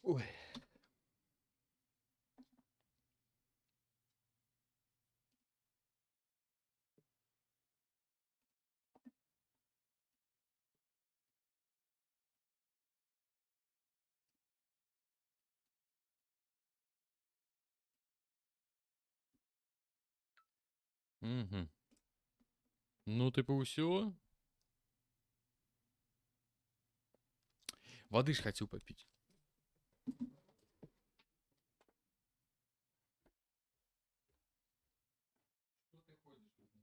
Ой. Угу. Ну, типу, все. Воды ж хочу попить. Что ты ходишь тут?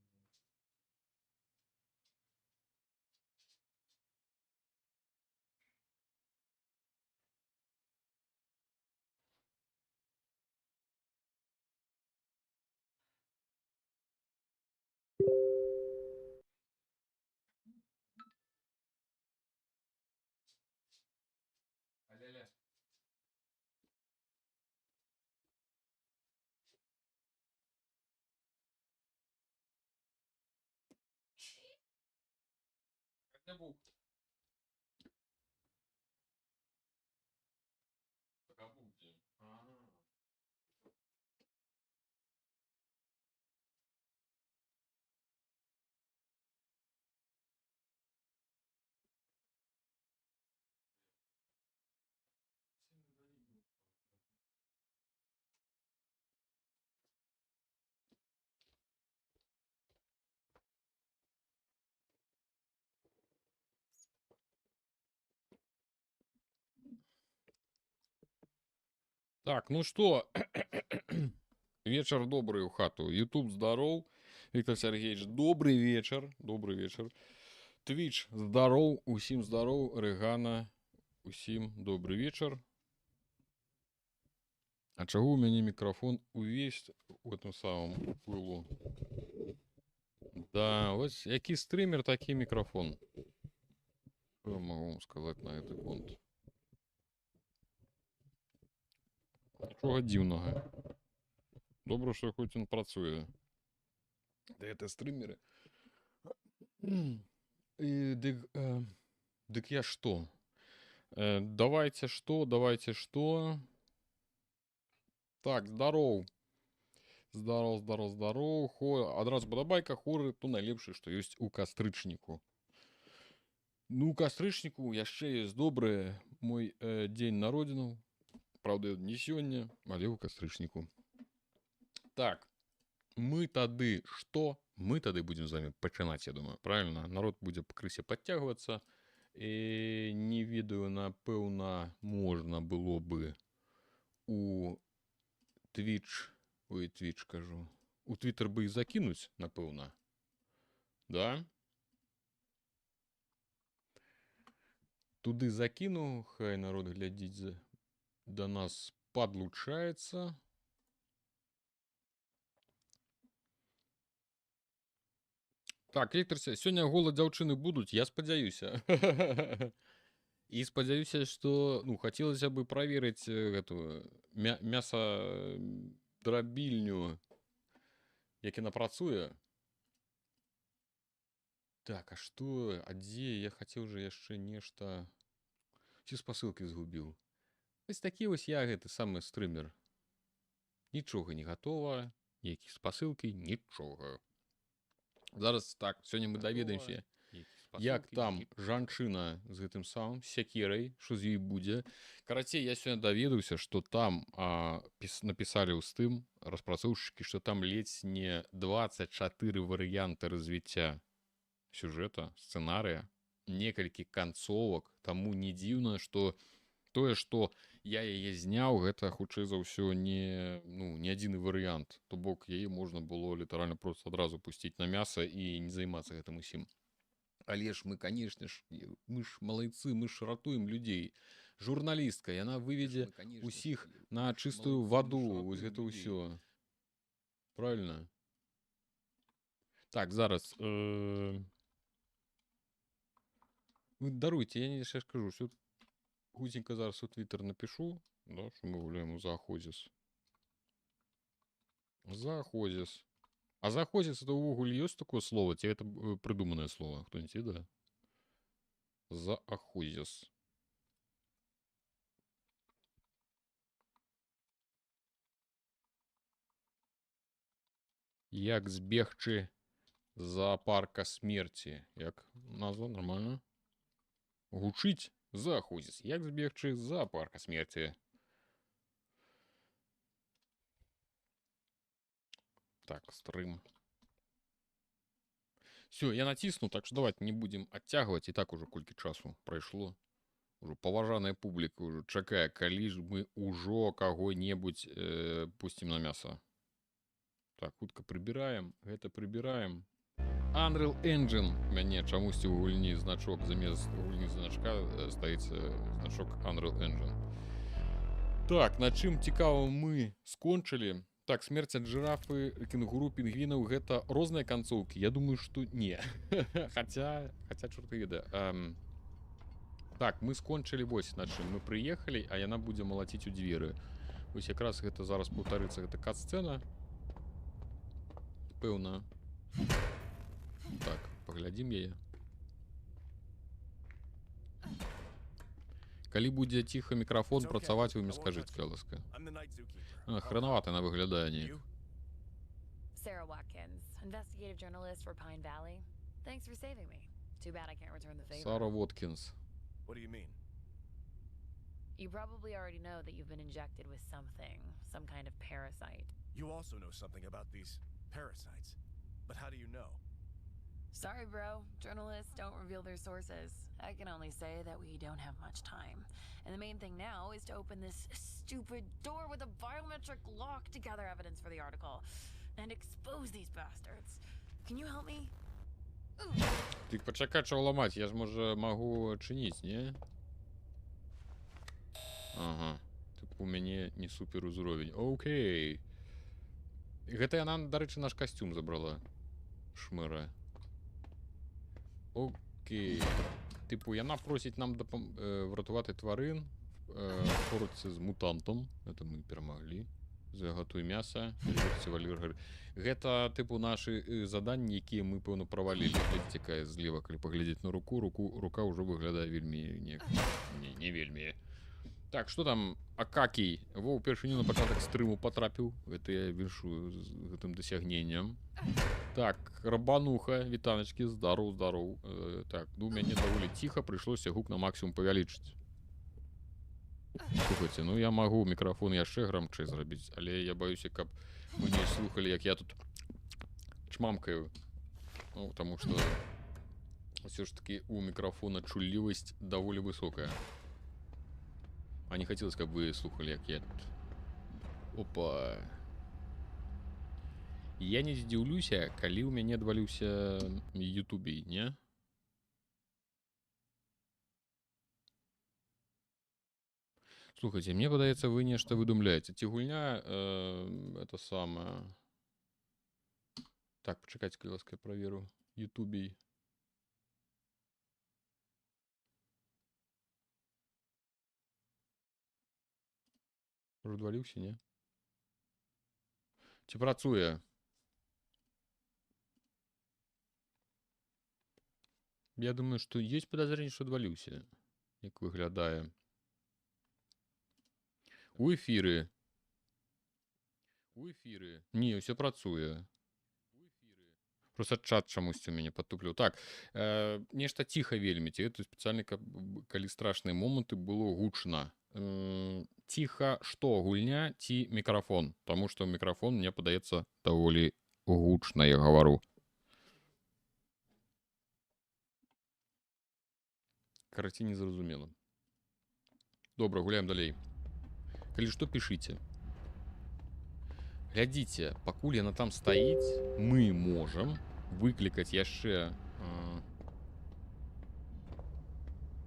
Аля-ля. Хотя бы покабуте. Так, ну что, вечер добрый у хату. Ютуб здоров. Виктор Сергеевич, добрый вечер. Добрый вечер. Твич здоров. Усім здоров. Регана. Усім добрый вечер. А чего у меня микрофон увесь у этом самом пылу? Да, вот який стример, такий микрофон. Что я могу вам сказать на этот конт? Нічого дивного. Добре, що хоч він працює. Да це стримери. Дик я что? Давайте что, давайте что. Так, здоров. Здоров, здоров, здоров. Одразу подобайка, хоры, то найлепшае, што ёсць у кастрычніку. Ну, у кастрычніку яшчэ ёсць добры мой дзень народзінаў. Праўда, не сёння, але ў кастрычніку. Так, мы тады што? Мы тады будзем з вами пачынаць, я думаю, правильно? Народ будзе пакрысе падцягвацца. І не ведаю, напэўна, можна было бы у Twitch, ой, Twitch кажу, у Twitter бы і закінуць, напэўна. Да? Туды закіну, хай народ глядзіць да нас падлучаецца. Так, Віктор, сёння голад дзяўчыны будуць, я спадзяюся. І спадзяюся, што ну, хацелася бы праверыць гэтую мясадрабільню, як яна працуе. Так, а што, а дзе? Я хацеў жа яшчэ нешта. Ці спасылкі згубіў. Вось такі вось я гэты самы стрымер. Нічога не гатова, ніякіх спасылкі, нічога. Зараз так, сёння мы даведаемся, як там жанчына з гэтым самым сякерай, што з ёй будзе. Карацей, я сёння даведаўся, што там напісалі ў стым распрацоўшчыкі, што там ледзь не 24 варыянты развіцця сюжэта, сцэнарыя, некалькі канцовак, таму не дзіўна, што тое, што я яе зняў, гэта хутчэй за ўсё не адзіны варыянт. То бок яе можна было літаральна проста адразу пусціць на мяса і не займацца гэтым усім. Але ж мы, канешне ж, мы ж малайцы, мы ж ратуем людзей. Журналістка, яна выведзе усіх на чыстую ваду, вось гэта ўсё. Правильно? Так, зараз. Вы даруйце, я не яшчэ скажу, що гузенька зараз у Твиттер напишу, да, що ми гуляємо у Заахозіс. Заахозіс. А Заахозіс это увогуле ёсць такое слово? Ці это придуманное слово? Кто-нибудь ведае? Заахозіс. Як збегчы з зоопарка смерці. Як назва нормально? Гучыць заходзіць. Як збегчы з зоопарка смерці. Так, стрым. Все, я натисну, так что давайте не будем оттягивать. И так уже колькі часу пройшло. Уже поважаная публика уже чакае, калі ж мы ўжо кого-небудзь пустим на мясо. Так, хутка прибираем. Это прибираем. Unreal Engine. У мяне чамусьці ў гульні значок замест гульні значка стаіць значок Unreal Engine. Так, на чым цікава мы скончылі. Так, смерць ад жирафы, кенгуру, пінгвінаў — гэта розныя канцоўкі. Я думаю, што не. Хаця чорт ведае. Так, мы скончылі вось на чым. Мы прыехалі, а яна будзе малаціць у дзверы. Вось якраз гэта зараз паўтарыцца, гэта кат-сцэна. Пэўна. Так, паглядзім яе. Калі будзе ціха мікрафон працаваць, вы мне скажыце, каласка. Хранавата она выглядае неяк. Sarah Watkins, investigative journalist for Pine Valley. Thanks for saving me. Too bad I can't return the favor. Sarah Watkins. What do you mean? You probably already know that you've been injected with something, some kind of parasite. You also know something about these parasites. But how do you know? Sorry, bro. Journalists don't reveal their sources. I can only say that we don't have much time. And the main thing now is to open this stupid door with a biometric lock to gather evidence for the article and expose these bastards. Can you help me? Ты пачакай, чаго ламаць, я ж можа магу чыніць, не? Ага. Тыпу у мяне не супер узровень. Окей. Гэта яна, дарэчы, наш касцюм забрала. Шмыра. Окей. Типу, яна просить нам врятувати тварин боротися з мутантом. Это мы перемогли. Заготуй мясо. Гэта, типу, наши заданні, які мы, певно, провалили. Глядите, якая зліва, коли поглядеть на руку, рука уже выглядає вельми... Не вельми. Так, что там? Акакій. Во, упершыню на пачатак стрыму потрапіў. Гэта я віншую з гэтым дасягненнем. Так, рабануха, вітаначки, здоров. Так, ну, мяне даволі ціха, прыйшлося гук на максимум павялічыць. Слухайте, ну я магу мікрафон яшчэ грамчэй зрабіць, але я баюся, каб вы не слухали, як я тут чмамкаю. Ну, потому что все ж таки у микрофона чулливость даволі высокая. А не хотелось, как вы слухали, як я тут. Опа. Я не здзіўлюся, калі ў мяне адваліўся ютубей, не? Слухайте, мне падаецца, вы нешта выдумляеце. Ці гульня это самое. Так, пачакайце, калі ласка, я праверу. Ютубей. Уже адваліўся, не? Ці працуе? Я думаю, что есть подозрение, что адваліўся. Як выглядае. У эфіры. Не, все працуе. Просто чат чамусьці у мяне падтупліў. Так, нешта ціха вельмі. Ці спецыяльна, калі страшныя моманты, было гучна. Ціха што, гульня ці мікрафон? Таму што мікрафон, мне падаецца, даволі гучна, я гавару. Караці, незразумела. Добра, гуляем далей. Калі што, пішыце. Глядзіце, пакуль яна там стаіць, мы можам выклікаць яшчэ...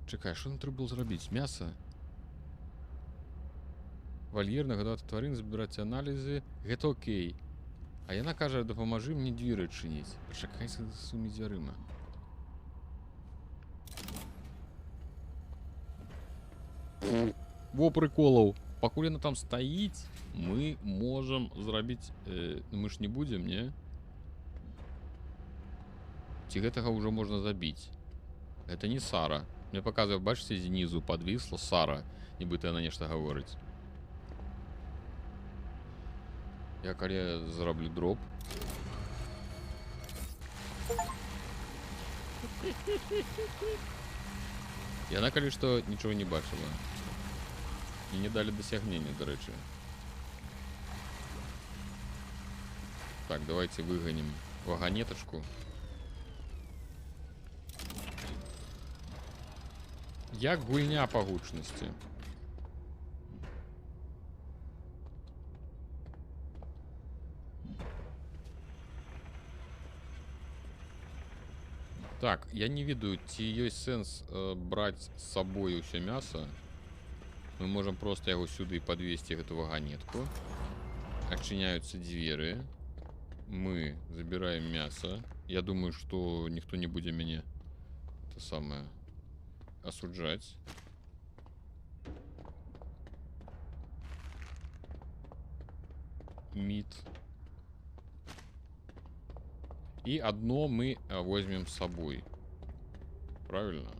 Чакай, што нам трэба было зрабіць? Мяса? Вальер, нагадаваць тварын, збіраць аналізы. Гэта окей. А яна кажа, дапамажы мне дзверы адчыніць. Пачакай з сумі дзвярыма. Во прыколаў. Пакуль яна там стаіць, мы можам зрабіць... Мы ж не будзем, не? Ці гэтага ўжо можна забіць? Гэта не Сара. Мне паказвае, бачыце, знізу падвісла Сара. Нібыта яна нешта гаворыць. Я калі зраблю дроп... Яна, калі што, нічого не бачыла. І не далі дасягнення, до рэчы. Так, давайте выгоним вагонеточку. Як гульня па гучнасці? Так, я не ведаю, ці ёсць сэнс браць з сабой усё мяса. Мы можем просто яго сюды подвесці, гэту вагонетку. Адчыняюцца дзверы. Мы забираем мясо. Я думаю, что никто не будет меня это самое осуждать. Мид. И одно мы возьмем с собой. Правильно?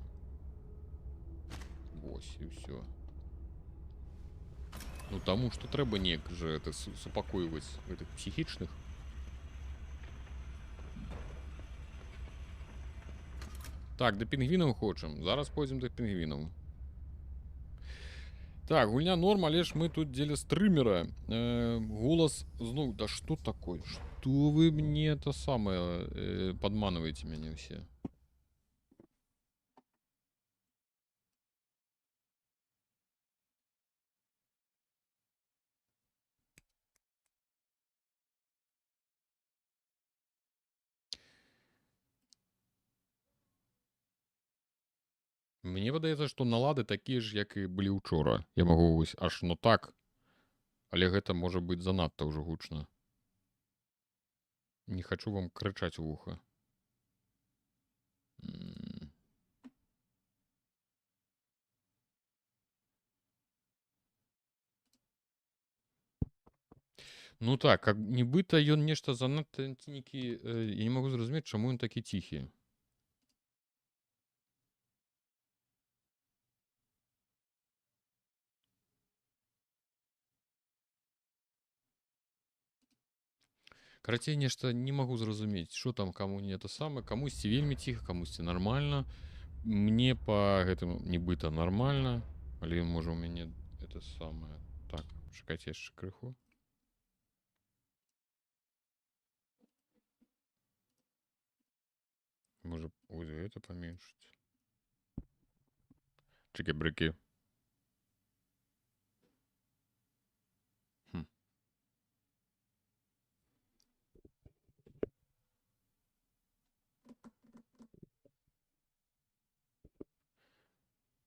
Ось и все. Ну тому что треба неяк же это супокоивать этих психичных. Так, до пінгвінаў хочам. Зараз пойдзем до пінгвінаў. Так, гульня норм, але ж мы тут дзеля стрымера. Голас зноў, да што такое? Што вы мне это самае падманваеце мяне ўсе? Мне падаецца, што налады такія ж, як і былі ўчора. Я магу вось аж ну так, але гэта можа быць занадта ўжо гучна. Не хачу вам крычаць у вуха. Ну так, как нібыта ён нешта занадта цінікі, я не магу зразумець, чаму ён такі ціхі. Карацей, нешта не магу зразумець, што там каму не это самае, камусьці вельмі ціха, камусьці нармальна. Мне па гэтым нібыта нармальна, але можа у мяне это самае. Так, чакайце яшчэ крыху. Можа, вот это поменьшить. Чики-брики.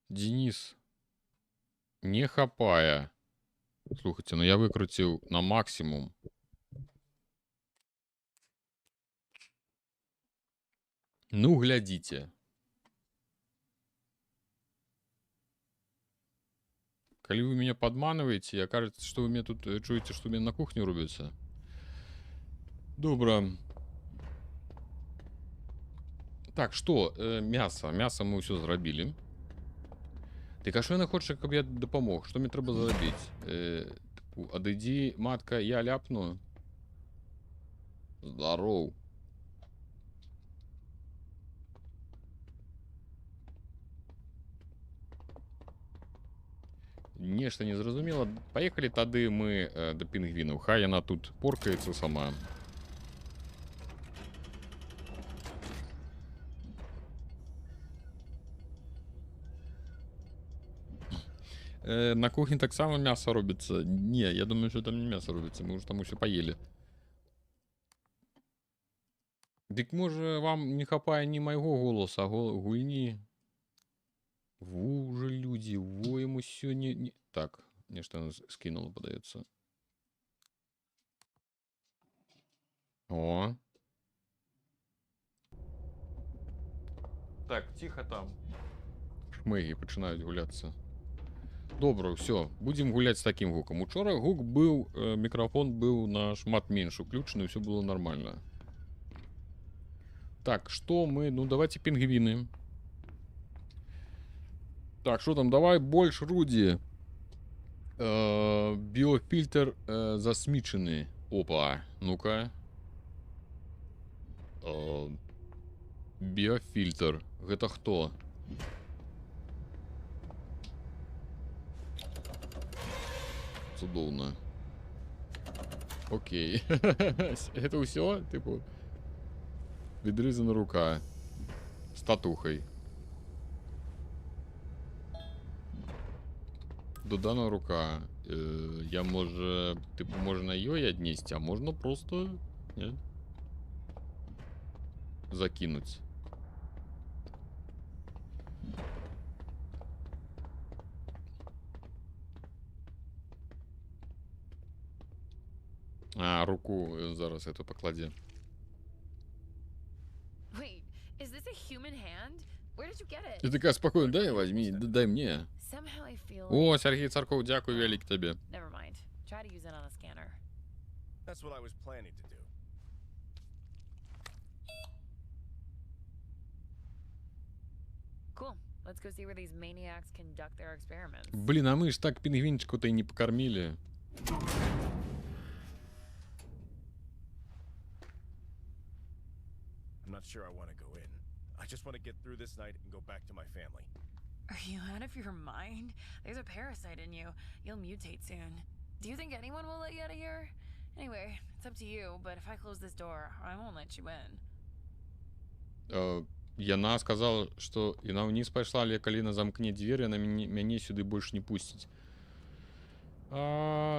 Денис не хапая. Слухайте, ну я выкрутил на максимум. Ну, глядите. Коли вы меня подманываете, я кажется, что вы меня тут чуете, что у меня на кухне рубится. Добро. Так, что? Мясо. Мясо мы все зрабілі. Так, а що я хочеш, щоб я допомог? Що мені треба зробити? Типу, адійди, матка, я ляпну. Здоров. Нешта не зразумела. Поехали тады мы до пінгвінаў. Хай яна тут поркаецца сама. На кухне так само мясо робится. Не, я думаю, что там не мясо робится. Мы уже там все поели. Дык може вам не хапае ні майго голоса, а гульні. Во уже люди, во ему сёння... Так, нешта скинуло, подаецца. О. Так, тихо там. Шмэгі пачынаюць гуляцца. Добра, все, будем гулять с таким гуком. Учора гук был, микрофон был на шмат меньше включен, все было нормально. Так, что мы... Ну, давайте пингвины. Так, что там? Давай больше Руди. Биофильтр засмеченный. Опа, ну-ка. Біофільтр. Гэта хто? Цудоўна. Окей. Это ўсё? Типу, відрізана рука. З татухай. Додана рука. Я, може, типу, можна її однести, а можна просто, не? Закинуть. А, руку зараз эту поклади. Wait, is this a human hand? Where did you get it? Ти така спокійно, дай возьми, дай мне. Somehow I feel О, like... Сергій Царков, дякую велик тобі. Never mind. Try to use it on a scanner. That's what I was planning to do. Cool. Let's go see where these maniacs conduct their experiments. Блін, а ми ж так пінгвінчику-то й не покормили. I'm not sure I want to go in. I just want to get through this night and go back to my family. Are you out of your mind? There's a parasite in you. You'll mutate soon. Do you think anyone will let you out of here? Anyway, it's up to you, but if I close this door, I won't let you in. Яна сказала, што яна ўніз пайшла, але калі яна замкне дзверы, яна мяне сюды больш не пусціць.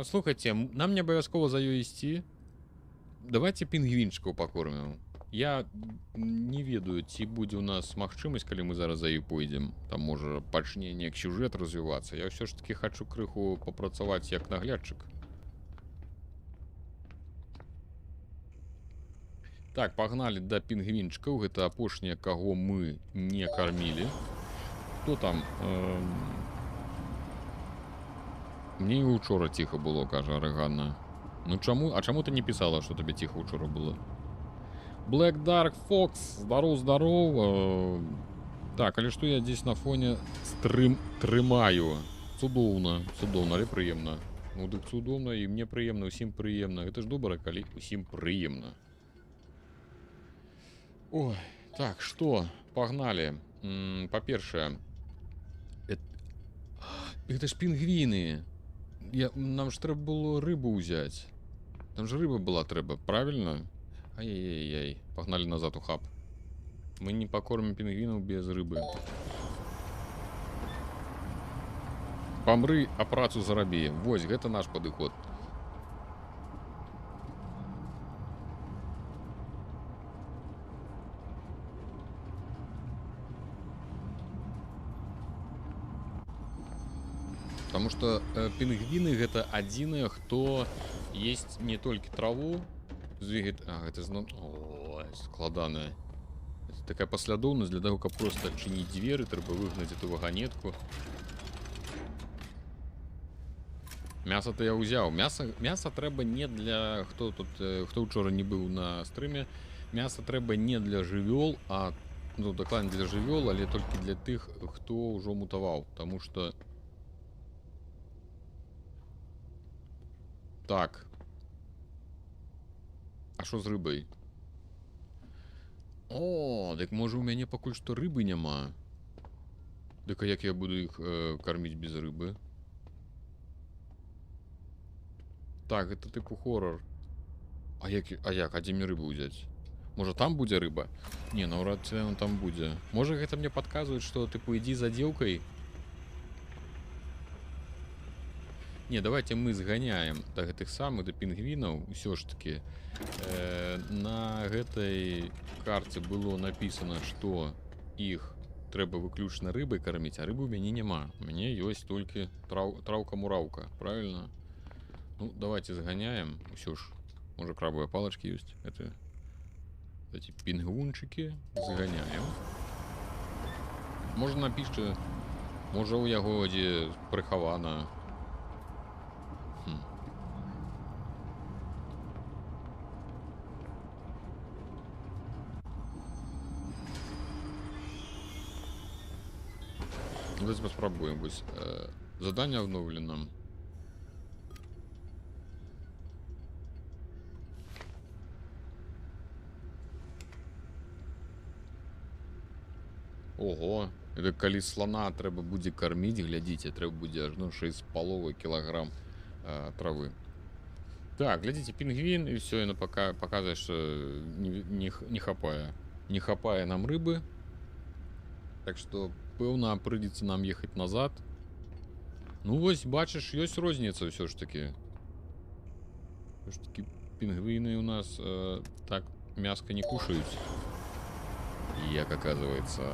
Слухайце, нам не абавязкова за ёй ісці. Давайте пінгвінчыкаў пакормім. Я не ведаю, ці будзе ў нас магчымасць, калі мы зараз за ёй пойдзем. Там можа пачне неяк сюжэт развівацца. Я ўсё ж такі хачу крыху папрацаваць як наглядчык. Так, погнали да пінгвінчыкаў. Гэта апошнія, каго мы не кармілі. Хто там? Мне і учора ціха было, кажа Арэганна. Ну чаму? А чаму ты не пісала, што табе ціха учора было? Black Dark Fox. Здоров. Так, але што я здесь на фоне трымаю? Цудоўна, але прыемна. Ну дык цудоўна, і мне прыемна, усім прыемна. Гэта ж добра, калі усім прыемна. Ой, так, что? Погнали. По-першае, это ж пінгвіны. Нам ж трэба было рыбу ўзяць. Там же рыба была трэба, правильно? Ай-яй-яй. Погнали назад у хаб. Мы не покормим пінгвінаў без рыбы. Памры, а працу зарабі. Вось, гэта наш падыход. Потому что пінгвіны гэта адзіныя, хто есть не толькі траву, гэта зноў складаная. Это такая паслядоўнасць для таго, каб просто адчыніць дзверы, трэба выгнаць эту ваганетку. Мяса-то я ўзяў. Мяса трэба не для хто учора не быў на стрыме. Мяса трэба не для жывёл, а ну дакладна для жывёл, але толькі для тых, хто ўжо мутаваў, таму што так. А що з рибою? О, так може у мене пакуль што рыбы няма. Дык а як я буду іх карміць без рыбы? Так, гэта тыпу хоррор. А як? А дзе мне рыбу ўзяць? Можа там будзе рыба? Не, наўрад ці ён там будзе. Можа гэта мне падказваюць, што тыпу ідзі за дзеўкай. Не, давайте мы зганяем да гэтых самых, да пінгвінаў. Усё ж таки на гэтай карце было написано, што іх трэба выключна рыбай карміць, а рыбы ў мяне няма. У мяне ёсць толькі траўка-мураўка, правильно? Ну, давайте зганяем. Усё ж, можа крабовыя палачкі ёсць. Это эти пінгвунчыкі зганяем. Можа напішча, можа ў яго дзе прыхавана. Давайте попробуем. Задание обновлено. Ого, это калі слона трэба будзе карміць, глядзіце, трэба будзе ажно 6,5 кілаграм травы. Так, глядзіце, пінгвін, і все, яно паказвае, што не хапае. Не хапае нам рыбы. Так што, пэўна, прыйдзецца нам ехаць назад. Ну вось, бачыш, ёсць розніца ўсё ж такі. Ўсё ж такі пінгвіны у нас так мяска не кушаюць. Як оказывается.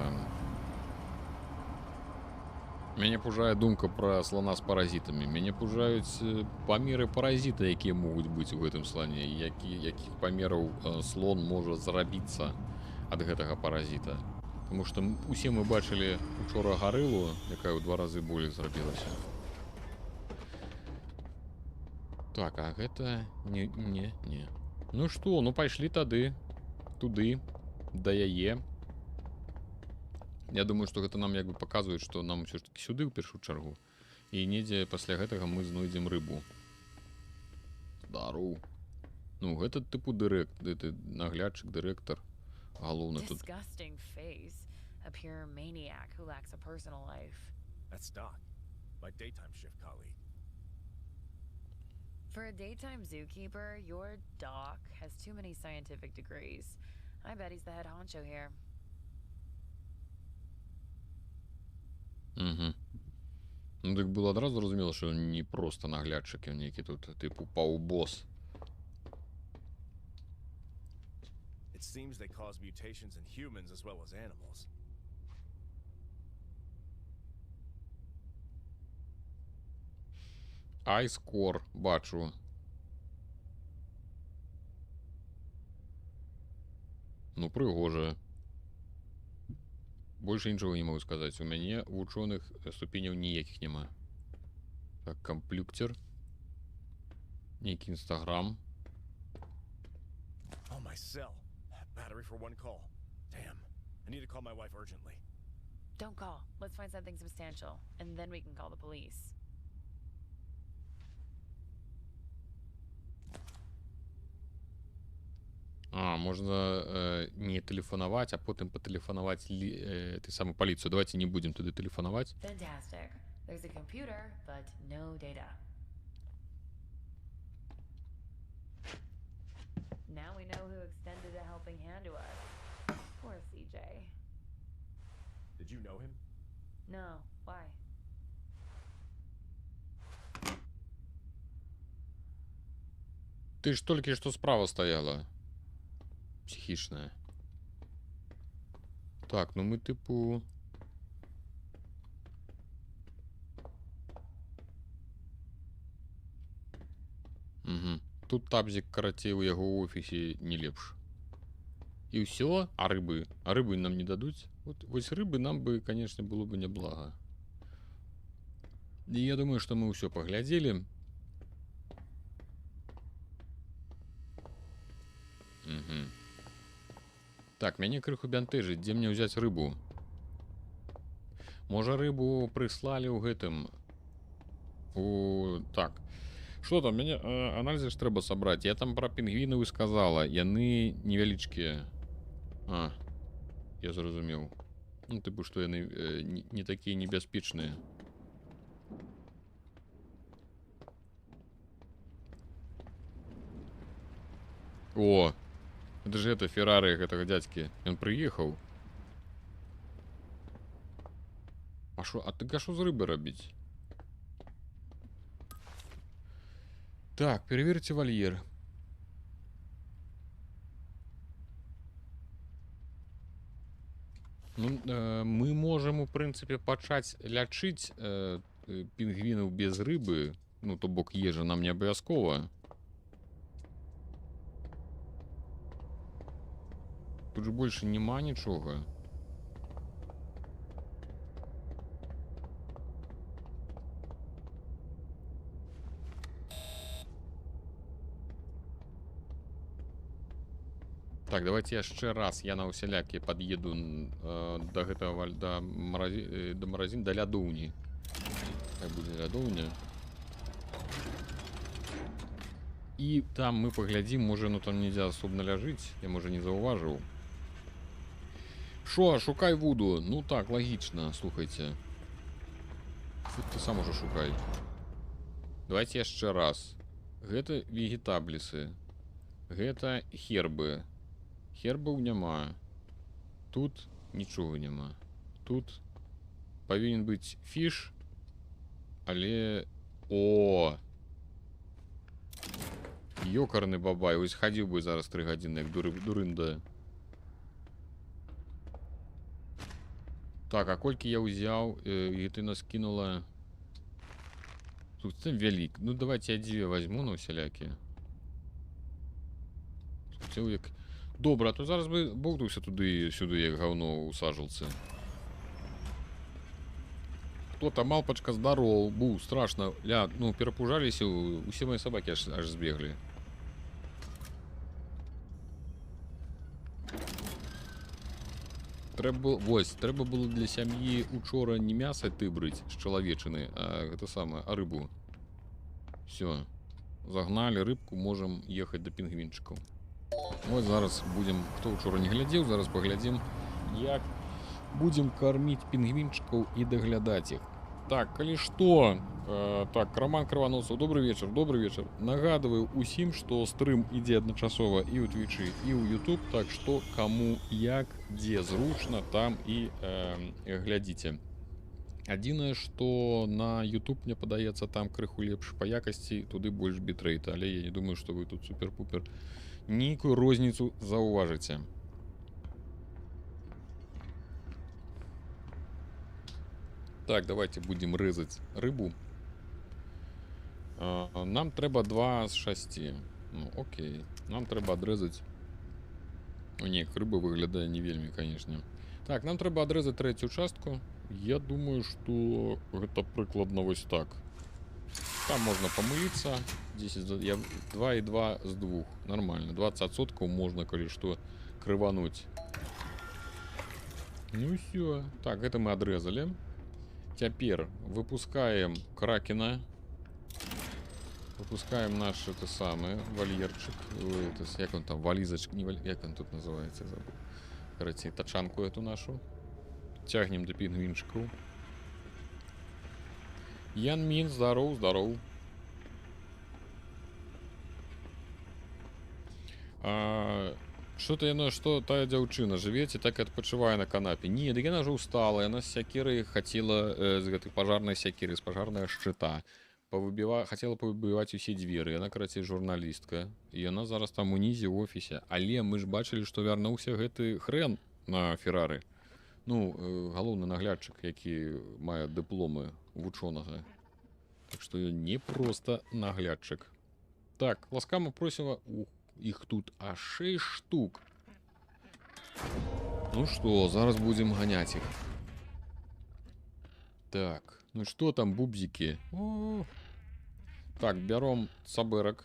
Мяне пужае думка пра слона з паразітамі. Мяне пужаюць памеры паразіта, якія могуць быць у гэтым слане. Якіх памераў слон можа зарабіцца ад гэтага паразіта. Таму што усе мы бачылі учора гарылу, якая ў 2 разы болей зрабілася. Так, а гэта... Не. Ну што, ну пайшлі тады. Туды. Да яе. Я думаю, што гэта нам як бы паказваюць, што нам ўсё ж такі сюды ў першую чаргу. І недзе пасля гэтага мы знойдзем рыбу. Здару. Ну, гэта тыпу наглядчык, дырэктар. Галоўны тут. Disgusting face. A pure maniac who lacks a personal life. That's Doc, my daytime shift colleague. For a daytime zookeeper, your doc has too many scientific degrees. I bet he's the head honcho here. Угу. Ну, так было адразу зразумела, што ён не проста наглядчык, ён нейкі тут, тыпу, паўбос. It seems they cause mutations in humans as well as animals. Айскор, бачу. Ну, прыгожа. Больше нічога не могу сказаць. У мяне вучоных ступеняў ніякіх няма. Так, камплюктер. Нейкі інстаграм. Oh, my cell. Battery for one call. Damn. I need to call my wife urgently. Don't call. Let's find something substantial, and then we can call the police. А, можна не тэлефанаваць, а потым патэлефанаваць ты саму паліцыю. Давайте не будзем туды тэлефанаваць. Fantastic. There's a computer, but no data. Now we know who extended a helping hand to us. Poor CJ. Did you know him? No, why? Ты ж толькі што справа стаяла. Психічная. Так, ну мы тыпу... Угу. Тут табзік, карацей, у яго ў офісе не лепш. І ўсё, а рыбы? А рыбы нам не дадуць? Вот, вось рыбы нам бы, конечно, было бы няблага. І я думаю, што мы ўсё паглядзелі. Угу. Так, мяне крыху бянтэжыць, дзе мне ўзяць рыбу? Можа, рыбу прыслалі ў гэтым... Так. Што там, мяне аналізы ж трэба сабраць. Я там пра пінгвінаў сказала. Яны невялічкія. А, я зразумеў. Ну, тыпу, што яны не такія небяспечныя. О! Это же это Феррари гэтага дядькі. Ён прыехаў. А шо, а ты што з рыбы рабіць? Так, пераверце вольер. Ну, мы можам, у прынцыпе, пачаць лячыць пінгвінаў без рыбы. Ну, то бок ежа нам не абавязкова. Тут же больше нема нічога. Так, давайте яшчэ раз я на усялякі пад'еду да гэтага да маразін, да лядоўні. Так будзе лядоўня. І там мы паглядзім, можа, ну там нельзя асобна ляжыць, я можа не заўважыў. Шо, шукай Вуду. Ну так, логично, слухайте. Ты сам уже шукай. Давайте яшчэ раз. Гэта вегетаблісы. Гэта хербы. Хербаў няма. Тут нічога няма. Тут павінен быць фіш, але... О! Ёкарны бабай. Ось хадзіў бы зараз 3 гадзіны, як дурында. Так, а колькі я ўзяў, і ты нас кинула... Тут там вялік. Ну, давайте я 2 возьму на усялякі. Як... Добра, а то зараз бы бовтаўся туды-сюды, як гаўно ў сажалцы. Кто-то, малпачка, здаров. Бу, страшно. Ля, ну, перапужаліся, усе мои собаки аж збеглі. Трэба было для сям'і учора не мяса тыбрыць з чалавечыны, а гэта самае, а рыбу. Все. Загнали рыбку, можем ехаць да пінгвінчыкаў. Вот зараз будем, хто учора не глядзеў, зараз паглядзім, як будем корміць пінгвінчыкаў і даглядаць іх. Так, калі што, так, Роман Крываносаў, добрый вечар, добрый вечар. Нагадываю усім, што стрым ідзе адначасова і ў Твічы, і ў YouTube, так што каму як, дзе зручна, там і глядзіце. Адзінае, што на YouTube, мне падаецца, там крыху лепш па якасці, туды больш бітрейта, але я не думаю, што вы тут супер-пупер нейкую розніцу заўважыце. Так, давайте будем резать рыбу. Нам трэба 2 з 6. Ну, окей. Нам трэба адрезаць... О, не, рыба выглядае не вельмі, конечно. Так, нам трэба адрезаць 3-ю частку. Я думаю, что гэта прыкладна вось так. Там можно помылиться. 10, я 2 и 2 з 2. Нормально. 20% можно, калі што, крывануть. Ну все. Так, это мы адрезали. Теперь выпускаем кракена. Выпускаем наш это самое вольерчик. Это, як он там, вализочка, не як он тут называется, забыл. Короче, тачанку эту нашу. Тягнем до пингвинчиков. Ян Мин, здоров, здоров. Что-то яно, что тая дзяўчына жывеце, так и адпачывае на канапе. Не, дык яна ж устала, яна з сякеры хацела, з гэтай пажарнай сякеры, з пажарнага шчыта. Хацела павыбіваць усе дзверы. Яна, карацей, журналістка. І яна зараз там унізе ў офісе. Але мы ж бачылі, што вярнуўся гэты хрен на Феррары. Ну, галоўны наглядчык, які мае дыпломы вучонага. Так што ён не проста наглядчык. Так, ласкаво просім... Их тут аж 6 штук. Ну что, зараз будем гонять их. Так, ну что там, бубзики? О-о-о. Так, берем собырок.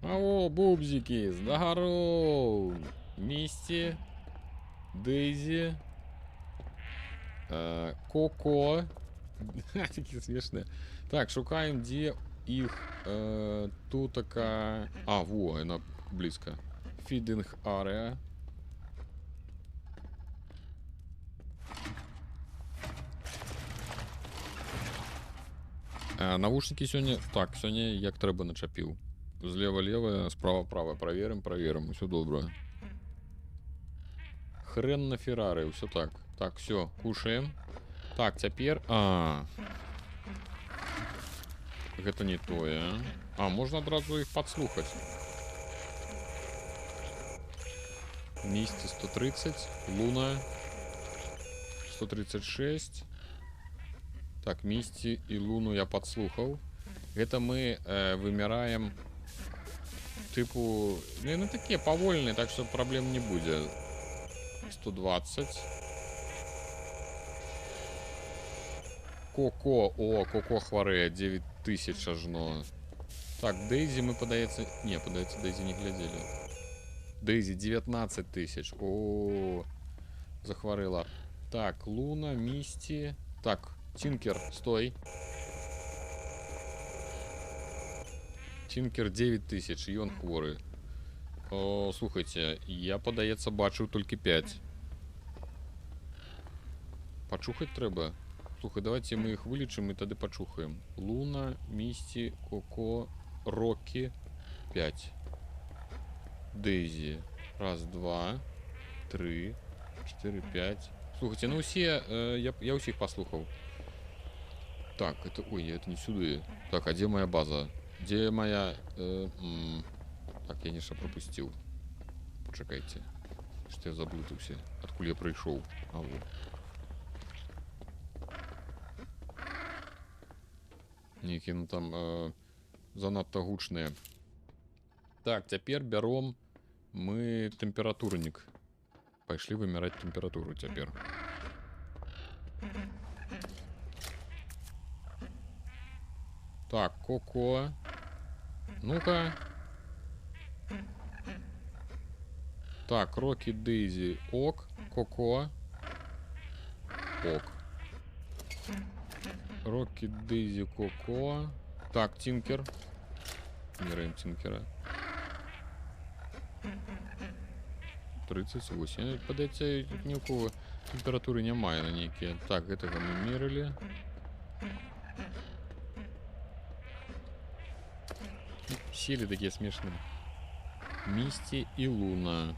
О, бубзики, здоров. Мисти, Дейзи, Коко. Такие смешные. Так, шукаем, где их тут такая... А, во, она близко. Feeding area. Навушники сегодня... Так, сегодня як трэба начапил. Злева-лево, справа-право. Проверим. Все добро. Хрен на Феррари, все так. Так, все, кушаем. Так, теперь... Гэта не тое. Можна адразу іх падслухаць. Місці 130, Луна 136. Так, Місці і Луну я падслухаў. Гэта мы вымяраем тыпу... Ну, такія павольныя, так што праблем не будзе. 120. Коко, о, Коко хварэе, 9000 ажно. Так, Дейзи мы, падаецца... Не, падаецца, Дейзи не глядзелі. Дейзи 19 000. О, захварэла. Так, Луна, Місті. Так, Тинкер, стой. Тинкер 9000, і ён хворы. О, слухайте, я, падаецца, бачыў толькі 5. Пачухаць трэба. Слухай, давайте мы іх вылічым і тады пачухаем. Луна, Місті, Коко, Рокі. 5. Дейзі. Раз, два, 3, 4, 5. Слухайте, ну усе... я ўсіх паслухаў. Так, это... Ой, это не сюды. Так, а где моя база? Где моя... Так, я нешта пропустил. Почекайте. Что я заблудился? Откуда я пришел? А вот. Некие, ну там занадто гучные. Так, теперь берем мы температурник. Пошли вымирать температуру теперь. Так, Коко. Ну-ка. Так, Роки, Дейзи, ок. Коко. Ок. Роки, Дейзи, Коко. Так, Тинкер. Мираем Тинкера. 38. Падаецца, ніякого температуры няма на нейкія. Так, гэтага мы мерылі. Сели такие смешные. Мисти и Луна.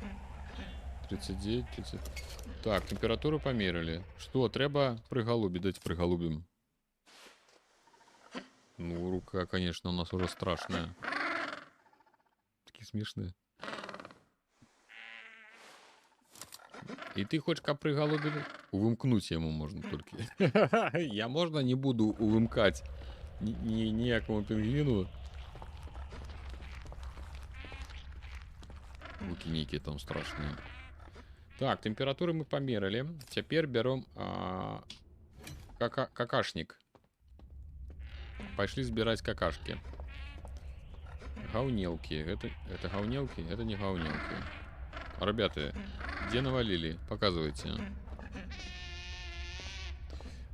39, 30. Так, температуру померили. Что, треба приголубить? Дайте приголубим. Ну, рука, конечно, у нас уже страшная. Такие смешные. И ты хочешь, как приголубили? Увымкнуть ему можно только. Я можно не буду увымкать никакому пингвину. Луки там страшные. Так, температуру мы померили. Теперь берем какашник. Пошли собирать какашки. Гаунелки. Это гаунелки? Это не гаунелки. Ребята, где навалили? Показывайте.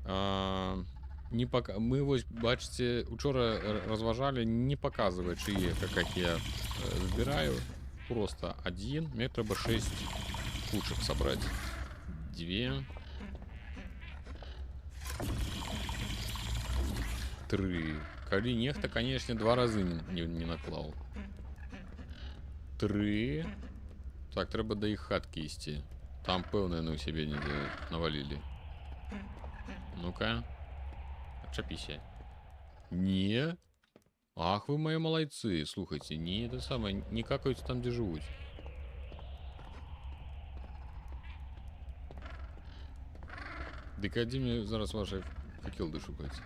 Не пока... Мы вот, бачите, учора разважали, не показывать, чьи какахи я забираю. Просто один. Мне треба 6 кучек собрать. 2. 3. Калі нехта, конечно, 2 разы не наклал. 3. Так, треба до их хатки ісці. Там, пэўна, на себе не навалили. Ну-ка. Отчапися. Не. Ах, вы мои молодцы. Слухайте, не это самое, не какаются там, где живут. Дык адзін мне зараз ваши факелды шукаць.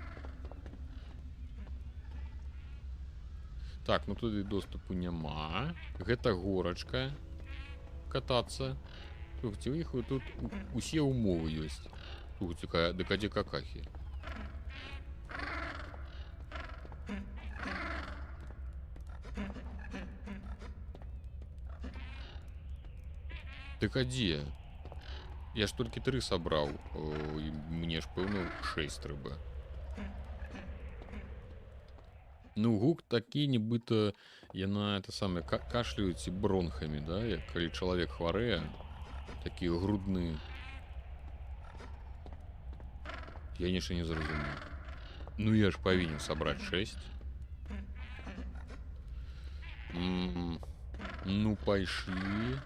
Так, ну туды доступу няма. Гэта горачка. Кататься. Слухайте, у іх тут усе умовы ёсць. Слухайте, дык адзе какахи. Так а где? Я ж толькі 3 собрал. І мне ж пэўна 6 трэба. Ну, гук такі, нібыта яна это самае кашляюць бронхамі, да? Як калі чалавек хварэе, такія грудны. Я нешта не зразумеў. Ну я ж павінен сабраць 6. Ну, пайшлі.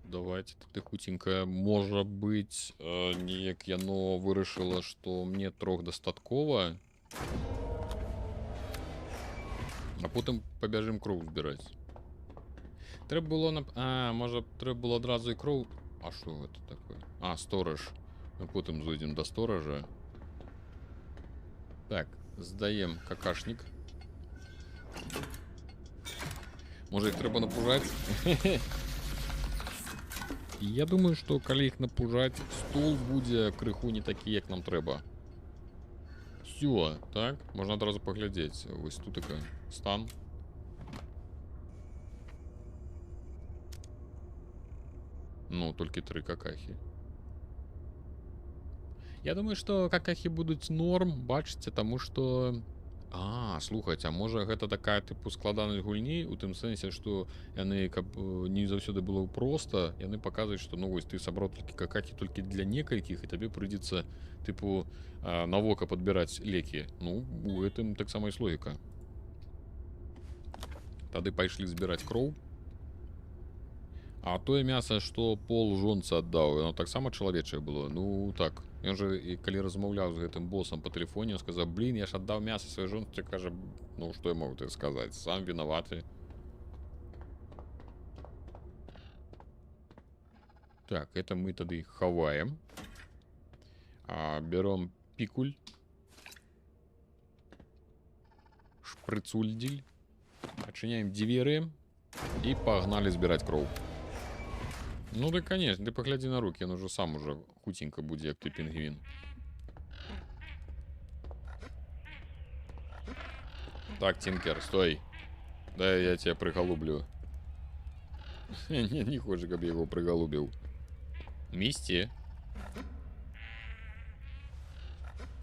Давайте ты хутенько. Можа быть, неяк яно вырашыла, что мне 3 дастаткова. А потым побяжым кроў збіраць. Трэба было на... можа, трэба было адразу і кроў. А что это такое? Сторож. Мы потым зойдзем до стоража. Так, здаем какашник. Может, их трэба напужать? Я думаю, что калі их напужать, стол будзе крыху не такі, як нам трэба. Все, так, можно одразу поглядеть. Вось тут такой стан. Ну, только 3 какахи. Я думаю, что какахи будут норм, бачите, тому что Слухайце, а можа гэта такая тыпу складанасць гульні у тым сэнсе, што яны каб не заўсёды было проста, яны паказваюць, што ну вось ты сабраў толькі какахі толькі для некалькіх і табе прыйдзецца тыпу на вока падбіраць лекі. Ну у гэтым таксама ёсць логіка. Тады пайшлі збіраць кроў. А тое мяса, што Пол жонцы аддаў, яно таксама чалавечае было. Ну так. Ён жа і калі размаўляў з гэтым босам па тэлефоне, ён сказаў: "Блін, я ж аддаў мяса сваёй жонцы", кажа: "Ну што я могу тебе сказаць? Сам вінаваты". Так, это мы тады хаваем. Бяром пікуль. Шпрыцульдзель. Адчыняем дзверы і пагналі збіраць кроў. Ну да, конечно, ты паглядзі на руки, ён ужо сам уже хуценька будзе, як ты пінгвін. Так, Тинкер, стой. Дай я тебя прыгалублю. Не хоча, каб я его прыгалубіў. Місці.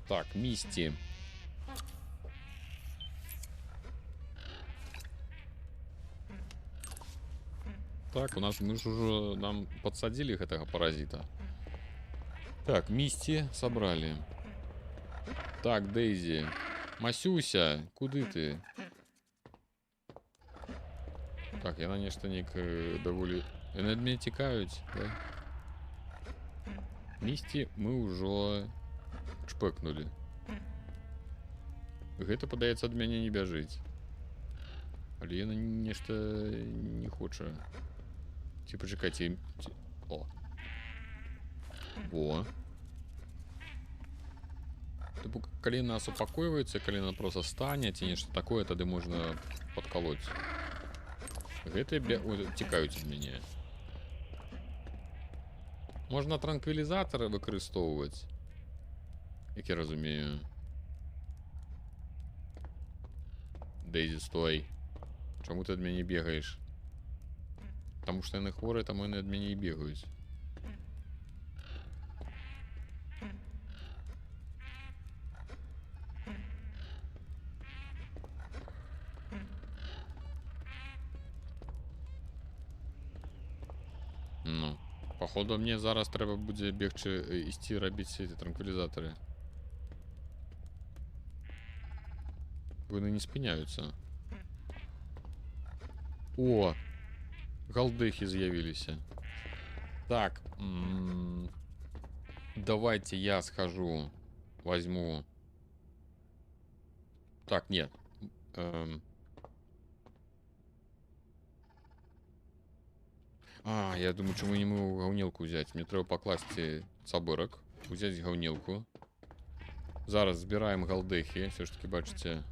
Так, Місці. Так, у нас мы ж уже нам подсадили гэтага паразита. Так, Місці собрали. Так, Дейзи. Масюся, куды ты? Так, яна нешта неяк даволі... Яны ад мяне цікаюць, да? Місці мы ўжо чпэкнули. Гэта, падаецца, ад мяне не бяжыць. Але яна нешта не хоча. Ці пачакайце. О. Во. Типу, калі яна супакойваецца, калі яна просто стане, ці нешта такое, тады можна падкалоць. Гэтыя цікаюць ад мяне. Можна транквілізатары выкарыстоўваць. Як я разумею. Дейзі, стой. Чаму ты ад мяне бегаеш? Таму што яны хворыя, таму яны ад мяне і бегаюць. Ну, походу мне зараз трэба будзе бегчы, ісці рабіць эти транквілізатары. Яны не спыняюцца. О! Галдэхи з'явіліся. Так. Давайте я схожу. Возьму. Так, нет. Я думаю, чому не могу гаўнелку взять. Мне трэба пакласці цабырак. Взять гаўнелку. Зараз збіраем галдэхи. Все ж таки, бачыце.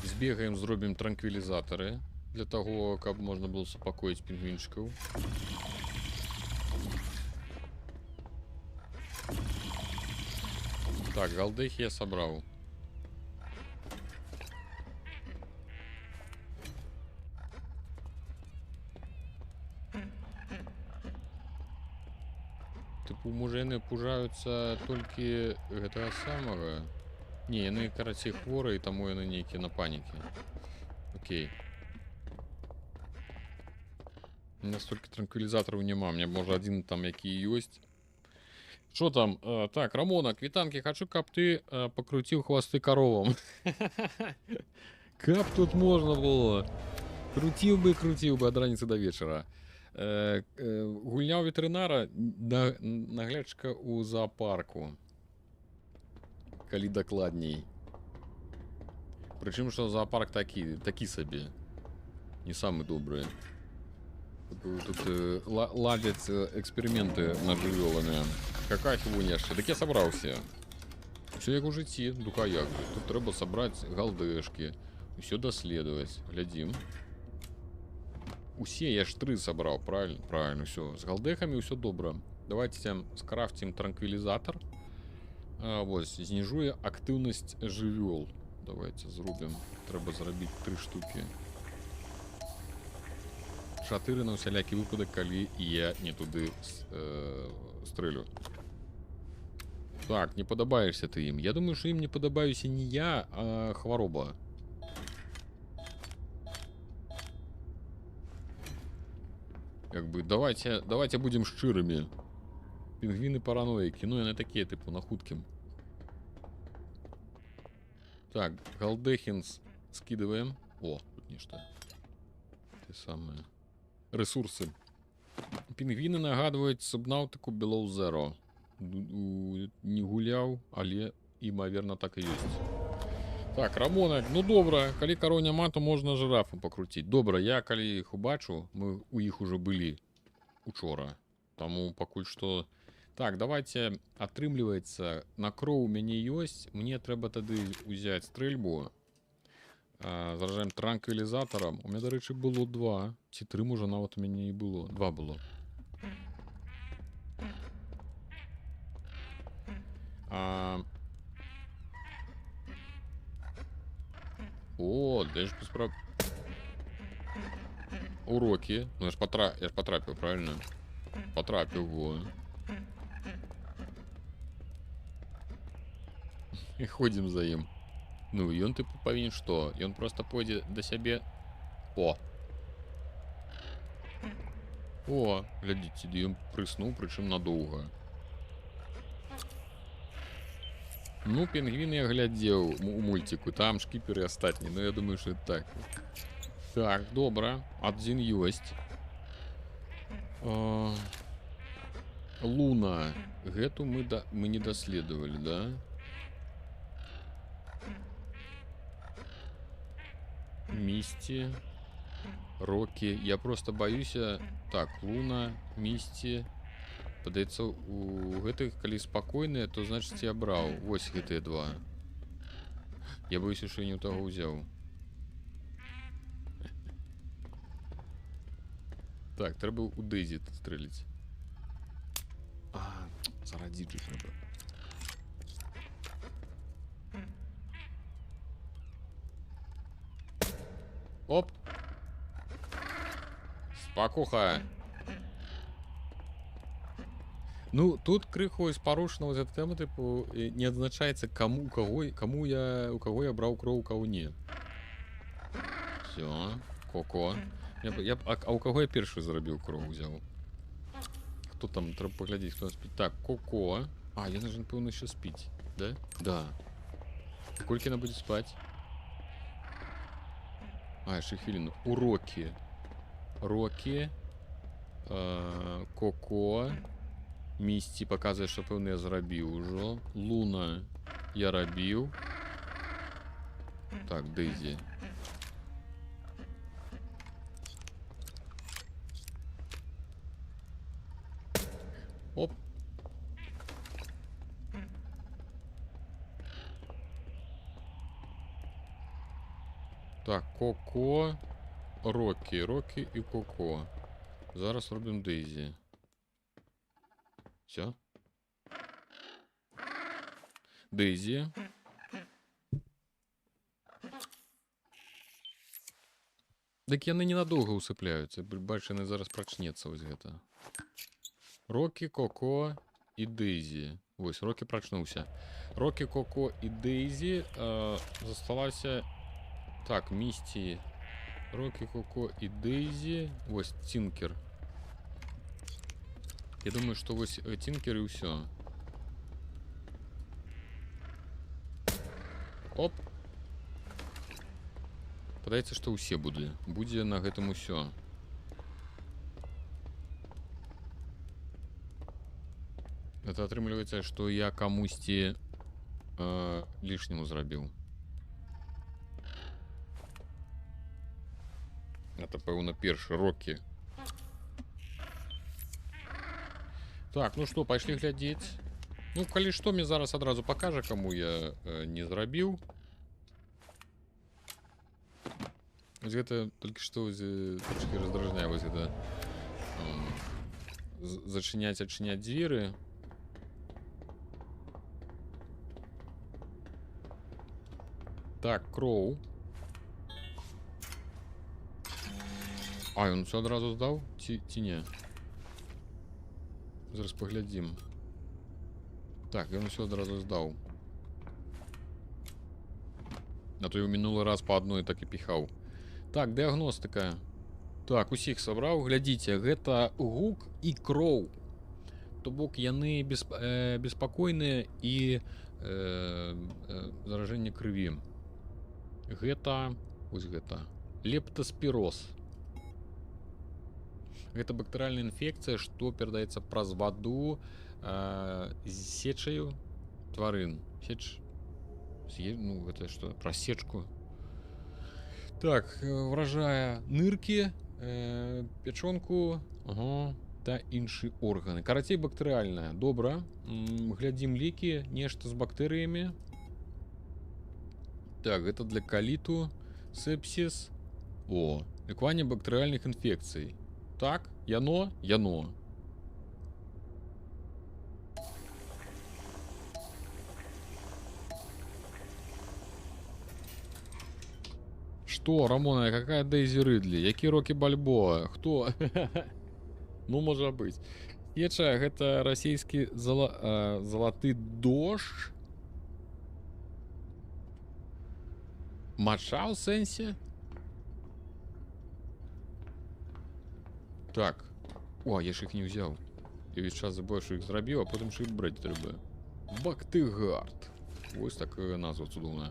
Збегаем, зробім транквілізатары. Для того, каб можна было супакоіць пінгвінчыкаў. Так, галдэхи я сабраў. Тыпу, можа, яны пужаюцца толькі гэтага самага. Не, яны, карацей, хворыя, таму яны нейкія на панікі. Окей. У меня столько транквілізатараў няма. Мне, можа, адзін там, які ёсць. Что там? Так, Рамона, квитанки. Хочу, каб ты покрутил хвосты коровам. Как тут можно было? Крутил бы, от раніцы до вечера. Гульня у ветеринара, наглядчика у зоопарку. Калі дакладней. Причем, что зоопарк такі сабе. Не самый добрый. Тут ладят эксперименты над жывёламі. Какая хвоняшка. Так я собрался. Все як у жыцці, духаяк. Тут трэба собрать галдэшки. Все доследовать. Глядим. Усе, я ж 3 собрал, правильно? Правильно, все. С галдэхами все добро. Давайте скрафтим транквілізатор. Вот, знижуе актыўнасць жывёл. Давайте зробім. Трэба зрабіць 3 штуки. 4 на усялякі выпадак, калі я не туды стрэлю. Так, не падабаешся ты ім. Я думаю, што ім не падабаюся не я, а хвароба. Як бы давайте будзем шчырымі. Пінгвіны параноікі, ну яны такія тыпу на хуткім. Так, Галдэхінс скидываем. О, тут нешта. Те самыя ресурсы. Пінгвіны нагадваюць сабнаўтыку Below Zero. Не гуляў, але імаверна так і ёсць. Так, Рамона, ну добра, калі кароў няма, то можна жырафам пакруціць. Добра, я калі іх убачу, мы у іх ужо былі учора. Таму пакуль што... Так, давайте, атрымліваецца, на кроў у мяне ёсць, мне трэба тады ўзяць стрэльбу. Заражаем транквілізатарам. У меня, дарэчы, было 2. Ці 3, можа, нават у мяне і было. 2 было. О, да я ж уроки. Ну, я ж потрапіў, правильно? Потрапіў, во. І ходзім за ім. Ну, ён тыпу павінен што? Ён просто пойдзе да сябе. О! О, глядзіце, ён прыснуў, прычым надоўга. Ну, пінгвін я глядзеў у мульціку, там шкіперы астатні, ну я думаю, што так. Так, добра, адзін ёсць. Луна. Гэту мы не даследавалі, да? Місці. Рокі. Я просто баюся... Так, Луна, Місці... Падаецца, у гэтых, калі спакойныя, то, значыць, я браў. Вось гэтыя 2. Я боюся, што я не ў таго ўзяў. Так, трэба у Дэйзі стрэліць. Зарадзіць жа трэба. Оп! Спакуха! Ну, тут крыху спарушана з тэмы, тыпу, не адзначаецца, у каго я браў кроў, у каго не. Всё, Коко. А у каго я першы зарабіў кроў узяў? Хто там, трэба паглядзець, хто спіць. Так, Коко. Яна ж, напэўна, яшчэ спіць, да? Да. Колькі яна будзе спаць? Яшчэ хвіліну. Урокі. Рокі. Коко. Місці паказвае, што пэўна я зрабіў ужо. Луна я рабіў. Так, Дэйзі. Оп. Так, Коко, Рокі і Коко. Зараз робім Дэйзі. Все. Дэйзі. Дык яны ненадоўга ўсыпляюцца. Бачу, яны зараз прачнецца вось гэта. Рокі, Коко і Дэйзі. Вось, Рокі прачнуўся. Рокі, Коко і Дэйзі. Засталася... Так, Місці. Рокі, Коко і Дэйзі. Вось, Тінкер. Я думаю, што вось Тінкер і ўсё. Оп. Падаецца, што ўсе будзе. Будзе на гэтым усё. Это атрымліваецца, што я камусьці лішняму зрабіў. Это, пэўна, першы Рокі. Так, ну што, пайшлі глядзець. Ну, калі што, мне зараз адразу пакажа, каму я не зрабіў. Вось гэта толькі што трошкі раздражняе, вось гэта зачыняць, адчыняць дзверы. Так, Кроу. Ён усё адразу здаў? Ці не? Зараз паглядзім. Так, ён усё адразу здаў. А то і ў мінулы раз па адной так і піхаў. Так, дыагностыка. Так, усіх сабраў. Глядзіце, гэта гук і кроў. То бок яны беспакойныя і заражэнне крыві. Гэта, вось гэта, лептаспіроз. Гэта бактэрыяльная інфекцыя, што перадаецца праз ваду з сечаю тварын. Сеч... Ну, гэта што? Праз сечку. Так, вражае ныркі, пячонку, ага, та іншыя органы. Карацей, бактэрыяльная. Добра. Глядзім лікі, нешта з бактэрыямі. Так, гэта для каліту, сепсіс. О, лікаванне бактэрыяльных інфекцый. Так, яно. Что, Рамона, какая Дейзи Ридли? Які Рокі Бальбоа? Хто? Ну, можа быць. Сеча, гэта расійскі залаты дождж? Мача ў сэнсе? Так. О, я ж іх не ўзяў. Я весь час забываю, што іх зрабіў, а потым што іх браць трэба. Бактыгард. Вось такая назва цудоўная.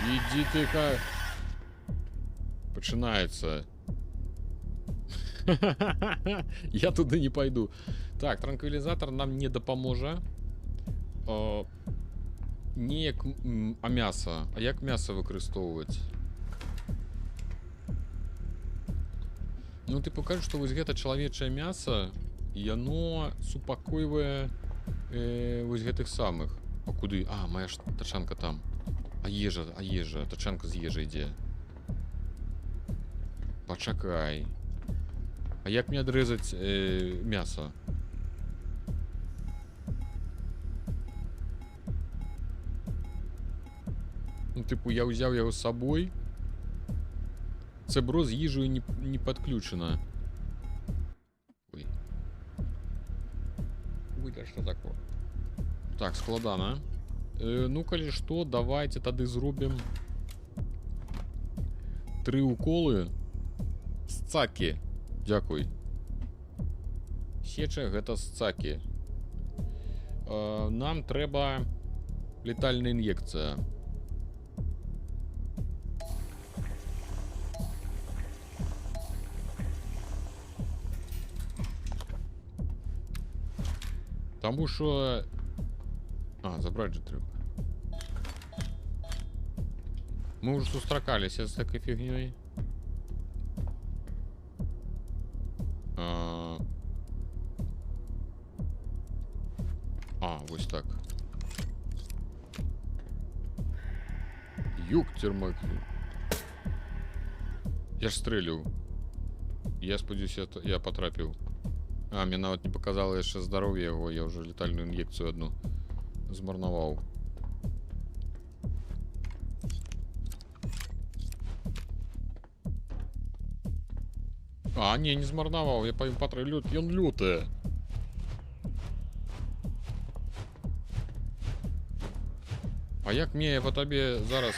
Иди ты-ка. Пачынаецца. Я туды не пойду. Так, транквілізатор нам не дапаможа. Неяк, а мяса. А як мяса выкарыстоўваць? Ну, ты покажешь, што вось гэта чалавечае мяса, яно супакойвае вось гэтых самых. А куды? А, моя ж тачанка там. А ежа, тачанка з ежай ідзе. Пачакай. А як мне адрэзаць мяса? Ну, типу, я ўзяў яго з сабой. Цэбро з ежаю не падключана. Ой. Ой, да што такое? Так, складана. Ну, калі што, давайте тады зробім 3 уколы. Сцакі. Дзякуй. Сеча, гэта сцакі. Нам трэба летальная ін'екцыя. Таму що... А, забраць жа трэба. Мы ўжо сустракаліся з такой фігнёй. Вось так. Юк-термак. Я ж стрэліў. Я спадзяюся, я патрапіў. А, мне нават не показала яшчэ здароўе яго, я ўжо летальную ін'екцыю одну змарнаваў. А, не змарнаваў, я павім патрапіў, ён лютая. А як мне по табе зараз...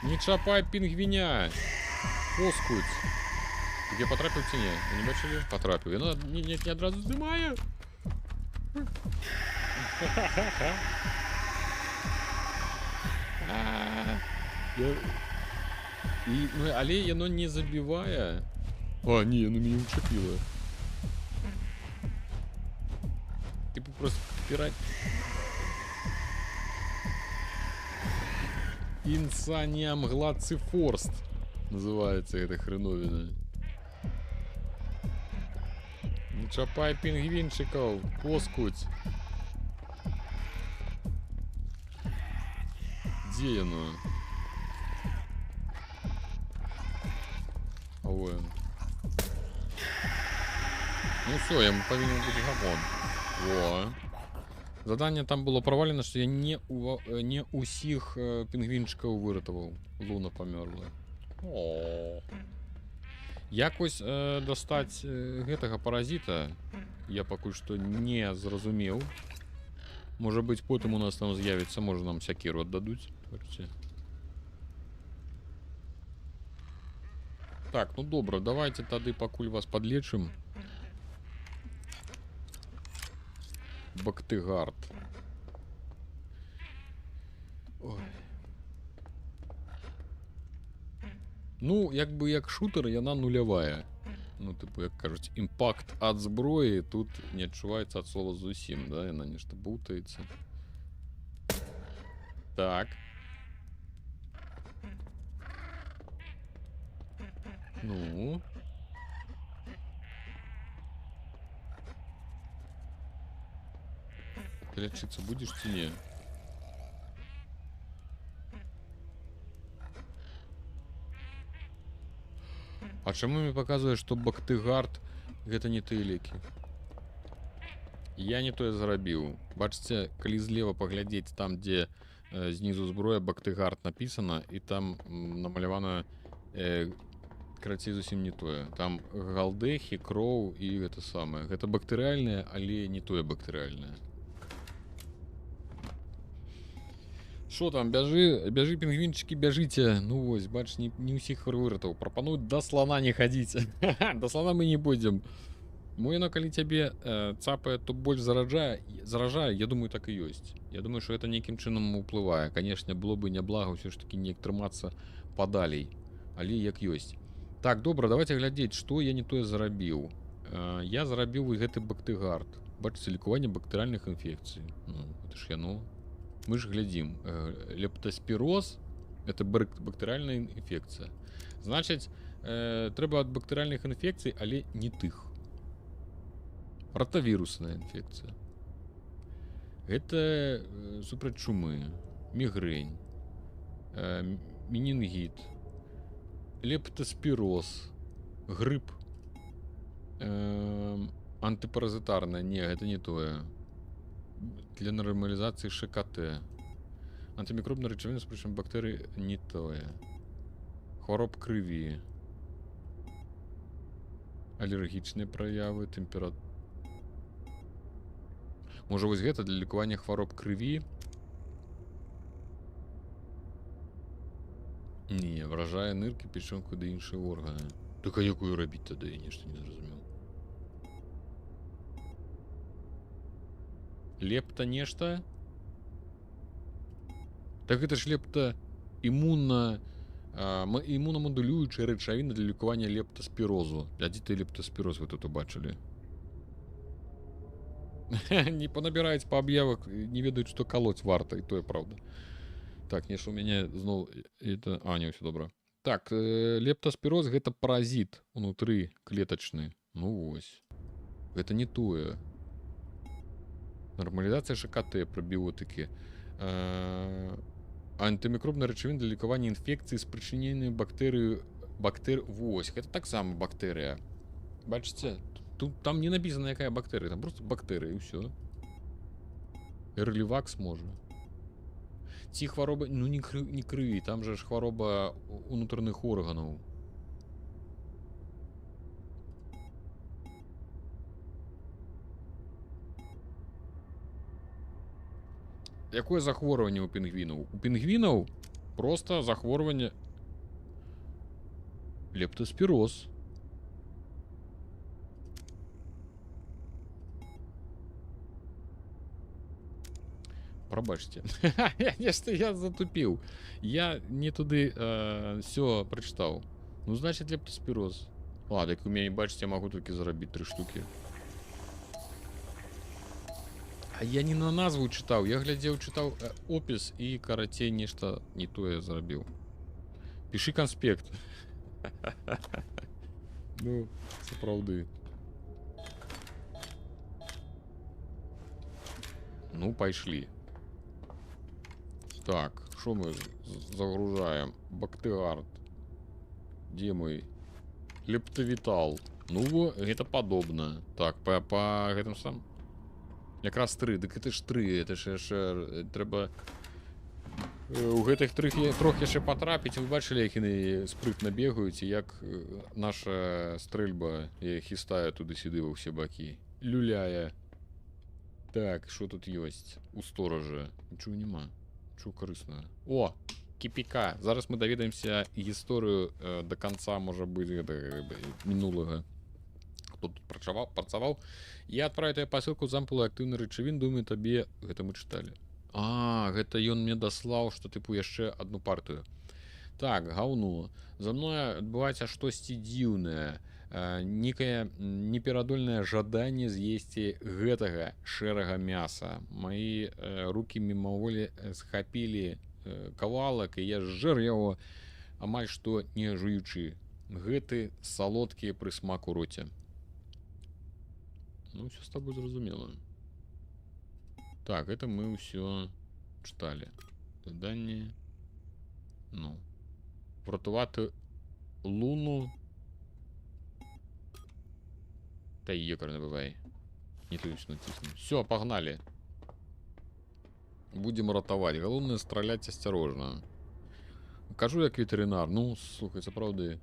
Не чапай пінгвіня. Поскудь. Я потрапіў ці не? Вы не бачылі? Потрапіў. Яно не адразу здымае. Ну, але яно не забівае. А, не, яно мяне ўчапіла. Типу просто піраць. Инсаниам глацифорст называется эта хреновина. Не чапай пингвинчиков, поскудь. Где оно? Ну все, я повинен бути гамон. Во. Задання там було провалено, що я не усіх пінгвінчиків вирятував. Луна померла. О. Якось достать гэтага паразита я пакуль што не зразумеў. Можа быць, потым у нас там з'явіцца, можа нам сякеру аддадуць. Так, ну добра, давайте тады пакуль вас подлечым. Бактыгард. Ой. Ну, як бы як шутер, яна нулявая. Ну, типу, як кажуть, імпакт ад зброї тут не адчуваецца ад слова зусім, да? Яна нешта бутаецца. Так. Ну. Ты лечиться будешь ці не? А чаму мне паказвае, што Бактыгард гэта не тыя лекі? Я не тое зарабіў. Бачыце, калі злева паглядзець там, дзе знізу зброя Бактыгард напісана, і там намалявана карацей зусім не тое. Там галдэхі, кроў і гэта самае. Гэта бактэрыяльнае, але не тое бактэрыяльнае. Шо там, бяжы пінгвінчыкі, бяжыце. Ну вось, бач, не ўсіх выратаў. Прапануюць да слона не хадзіць. Да слона мы не будзем. Мо яно, калі цябе цапае, то больш заражае, я думаю, так і ёсць. Я думаю, што гэта нейкім чынам уплывае. Канешне, было бы няблага ўсё ж такі неяк трымацца падалей. Але як ёсць. Так, добра, давайте глядзець, што я не тое зарабіў. Я зарабіў і гэты Бактыгард. Бачыце, лікаванне бактэрыяльных інфекцый. Ну, гэта ж яно. Мы ж глядзім. Лептаспіроз — это бактэрыяльная інфекцыя. Значыць, трэба ад бактэрыяльных інфекцый, але не тых. Ротавірусная інфекцыя. Гэта супраць чумы, мігрень, менінгіт, лептаспіроз, грып, антыпаразітарная. Не, гэта не тое. Для нормалізацыі ШКТ. Антымікробная рэчывіна з прычым бактэрый не тое. Хвароб крыві. Алергічныя праявы, тэмпература. Можа, вось гэта для лікавання хвароб крыві? Не, вражае ныркі, печонку ды іншыя органы. Так а якую рабіць тады, я нешта не зразумеў. Лепта нешта? Так гэта ж лепта імунамадулюючая рэчавіна для лікавання лептаспірозу. Глядзіце, лептаспіроз вы тут убачылі. Не панабіраюць па аб'явах, не ведаюць, што калоць варта, і тое праўда. Так, нешта у мяне зноў... не, ўсё добра. Так, лептаспіроз гэта паразіт унутры клетачны. Ну вось. Гэта не тое. Нормалізацыя ШКТ, прабіотыкі. Антымікробная рэчывіна для лікавання інфекцыі з прычыненнем вось, гэта таксама бактэрыя. Бачыце, тут там не напісана, якая бактэрыя, там просто бактэрыя і ўсё. Эрлівакс можа. Ці хвароба, ну не крыві, там жа ж хвароба унутраных органаў. Якое захворванне ў пінгвінаў? У пінгвінаў проста захворванне лептаспіроз. Прабачце. Я затупіў. Я не туды всё прачытаў. Ну, значит, лептаспіроз. Ладно, як у мяне, бачыце, я магу толькі зарабіць 3 штукі. А я не на назву чытаў, я глядзеў, чытаў опіс і карацей нешта не тое зарабіў. Пішы канспект. Ну, сапраўды. Ну, пайшлі. Так, што мы загружаем? Бактыгард. Дзе мой? Лептавітал. Ну, гэта падобна. Так, па гэтым сам. Якраз 3, дык гэта ж 3, это ж яшчэ трэба у гэтых трох яшчэ патрапіць. Вы бачылі, як яны спрытна бегаюць, і як наша стрэльба хістае туды-сюды ва ўсе бакі. Люляе. Так, що тут ёсць? У стоража. Нічого нема. Нічого карыснага. О! Кіпіка. Зараз мы даведаемся гісторыю до конца, можа быць, мінулага. Хто тут працаваў. Я адправіў тая пасылку з ампулай актыўнай рэчывін, думаю, табе гэта мы чыталі. А, гэта ён мне даслаў, што тыпу яшчэ одну партыю. Так, гаўно. За мной адбываецца штосьці дзіўнае. Некае неперадольнае жаданне з'есці гэтага шэрага мяса. Мои рукі мімаволі схапілі кавалак, і я зжэр яго амаль што не жуючы. Гэты салодкі прысмак у роце. Ну, все с тобой зразумела. Так, это мы все читали. Задание. Ну. Врятувати Луну. Та ёкар не бывай. Не точно натисну. Все, погнали. Будем ратовать. Головне стрелять осторожно. Кажу як ветеринар. Ну, слухай, це правда.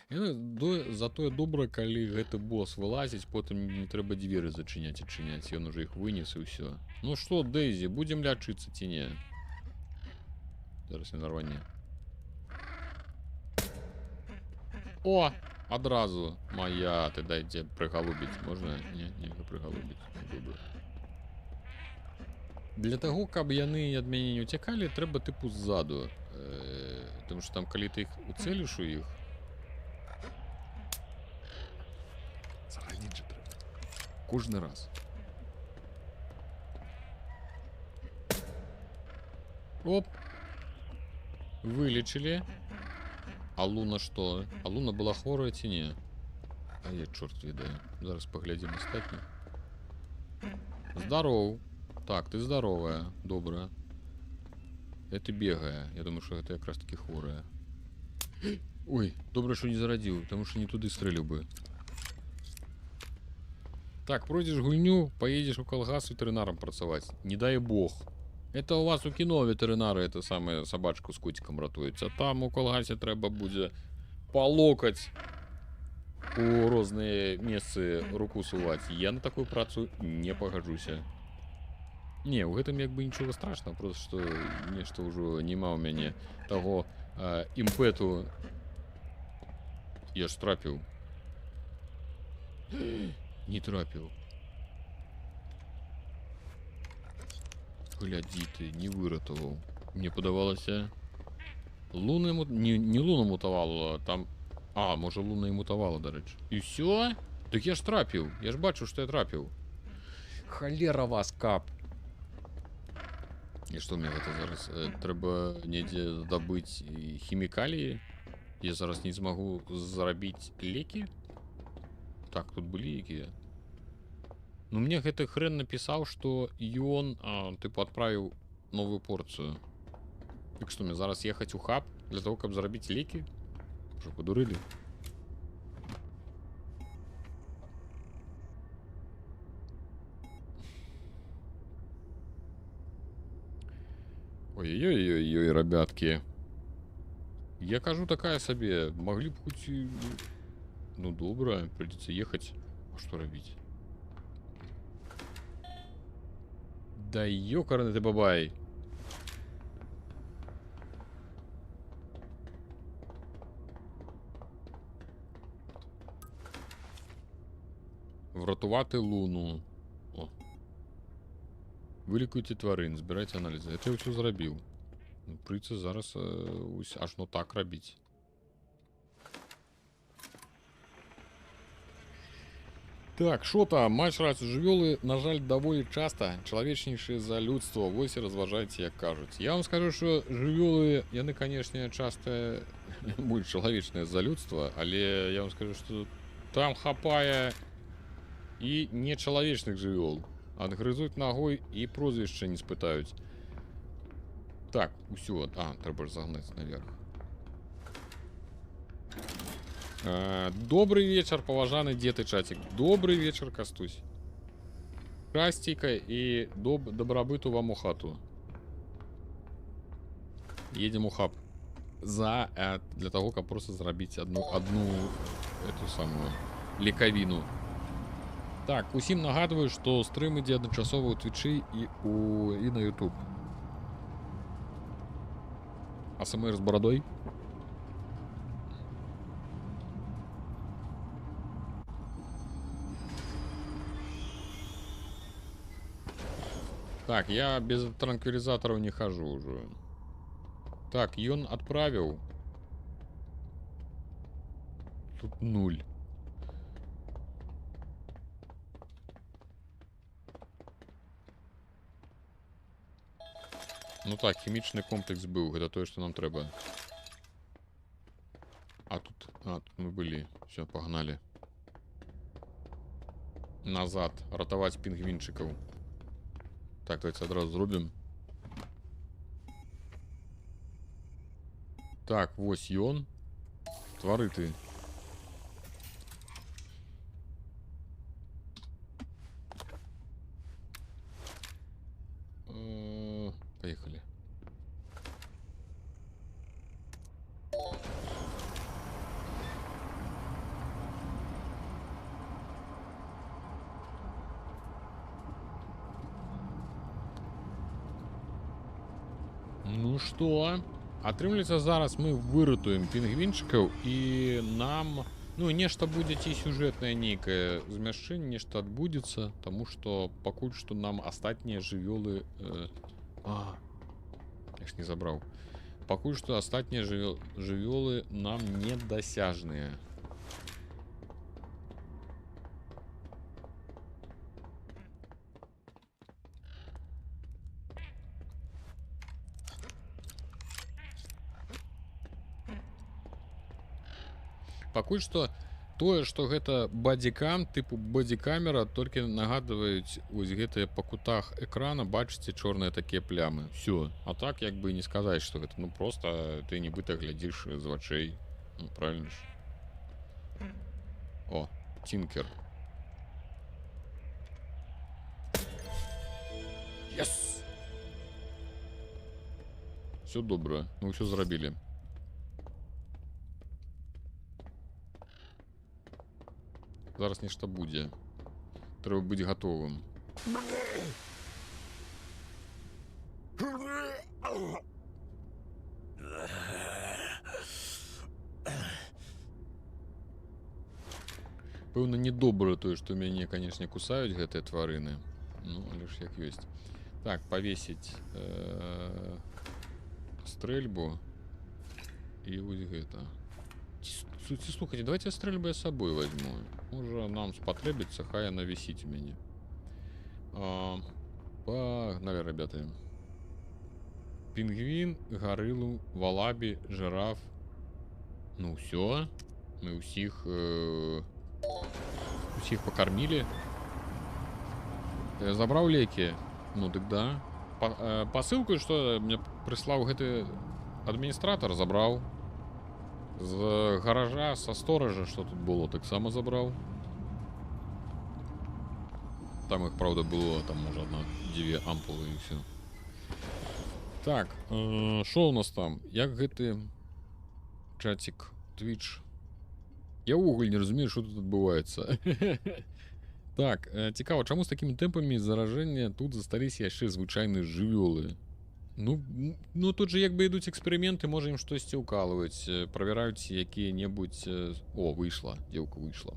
Затое добра, калі гэты босс вылазіць, потым не трэба дзверы зачыняць і чыняць. Ён уже іх вынес і ўсё. Ну што, Дэйзі, будзем лячыцца ці не? Зараз не нарване. О! Адразу. Моя, ты дайце прыгалубіць. Можна? Не, нельга прыгалубіць. Добра. Для таго, каб яны ад мяне не уцякалі, трэба тыпу ззаду. Таму што там, калі ты іх уцэліш у іх, зараніць жа трэба. Кожны раз. Оп. Вылечылі. А Луна што? А Луна была хворая ці не? А я чорт ведаю. Зараз паглядзім астатніх. Здароў. Так, ты здаровая. Добра. Это бегае. Я думаю, што гэта якраз таки хворая. Ой, добра, што не зарадзіў, таму што не туды стрэліў бы. Так, пройдзеш гульню, поедешь у калгас ветеринаром працаваць. Не дай бог. Это у вас у кино ветеринары, это самая собачку с котиком ратуюцца. Там у калгасе трэба будзе па локаць у розныя месцы руку суваць. Я на такую працу не пагаджуся. Не, у гэтым як бы нічога страшного, просто што нешта ўжо няма ў мяне таго імпэту. Я ж трапіў. Не трапіў. Глядзі ты, не выратаваў. Мне падавалася... Луна ему... Не Луна мутавала, там... А, можа Луна і мутавала, дарэчы. І ўсё? Так я ж трапіў. Я ж бачу, што я трапіў. Халера вас, кап. І што мне гэта зараз? Трэба недзе здабыць хімікаліі? Я зараз не змагу зарабіць лекі? Так, тут былі якія? Ну, мне гэты хрен напісаў, што ён, тыпу, адправіў новую порцыю. Так што, мне зараз ехаць у хаб для того, каб зарабіць лекі? Што, падурылі? Ой-ой-ой-ой, ребятки. Я кажу, такая сабе. Могли б хоть... Ну, добра, придется ехать. А что робить? Да ёкарный ты бабай. Врятувати Луну. О. Вылікуйте тварин, збирайте аналізи. Я це все зробив. Ну, прийдеться зараз аж ну так робити. Так, що там? Матч рацію жывёлы, на жаль, даволі часта чалавечнейшыя за людство. Вось і разважайце, як кажуць. Я вам скажу, што жывёлы, яны, канешне, часта больш чалавечныя за людство, але я вам скажу, што там хапае і нечалавечных жывёл. Адгрызуць ногой і прозвішча не спытаюць. Так, усё. А, трэба ж загнаць наверх. Добрый вечер, паважаны дзед і чацік. Добрый вечер, Кастусь. Шчасціка і дабрабыту вам у хату. Едем у хаб. Для того, каб просто зрабіць одну эту самую лекавіну. Так, усім нагадваю, што стрым ідзе адначасова ў Твічы і на YouTube. АСМР з барадой. Так, я без транквілізатараў не хожу уже. Так, ён адправіў. Тут 0. Ну так, хімічны комплекс быў, гэта тое, што нам трэба. Тут мы былі. Все, погнали. Назад, ратаваць пінгвінчыкаў. Так, давайте адразу зробім. Так, вось ён. Твары ты. Поехали. Ну что? Атрымліваецца, зараз мы выратуем пінгвінчыкаў і нам, ну, нешта будзе ці сюжэтнае нейкае змяшчэнне, нешта адбудзецца, таму што пакуль што нам астатнія жывёлы я ж не забраў. Пакуль што астатнія жывёлы нам недасяжныя. Пакуль што тое, што гэта бадзікам, тыпу бадзікамера, толькі нагадваюць вось гэтыя па кутах экрана, бачыце чорныя такія плямы. Всё. А так як бы не сказаць, што гэта, ну просто ты нібыта глядзіш з вачэй. Ну, правильно ж. О, Тінкер. Yes! Всё добра. Мы ўсё зрабілі. Зараз нешта будзе. Трэба быць гатовым. Пэўна, недобра тое, што мяне, канешне, кусаюць гэтыя тварыны. Ну, але ж як ёсць. Так, павесіць стрэльбу. І вось гэта. Слухайте, давайте стрельбу я с собой возьму. Уже нам спотребится, хай она висит у меня. Погнали, ребята. Пингвин, гориллу, валаби, жираф. Ну все. Мы усіх покормили. Забрал леки. Ну так да. Посылку, что мне прислал гэты администратор, забрал. З гаража, со стоража, что тут было, так само забрал. Там их, правда, было, там, может, одна-две ампулы и все. Так, что у нас там? Як гэты чатик Twitch? Я ўвогуле не разумею, что тут адбываецца. Так, цікава, чаму з такімі тэмпамі заражэння тут засталіся яшчэ звычайныя жывёлы? Ну тут же як бы ідуць эксперыменты, можа ім штосьці ўкалваць, правяраюць якія-небудзь... О, выйшла, дзеўка выйшла.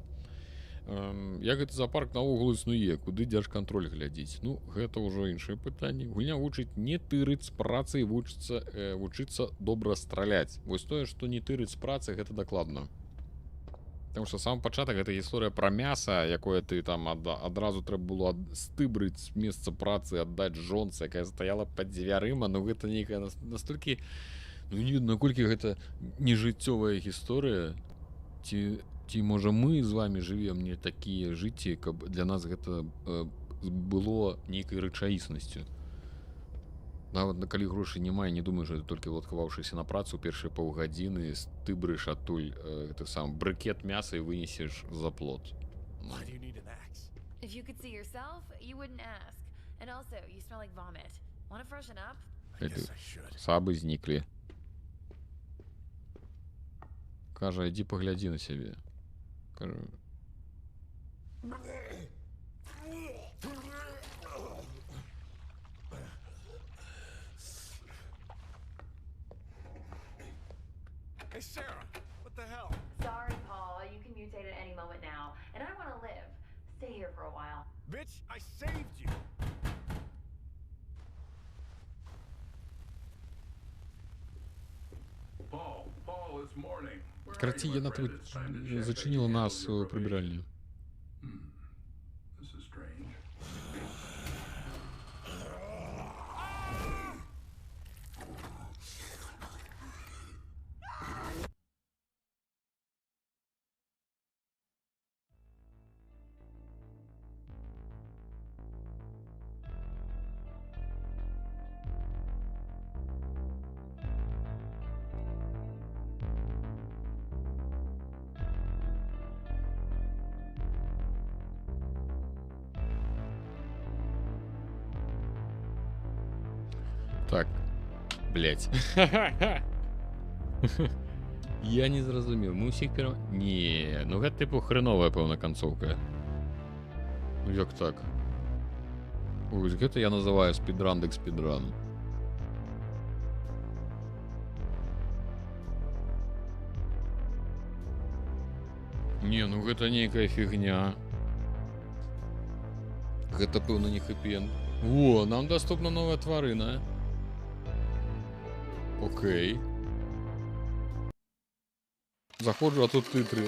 Як гэты зоапарк наогул існуе, куды дзяржкантроль глядзіць? Ну, гэта ўжо іншае пытанне. Гульня вучыць не тырыць з працай, вучыцца добра страляць. Вось тое, што не тырыць з працай, гэта дакладна. Потому что сам пачатак гэта гісторыя пра мяса, якое ты там адразу трэба было стыбрыць з месца працы, аддаць жонцы, якая стаяла пад дзвярыма. Ну гэта нейкая настолькі, ну наколькі гэта нежыццёвая гісторыя. Ці можа мы з вами жывем не такія жыцці, каб для нас гэта было нейкай рэчаіснасцю. Нават калі грошай няма, не думаю, што ты толькі владкаваўшыся на працу першыя паўгадзіны стыбрыш адтуль ты сам брыкет мяса і вынесеш за плот. Why do you need an axe? If you could see yourself, you wouldn't ask. And also, you smell like vomit. Want to freshen up? I Это guess I should. сабы зніклі. Кажа, ідзі паглядзі на сябе. Кажа, Hey, Sarah, what the hell? Sorry, Paul. You can mutate at any moment now. And I want to live. Stay here for a while. Bitch, I saved you. Paul, it's morning. Where are Караці, you, my яна friend? тут It's time to check зачинила that you нас failed у your прибиральню. probation. This is strange. Так, блять. Я не зразумеў. Мы ўсіх Не, ну гэта типу хреновая, пэўна, канцоўка. Ну як так? Ой, гэта я называю спідран дык спідран. Не, ну гэта нейкая фігня. Гэта, пэўна, не хэпі-энд. Во, нам даступна новая тварына. Окей. Заходжу, а тут титры.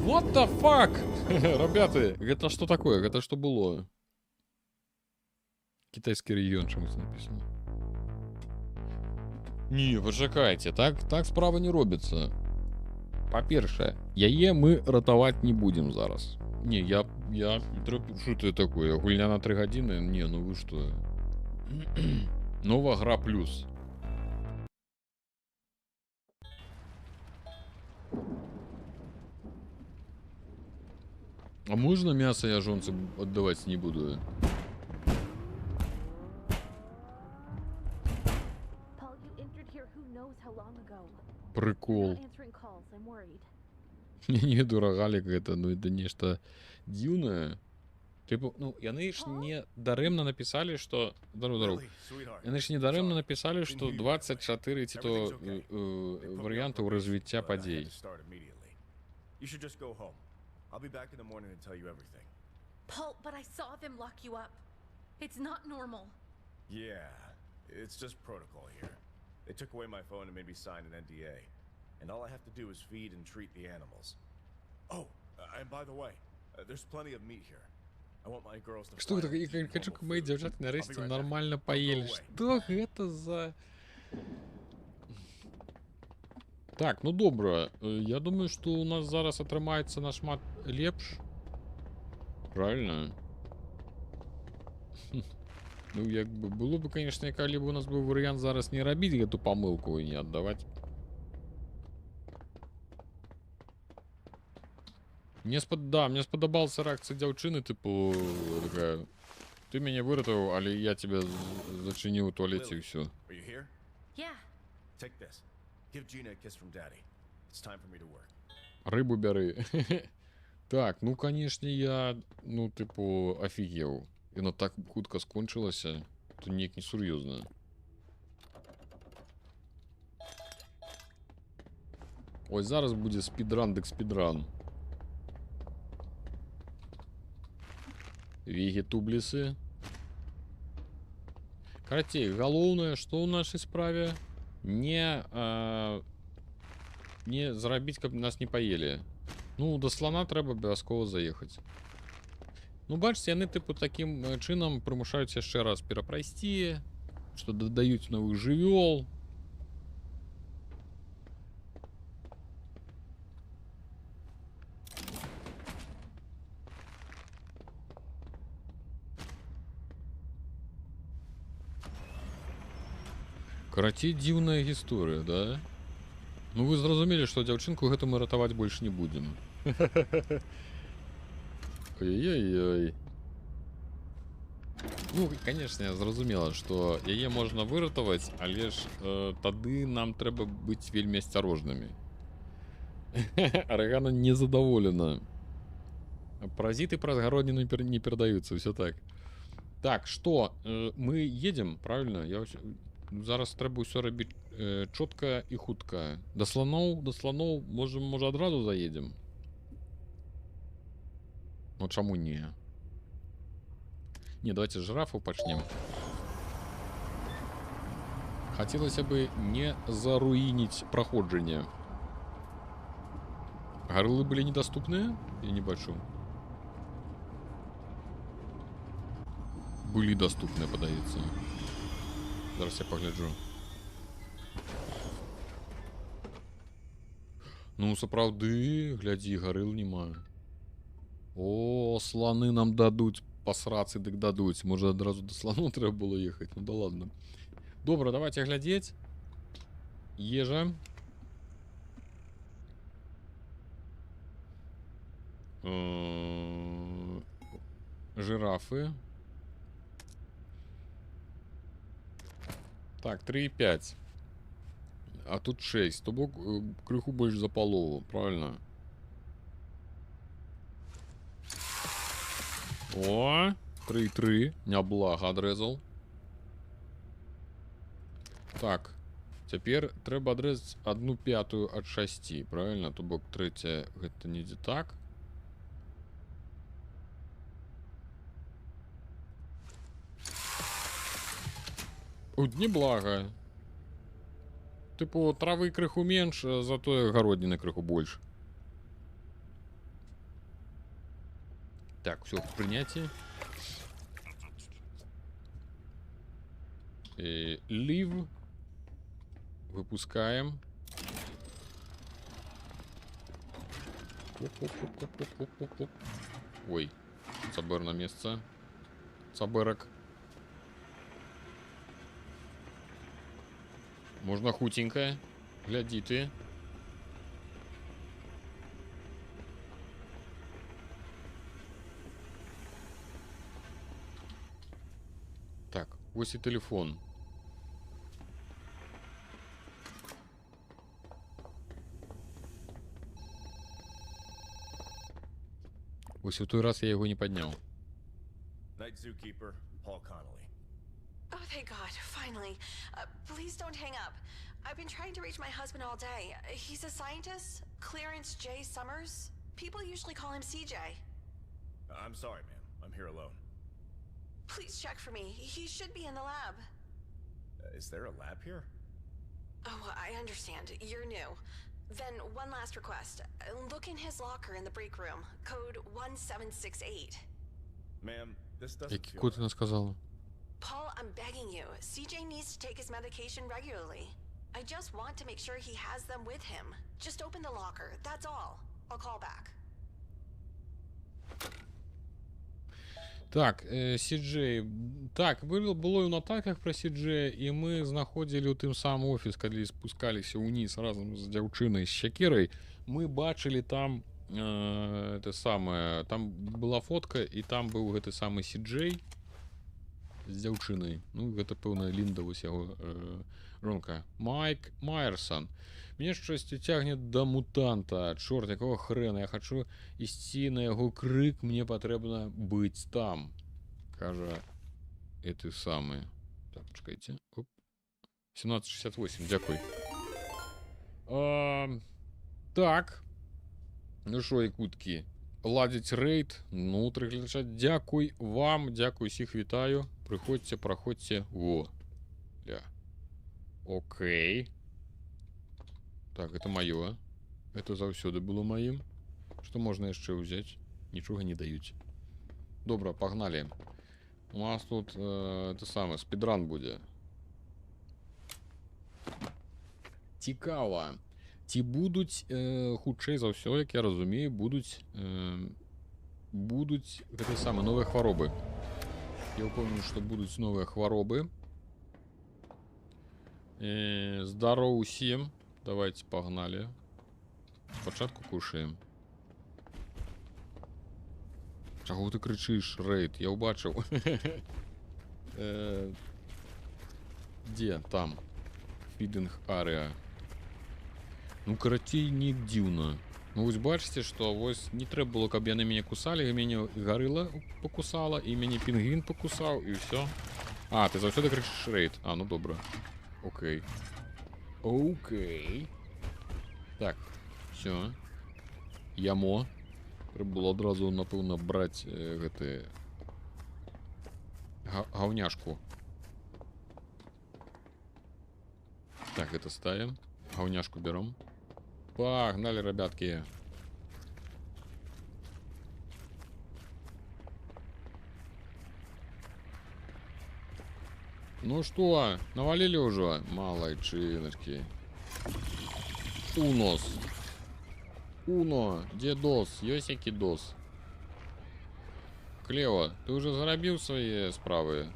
What the fuck? Ребята, гэта што такое? Гэта што было? Китайский регион чомусь написано. Не, пачакайце, так справа не робіцца. Па-першае, яе мы ратаваць не будем зараз. Не, я что это такое? Гульня на 3 гадзіны? Не, ну вы што? Нова гра плюс. А можна мясо я жонцы аддаваць не буду? Paul, you entered here who knows how long ago. Прикол. Not answering calls, I'm worried. Не, дурагалік гэта, ну это нешта дзіўнае. Типу, ну, яны ж не дарэмна напісалі, што... Дару. Really, sweetheart. Яны ж не дарэмна Sorry. напісалі, што 24 ці то Everything's okay. They put me on варыянтаў probation, развіцця but I had падзей. to start immediately. You should just go home. I'll be back in the morning and tell you everything. Paul, but I saw them lock you up. It's not normal. Yeah, it's just protocol here. They took away my phone and made me sign an NDA. And all I have to do is feed and treat the animals. Oh, and by the way, there's plenty of meat here. I want my girls to Што fry гэта? it Я to хочу, normal каб мои food. дзяўчаты I'll be нарэшце right back. нармальна Don't go паелі. away. Што гэта за... Так, ну добра. Я думаю, што у нас зараз атрымаецца нашмат лепш. Правильно? Ну, як бы, было бы, конечно, калі б у нас быў варыянт зараз не рабіць гэту памылку і не аддаваць. Мне спадабалася рэакцыя дзяўчыны, тыпу, такая, ты мяне выратаваў, але я тебя зачыніў у туалеце і ўсё. Are you here? Yeah. Take this. Give Gina a kiss from Daddy. It's time for me to work. Рыбу бяры. Так, ну, канешне, я, ну, тыпу, афігеў. Яна так хутка скончылася, то неяк несур'ёзна. Ой, зараз будзе спідран дык спідран. Вегетублісы. Карацей, галоўнае, што ў нашай справе не зрабіць, каб нас не паелі. Ну, да слана трэба абавязкова заехаць. Ну, бачыце, яны, тыпу, такім чынам прымушаюць яшчэ раз перапрайсці, што дадаюць новых жывёл. Карацей, дзіўная гісторыя, да? Ну вы зразумелі, што дзяўчынку гэту мы ратаваць больш не будзем. Ой-ой-ой. Ну, канешне, зразумела, што яе можна выратаваць, але ж тады нам трэба быць вельмі асцярожнымі. Арэгана незадаволена. Паразіты праз гародніну не перадаюцца, ўсё так. Так, што? Мы едзем, правильно? Зараз трэба ўсё рабіць чётка і хутка. Да слоноў, можа адразу заедзем? Ну чаму не? Не, давайте с жирафов почнем. Хотелось бы не заруинить проходжение. Гориллы были недоступны? Я не бачу. Были доступны, подається. Зараз я погляджу. Ну, сапраўды, глядзі, горилл нема. О, слоны нам дадуць. Посрацы дык дадуць. Можа адразу да слону трэба было ехаць. Ну да ладно. Добра, давайте глядзець. Ежа. Жирафы. Так, 3,5. А тут 6. То бок крыху больш за палову, правильно? О, 3,3. Няблага адрэзал. Так. Цяпер трэба адрэзаць 1/5 ад 6, правильно? То бок трэцяя гэта недзе так. Неблага. Тыпу, травы крыху менш, затое гародніны крыху больш. Так, все, в принятии. Leave. Выпускаем. Оп. Ой, Цабер на место. Цаберок. Можно хутенько. Гляди ты. Так, ось і телефон. Ось у той раз я його не підняв. Night Zookeeper, Paul Connolly. Oh, thank God, finally. Please don't hang up. I've been trying to reach my husband all day. He's a scientist, Clarence J. Summers. People usually call him CJ. I'm sorry, ma'am. I'm here alone. Please check for me. He should be in the lab. Is there a lab here? Oh, I understand. You're new. Then one last request. Look in his locker in the break room. Code 1768. Ma'am, this doesn't Який feel код right. вона сказала? Paul, I'm begging you. CJ needs to take his medication regularly. I just want to make sure he has them with him. Just open the locker. That's all. I'll call back. Так, CJ. Так, было ў натаках пра CJ, і мы знаходзілі ў тым самым офіс, калі спускаліся ўніз разам з дзяўчынай з сякерай. Мы бачылі там это самае, там была фотка, і там быў гэты самы CJ з дзяўчынай. Ну, гэта пэўна Лінда, вось яго жонка. Майк Майерсон. Мне штосьці цягне да мутанта. Чорт, якого хрена? Я хочу ісці на яго крык, мне патрэбна быць там. Кажа гэты самы. Так, чакайце. Оп. 1768, дзякуй. Так. Ну шо, якуткі? Ладзіць рэйд. Ну, трыглядача, дзякуй вам, дзякуй, усіх вітаю. Прыходзьце, праходзьце. Во. Ля. Окей. Так, это моё. Это заўсёды было маім. Што можна яшчэ ўзяць? Нічога не даюць. Добра, пагналі. У нас тут это самае, спідран будзе. Цікава. Ці будуць, хутчэй за ўсё, як я разумею, будуць гэта самае, новыя хваробы. Я ўпэўнены, што будуць новыя хваробы. Здорово усім. Давайте погнали. Спачатку кушаем. Чаго ты крычыш, Рейд? Я ўбачыў. Дзе? Там. Фідинг арыя. Ну, карацей, не дзіўна. Ну, вось бачыце, што вось не трэба было, каб яны мяне кусалі, мяне гарыла пакусала, і мяне пінгвін пакусаў, і ўсё. А, ты заўсёды крычыш Рейд. А, ну добра. Окей. Окей. Так, все. Ямо. Трэба было адразу, напэўна, браць гэты гаўняшку. Так, это ставим. Гаўняшку берем. Погнали, ребятки. Ну что, навалили уже? Молодчиночки. Унос. Уно, где дос? Ёсць які дос? Клево, ты уже зарабіў свае справы?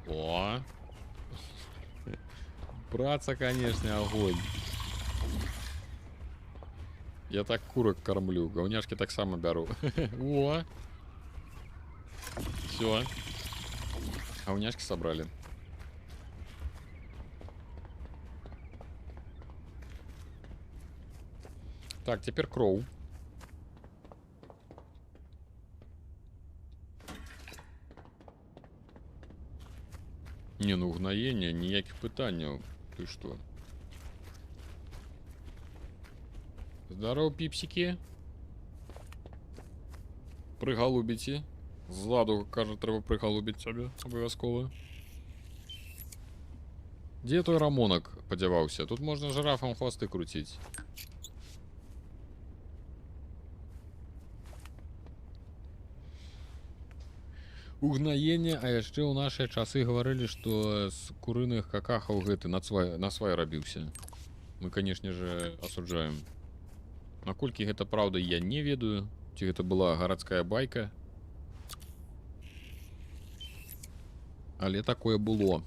О! Праца, конечно, огонь. Я так курок кормлю, говняшки так само беру. О! Все. Говняшки собрали. Так, теперь Кроу. Не, ну угнаение, ніяких пытанняў. Ты что? Здорово, пипсики. Прыгалубіце. Ззаду, кажа, трэба прыгалубіць сабе абавязкова. Дзе той рамонак падзяваўся? Тут можна жирафам хвасты круціць. Угнаение, а яшчэ ў нашыя часы гаварылі, што з курыных какахаў гэты насвай рабіўся. Мы, конечно же, асуджаем. Наколькі гэта праўда, я не ведаю. Ці гэта была гарадская байка. Але такое было.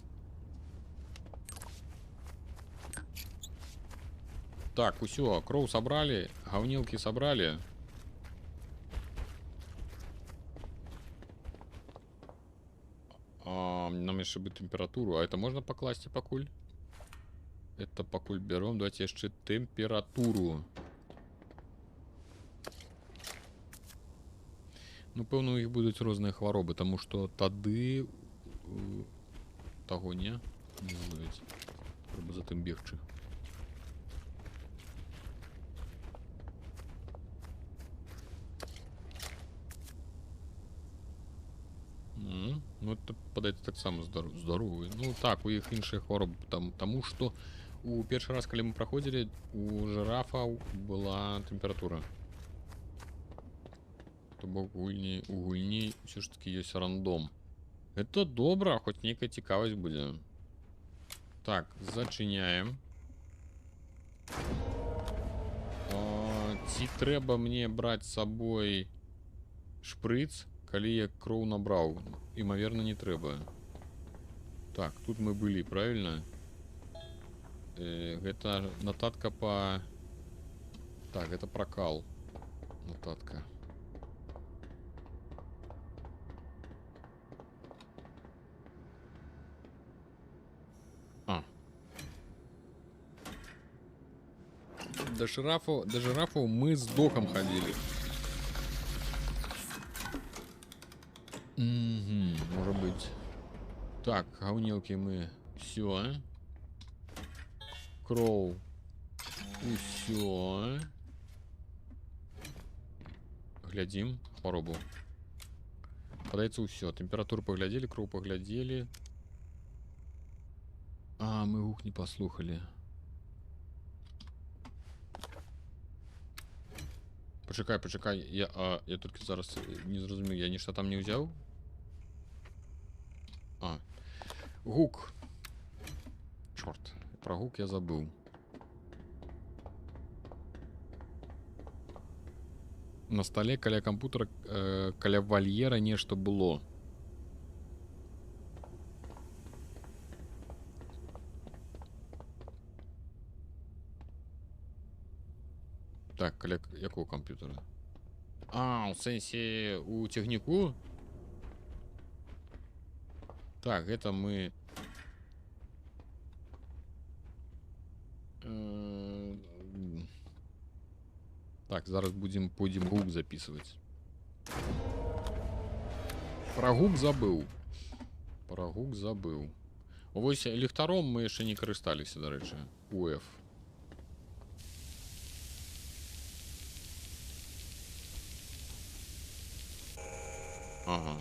Так, усё, кроў сабралі, гаўнілкі сабралі. Нам яшчэ бы тэмпературу. А это можна пакласці пакуль? Это пакуль бяром. Давайте яшчэ тэмпературу. Ну, пэўна, у іх будуць розныя хваробы, таму што тады таго не зловіць. Трэба затым бегчы. Ну, это падаецца таксама здаровы. Ну так, у іх іншыя хваробы, таму што у першы раз, калі мы праходзілі, у жирафаў была тэмпература. То бок у гульні ўсё ж таки ёсць рандом. Это добра, хоць нейкая цікавасць будзе. Так, зачыняем. Ці трэба мне браць з сабой шпрыц, калі я кроў набраў? Імаверна, не трэба. Так, тут мы былі, правильно? Гэта нататка па... Так, гэта пракал. Нататка. До жирафов мы с доком ходили. Может быть. Так, говнилки мы. Все. Кроу. Все. Глядим. Хворобу. Подается все. Температуру поглядели, кроу поглядели. А, мы гук не послухали. Почекай, я тільки зараз не зрозумів, я нічого там не взяв? А, гук. Чорт, про гук я забув. На столе каля комп'ютера, каля вольєра нешта було. Так, каля якого комп'ютера? А, у сенсі у цягніку? Так, гэта мы... Так, зараз пойдзем гук записывать. Про гук забыл. Про гук забыл. Вось ліхтаром мы яшчэ не карысталіся, дарэчы. УФ. Ага.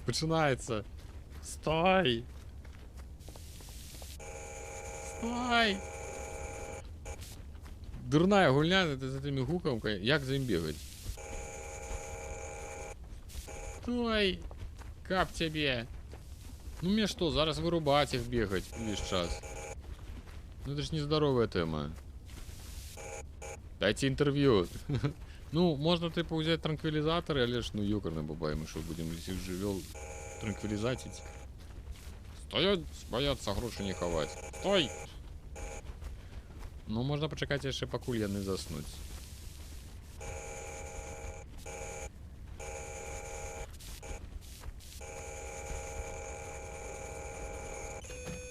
Пачынаецца. Стой! Стой! Дурная гульня з этими гуками. Як за ім бегаць? Стой! Кап тебе! Ну мне что, зараз вырубать их бегать весь час? Ну это ж нездоровая тема. Дайте интервью. Ну, можно типа взять транквилизаторы, але ж ну ёкарный бабай, мы что, будем всех живел транквилизатить? Стоять, бояться, гроши не ховать. Стой! Ну, можно почекать еще покуль яны заснуть.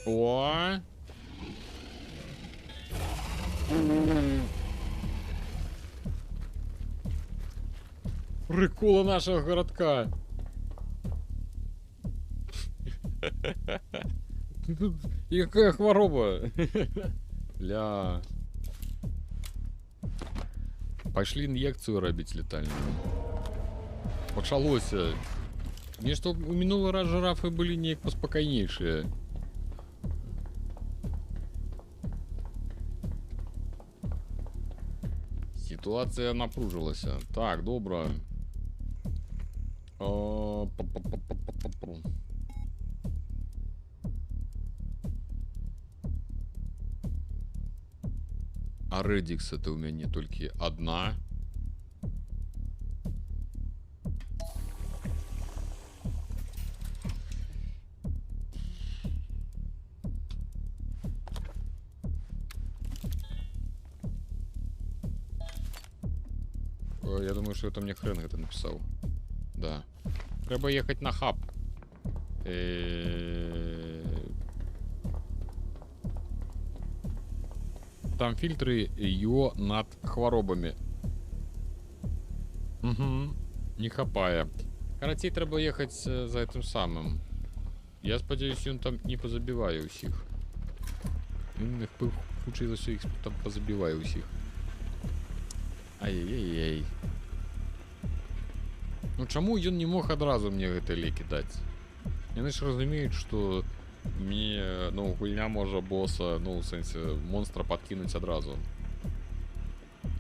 О! Прикола нашего городка. И какая хвороба. Ля. Пошли инъекцию робить летальную. Пачалося. Мне что у минулого раз жирафы были неяк поспокойнейшие. Ситуация напружилась. Так, добро. А Редикс это у меня только одна. Я думаю, что это мне хрен это написал. Да. Треба ехать на хаб. Там фильтры ее над хворобами. Угу. Не хапая. Карацей, треба ехать за этим самым. Я сподіваюсь, он там не позабиває усіх. Він худший за все їх там позабиває усіх. Ай-яй-яй. Ну чаму ён не мог адразу мне гэты лекі даць? Яны ж разумеюць, што мне, ну, гульня можа босса, ну, у сэнсе, монстра падкінуць адразу.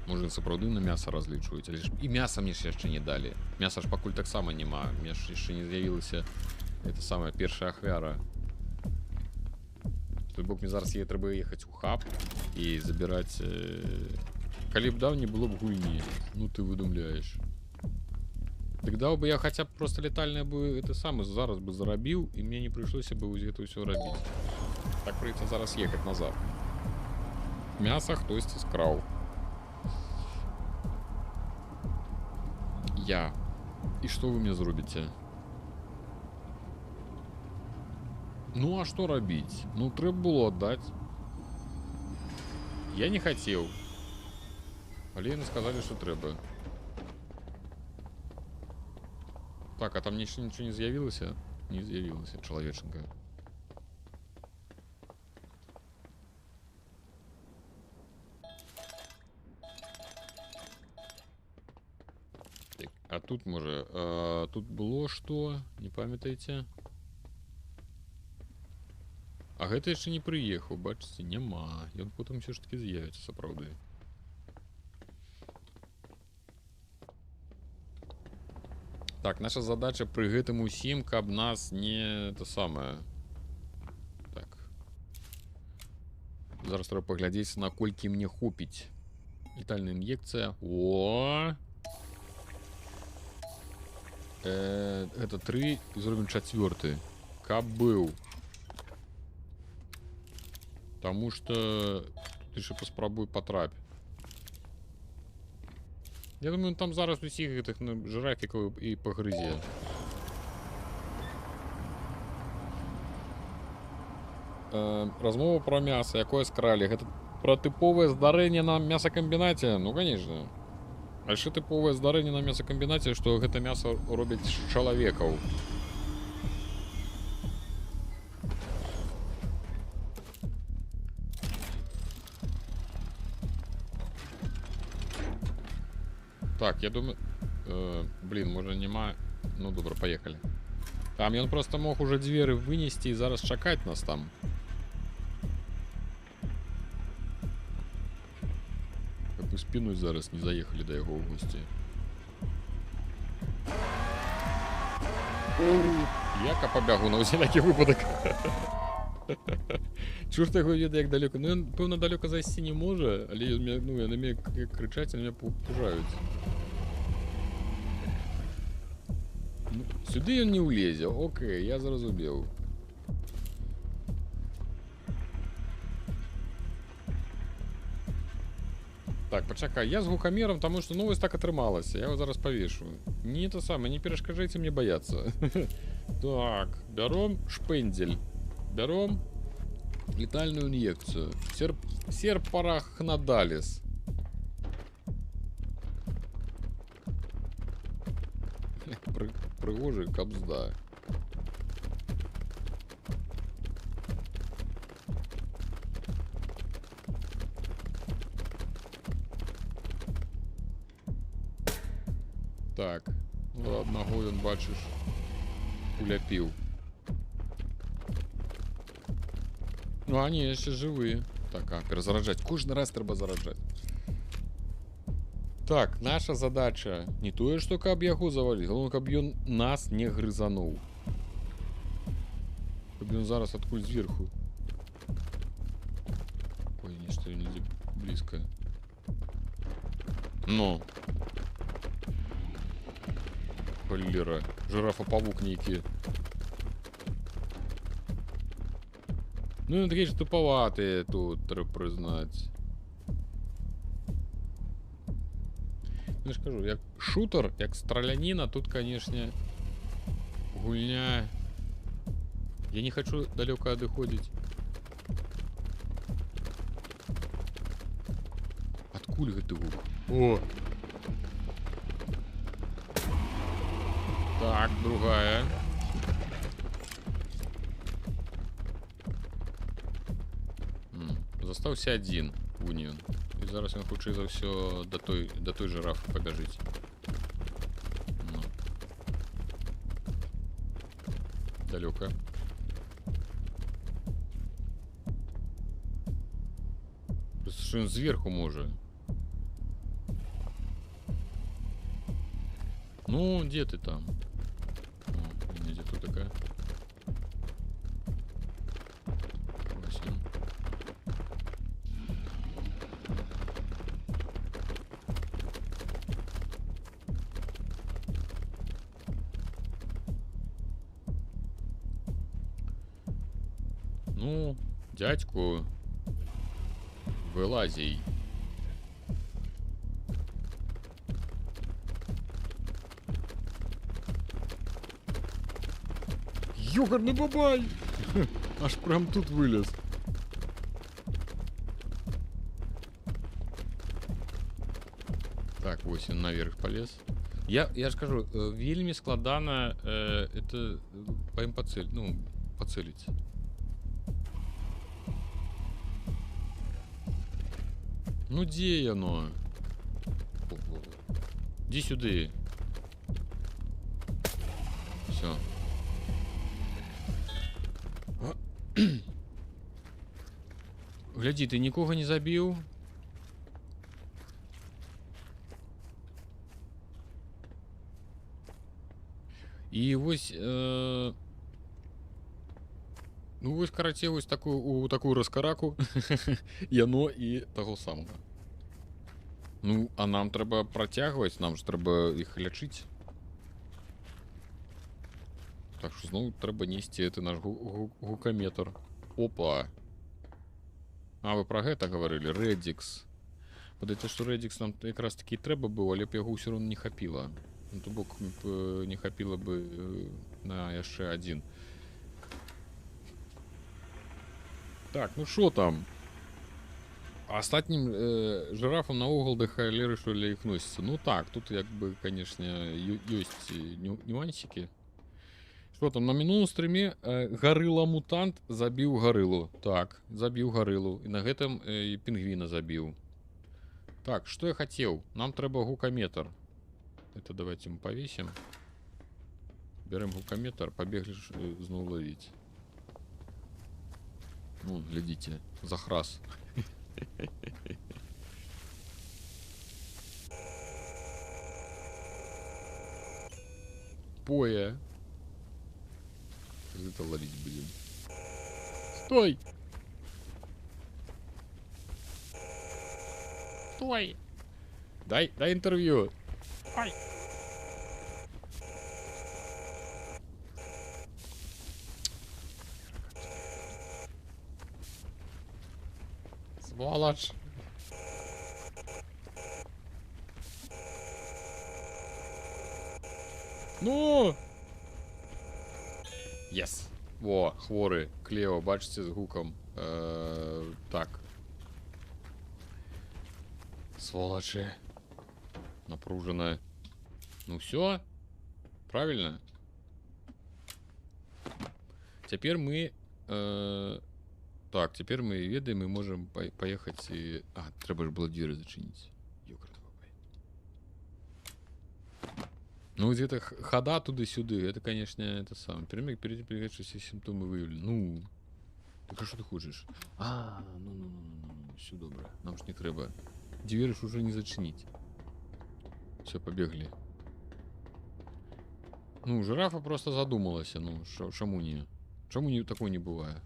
Можа, сапраўды на мяса разлічваюць, але ж і мяса мне ж яшчэ не далі. Мяса ж пакуль таксама няма, мне ж яшчэ не з'явілася это самая першая ахвяра. Той бок мне зараз трэба ехаць у хаб і забіраць... Калі б даў, не было б гульні. Ну ты выдумляеш. Дык даў бы я хаця б просто летальнае бы это самы зараз бы зарабіў, і мне не прыйшлося бы гэта ўсё рабіць. Так прыйдзецца зараз ехаць назад. Мяса хтосьці скраў. Я. І што вы мне зробіце? Ну а што рабіць? Ну трэба было аддаць. Я не хацеў. Але яны сказалі, што трэба. Так, а там ничего не з'явілася? Не з'явілася, чалавечанка. Так, а тут, можа, тут было што? Не памятаеце? А гэта яшчэ не прыехаў, бачыце, няма. Ён потым ўсё ж таки з'явіцца, сапраўды. Так, наша задача пры гэтым усім, каб нас не это самае. Так. Зараз трэба паглядзець, наколькі мне хопіць. Летальная ін'екцыя. О! Гэта 3 і зробім 4. Каб быў. Таму што тут Ти ще поспробуй потрапь. Я думаю, там зараз усіх гэтых жирафіків і погризе. Размова про мясо, якое скралі. Гэта про тыповае здарэнне на мясакамбінаце? Ну, конечно. А яшчэ тыповае здарэнне на мясакамбінаце, што гэта мясо робяць з чалавекаў. Так, я думаю... блин, можа няма... Ну, добра, поехали. Там ён просто мог уже дзверы вынесці і зараз чакаць нас там. Как бы спиной зараз не заехали до яго ў госці. Яка пабягу на усялякі выпадак. Чорт яго ведае, як далёка. Ну, ён, пэўна, далёка зайсці не можа, але ну, яны мне крычаць, яны меня пужаюць. Ну, сюды ён не ўлезе. Окей, я зразумеў. Так, пачакай, я з гукамерам, таму што новость так атрымалася. Я его зараз павешу. Не то самае, не перашкаджайце мне баяцца. Так, бяром шпендель. Бяром летальную ін'екцыю. Серпарахнадаліс. Прыгожий кабзда. Так, ну, аднаго ён, бачыш, уляпіў. Ну, а не, яшчэ жывыя. Так, а, перазараджаць. Кожны раз трэба зараджаць. Так, наша задача не тое, што каб яго заваліць, галоўна, каб ён нас не грызануў. Каб ён зараз адкуль зверху. Ой, нешта недзе блізка. Ну. Холера, жирафа-павук нейкі. Ну, ён такі ж туповатыя тут, трэба прызнаць. Я ж кажу, як шутер, як страляніна, тут, канешне, гульня... Я не хочу далёка адыходзіць. Адкуль гэты гук? О! Так, другая. Застаўся адзін уніён. І зараз ён хутчэй за ўсё да той жирафы пабяжыць. Ну. Далёка. Просто што ён зверху можа. Ну, где ты там? О, где тут такая? Восемь. Ну, дядьку, вылазей. Ёгарный бабай! Аж прям тут вылез. Так, вось он наверх полез. Я ж кажу, вельмі складана это по ім пацеліць. Ну дзе яно? Иди сюды. Все. Глядзі, ты нікога не забіў? І вось ну вось, карацей, вось у такую раскараку яно і таго самага. Ну, а нам трэба працягваць, нам ж трэба іх лячыць. Так што зноў трэба несці гэты наш гукаметр. Опа. А, вы про гэта гаварылі, Редикс. Падаецца, што Редикс нам якраз такі трэба быў, але б яго ўсё роўна не хапіла. Ну, то бок не хапіла бы на яшчэ адзін. Так, ну што там? Астатнім жирафам наогул да халеры, што ля іх носіцца. Ну так, тут як бы, канешне, ёсць нюансікі. Што там, на мінулым стрыме гарыла-мутант забіў гарылу. Так, забіў гарылу. І на гэтым і пінгвіна забіў. Так, што я хацеў? Нам трэба гукаметр. Это давайте мы повесим. Берем гукаметр, побегли зноў ловить. Ну, глядите, захрас. Поя. Это ловить будем. Стой! Стой! Дай интервью. Ай! Сволочь! Ну! Yes! Во, хворы, Клео, бачыце з гукам. Так. Сволочи. Напруженная. Ну все, правильно. Теперь мы так, теперь мы ведаем, мы можем поехать и... А, треба же было двери зачинить. Ну, где-то хода туда-сюда, это, конечно, это самое. Перед что все симптомы выявлены. Ну, так а что ты хочешь? А, ну, все добре. Нам ж не треба. Двери ж уже не зачинить. Все, побегли. Ну, жирафа просто задумалась. Ну, чому не? Чому не такое не бывает?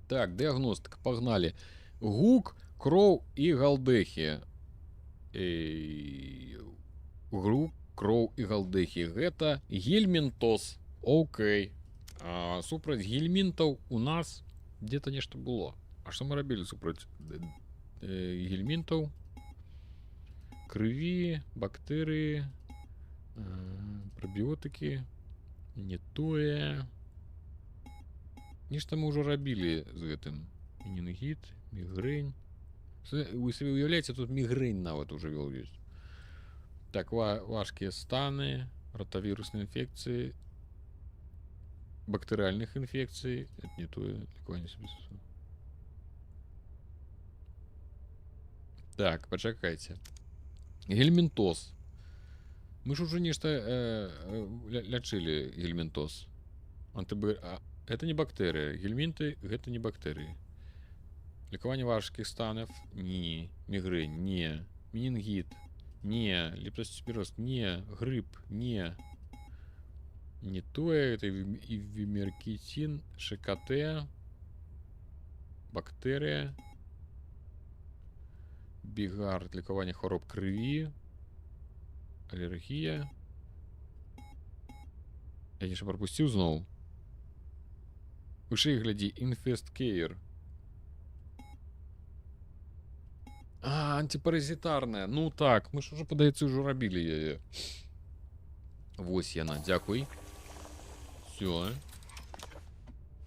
Так, диагностика, погнали. Гук, кроу и галдехи. Гук, кроу и галдехи. Это гельминтоз. Окей. А супраць гельминтов у нас где-то нечто было. А что мы робили супраць гельминтов? Крыві, бактэрыі, прабіотыкі, не тое. Нешта мы ўжо рабілі з гэтым. Менінгіт, мігрэнь. Вы сабе уяўляеце, тут мігрэнь нават ужо вёл ёсць. Так, важкія станы, ротавірусныя інфекцыі, бактэрыяльных інфекцый. Это не тое, лікаванне сабе. Так, пачакайце. Гельминтоз. Мы ж уже нечто лячили гельминтоз. Это не бактерия. Гельминты это не бактерии. Лікаванне важких станов не. Мигрень не. Менингит не. Лептоспироз не. Грипп не. Не тое. Это ивимеркетин, ШКТ, бактерия. Бігар, лікування хвороб крові, алергія. Я нешта пропустив знову. Вышэй глядзі, Infest-Care. А, антипаразитарная. Ну так, мы ж уже, падаецца, ўжо рабілі яе. Вось яна, дзякуй. Все.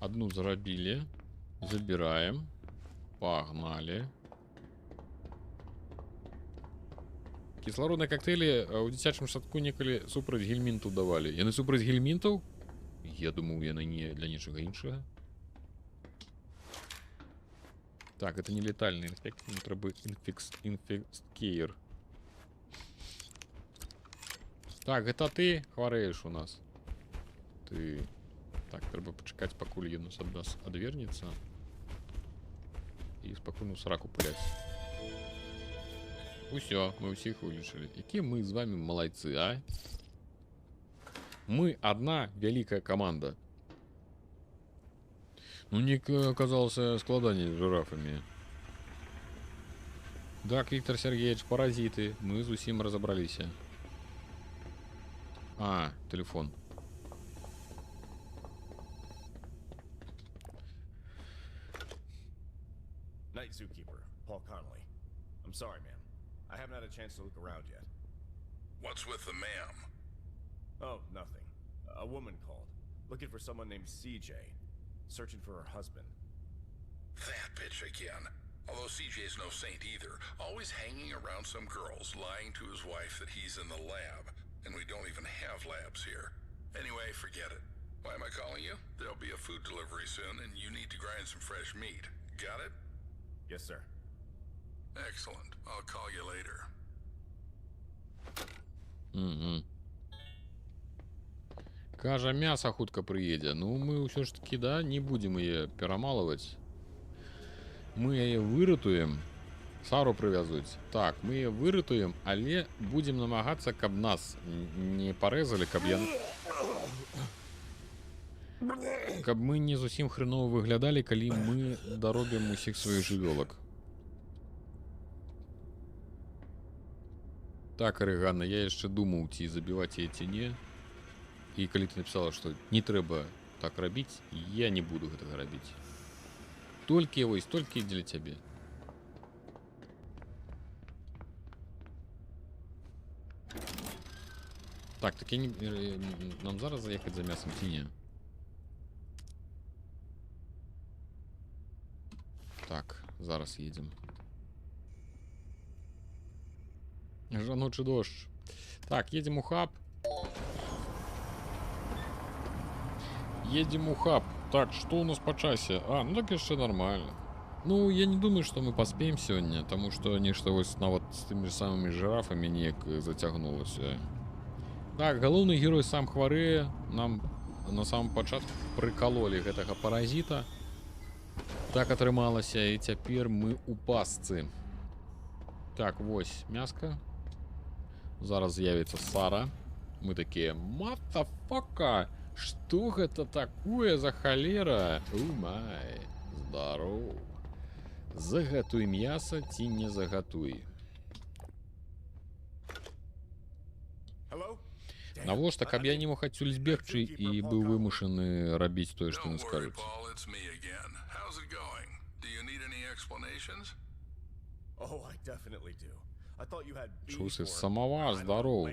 Одну зарабілі. Забираем. Погнали. Кислородные коктейли у дзіцячым садку некалі супраць гельмінтаў давалі. Яны супраць гельмінтаў? Я думаю, яны не для нічога іншага. Так, это не летальный инфект, трэба Infest-Care. Так, это ты хварэеш у нас. Ты... Так, трэба пачакаць, пакуль ён нас ад нас адвернецца. І спакойна ў сраку пуляць. Усё, мы усіх вылечылі. Якія мы з вами малайцы, а? Мы одна вялікая команда. Ну, не оказалось складаней с жирафами. Так, Виктор Сергеевич, паразиты. Мы зусім разобрались. А, телефон. Night zookeeper, Paul Connolly. I'm sorry, ma'am. I haven't had a chance to look around yet. What's with the ma'am? Oh, nothing. A woman called, looking for someone named CJ, searching for her husband. That bitch again. Although CJ's no saint either, always hanging around some girls, lying to his wife that he's in the lab. And we don't even have labs here. Anyway, forget it. Why am I calling you? There'll be a food delivery soon, and you need to grind some fresh meat. Got it? Yes, sir. Excellent. I'll call you later. Угу. Кажа, мясо хутка прыедзе. Ну, мы ўсё ж таки, да, не будем яе перамалываць. Мы яе выратуем. Сару прывязуць. Так, мы яе выратуем, але будем намагацца, каб нас не парэзалі, каб мы не зусім хрэнова выглядалі, калі мы даробім усіх сваіх жывёлак. Так, Арыганна, я яшчэ думаў, ці забіваць яе ці не. І калі ты напісала, што не трэба так рабіць, я не буду гэтага рабіць. Толькі для цябе. Так, так я не... нам зараз заехаць за мясом ці не? Так, зараз едем. Жаночы дождь. Так, едем у хаб. Едем у хаб. Так, что у нас по часе? А, ну так яшчэ нормально. Ну, я не думаю, что мы поспеем сегодня, потому что нечто вось нават с теми же самыми жирафами неяк затягнулося. Так, галоўны герой сам хварэе. Нам на самом пачатку прыкалолі гэтага паразіта. Так атрымалася, і цяпер мы у пастцы. Так, вось мяска. Зараз з'явіцца Сара. Мы такія, матафака, што гэта такое за халера? Умай, здаров. Загатуй мяса ці не загатуй. Навошта, каб я не мог адсюль збегчы і быў вымушаны рабіць тое, што не скажуць. Чусы, самова, здоров.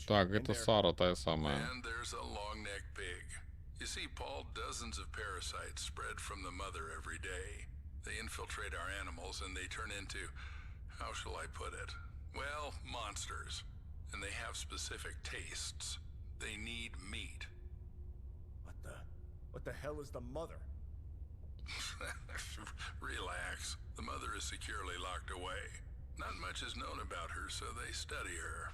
Так, это Сара тая самая. You see, Paul, dozens of parasites spread from the mother every day. They infiltrate our animals and they turn into, how shall I put it? Well, monsters. And they have specific tastes. They need meat. What the hell is the mother? Relax. The mother is securely locked away. Not much is known about her, so they study her.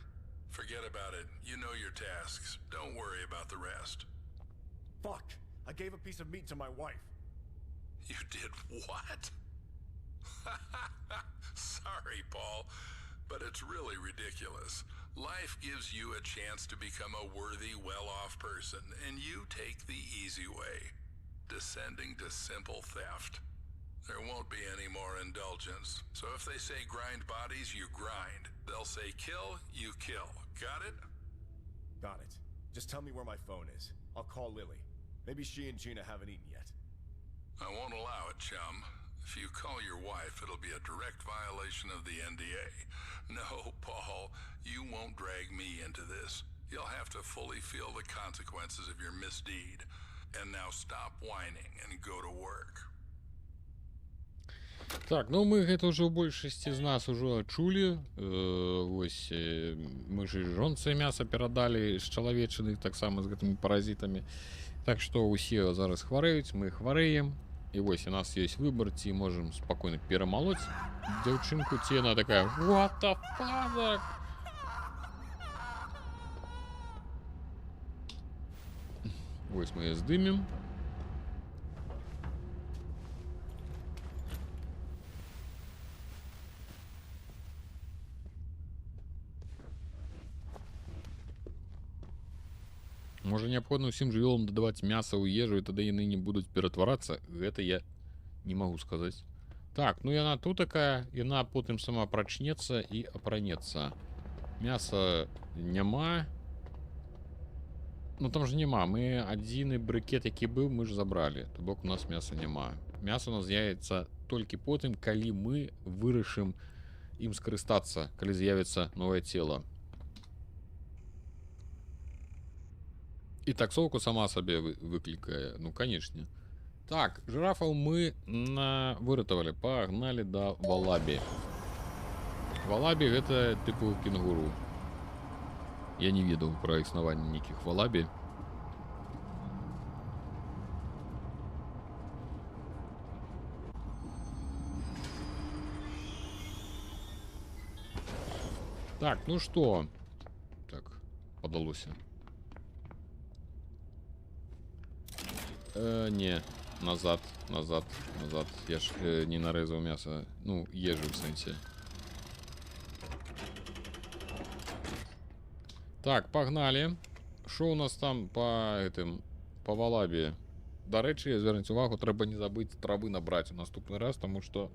Forget about it. You know your tasks. Don't worry about the rest. Fuck! I gave a piece of meat to my wife. You did what? Sorry, Paul, but it's really ridiculous. Life gives you a chance to become a worthy, well-off person, and you take the easy way, descending to simple theft. There won't be any more indulgence. So if they say grind bodies, you grind. They'll say kill, you kill. Got it? Got it. Just tell me where my phone is. I'll call Lily. Maybe she and Gina haven't eaten yet. I won't allow it, chum. If you call your wife, it'll be a direct violation of the NDA. No, Paul, you won't drag me into this. You'll have to fully feel the consequences of your misdeed. And now stop whining and go to work. Так, ну мы гэта ўжо ў большасці з нас ужо чулі. Вось мы ж жонцы мяса перадалі з чалавечыны, таксама з гэтымі паразітамі. Так што ўсе зараз хварэюць, мы хварэем. І вось у нас ёсць выбар, ці можам спакойна перамалоць дзяўчынку, ці яна такая what the fuck? Вось мы яе здымем. Можа, неабходна ўсім жывёлам дадаваць мяса ў ежу, і тады яны не будуць ператварацца? Гэта я не магу сказаць. Так, ну яна тут такая, яна потым сама прачнецца і апранецца. Мяса няма. Ну там ж няма. Мы адзіны брыкет, які быў, мы ж забралі. То бок у нас мяса няма. Мяса у нас з'явіцца толькі потым, калі мы вырашым ім скарыстацца, калі з'явіцца новае цело. І таксоўку сама сабе выклікае, ну, канешне. Так, жирафаў мы выратавалі, пагналі да валабі. Валабі гэта тыпу кенгуру. Я не ведаў пра існаванне нейкіх валабі. Так, ну што? Так, падалося. Не, назад. Я ж не нарэзаў мяса. Ну, ежу в сэнсе. Так, пагналі. Што ў нас там па валабе? Дарэчы, зверніце увагу, трэба не забыць травы набраць у наступны раз, таму што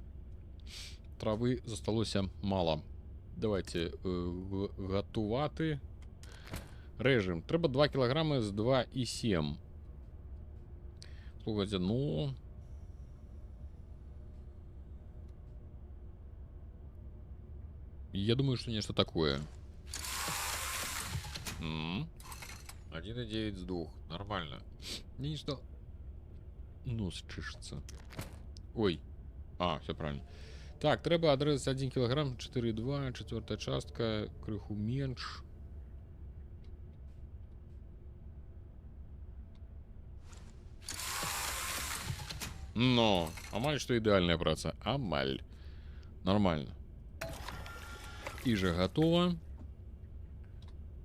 травы засталося мала. Давайте гатувати. Рэжым. Трэба 2 кілаграмы з 2,7. Слухайте, ну... Я думаю, что нечто такое. 1,9 з 2. Нормально. Нечто... Нос чешется. Ой. А, все правильно. Так, трэба адрэзаць 1 кілаграм, 4,2, чацвёртая частка, крыху менш. Но, амаль што ідэальная праца. Амаль. Нормально. І же готово.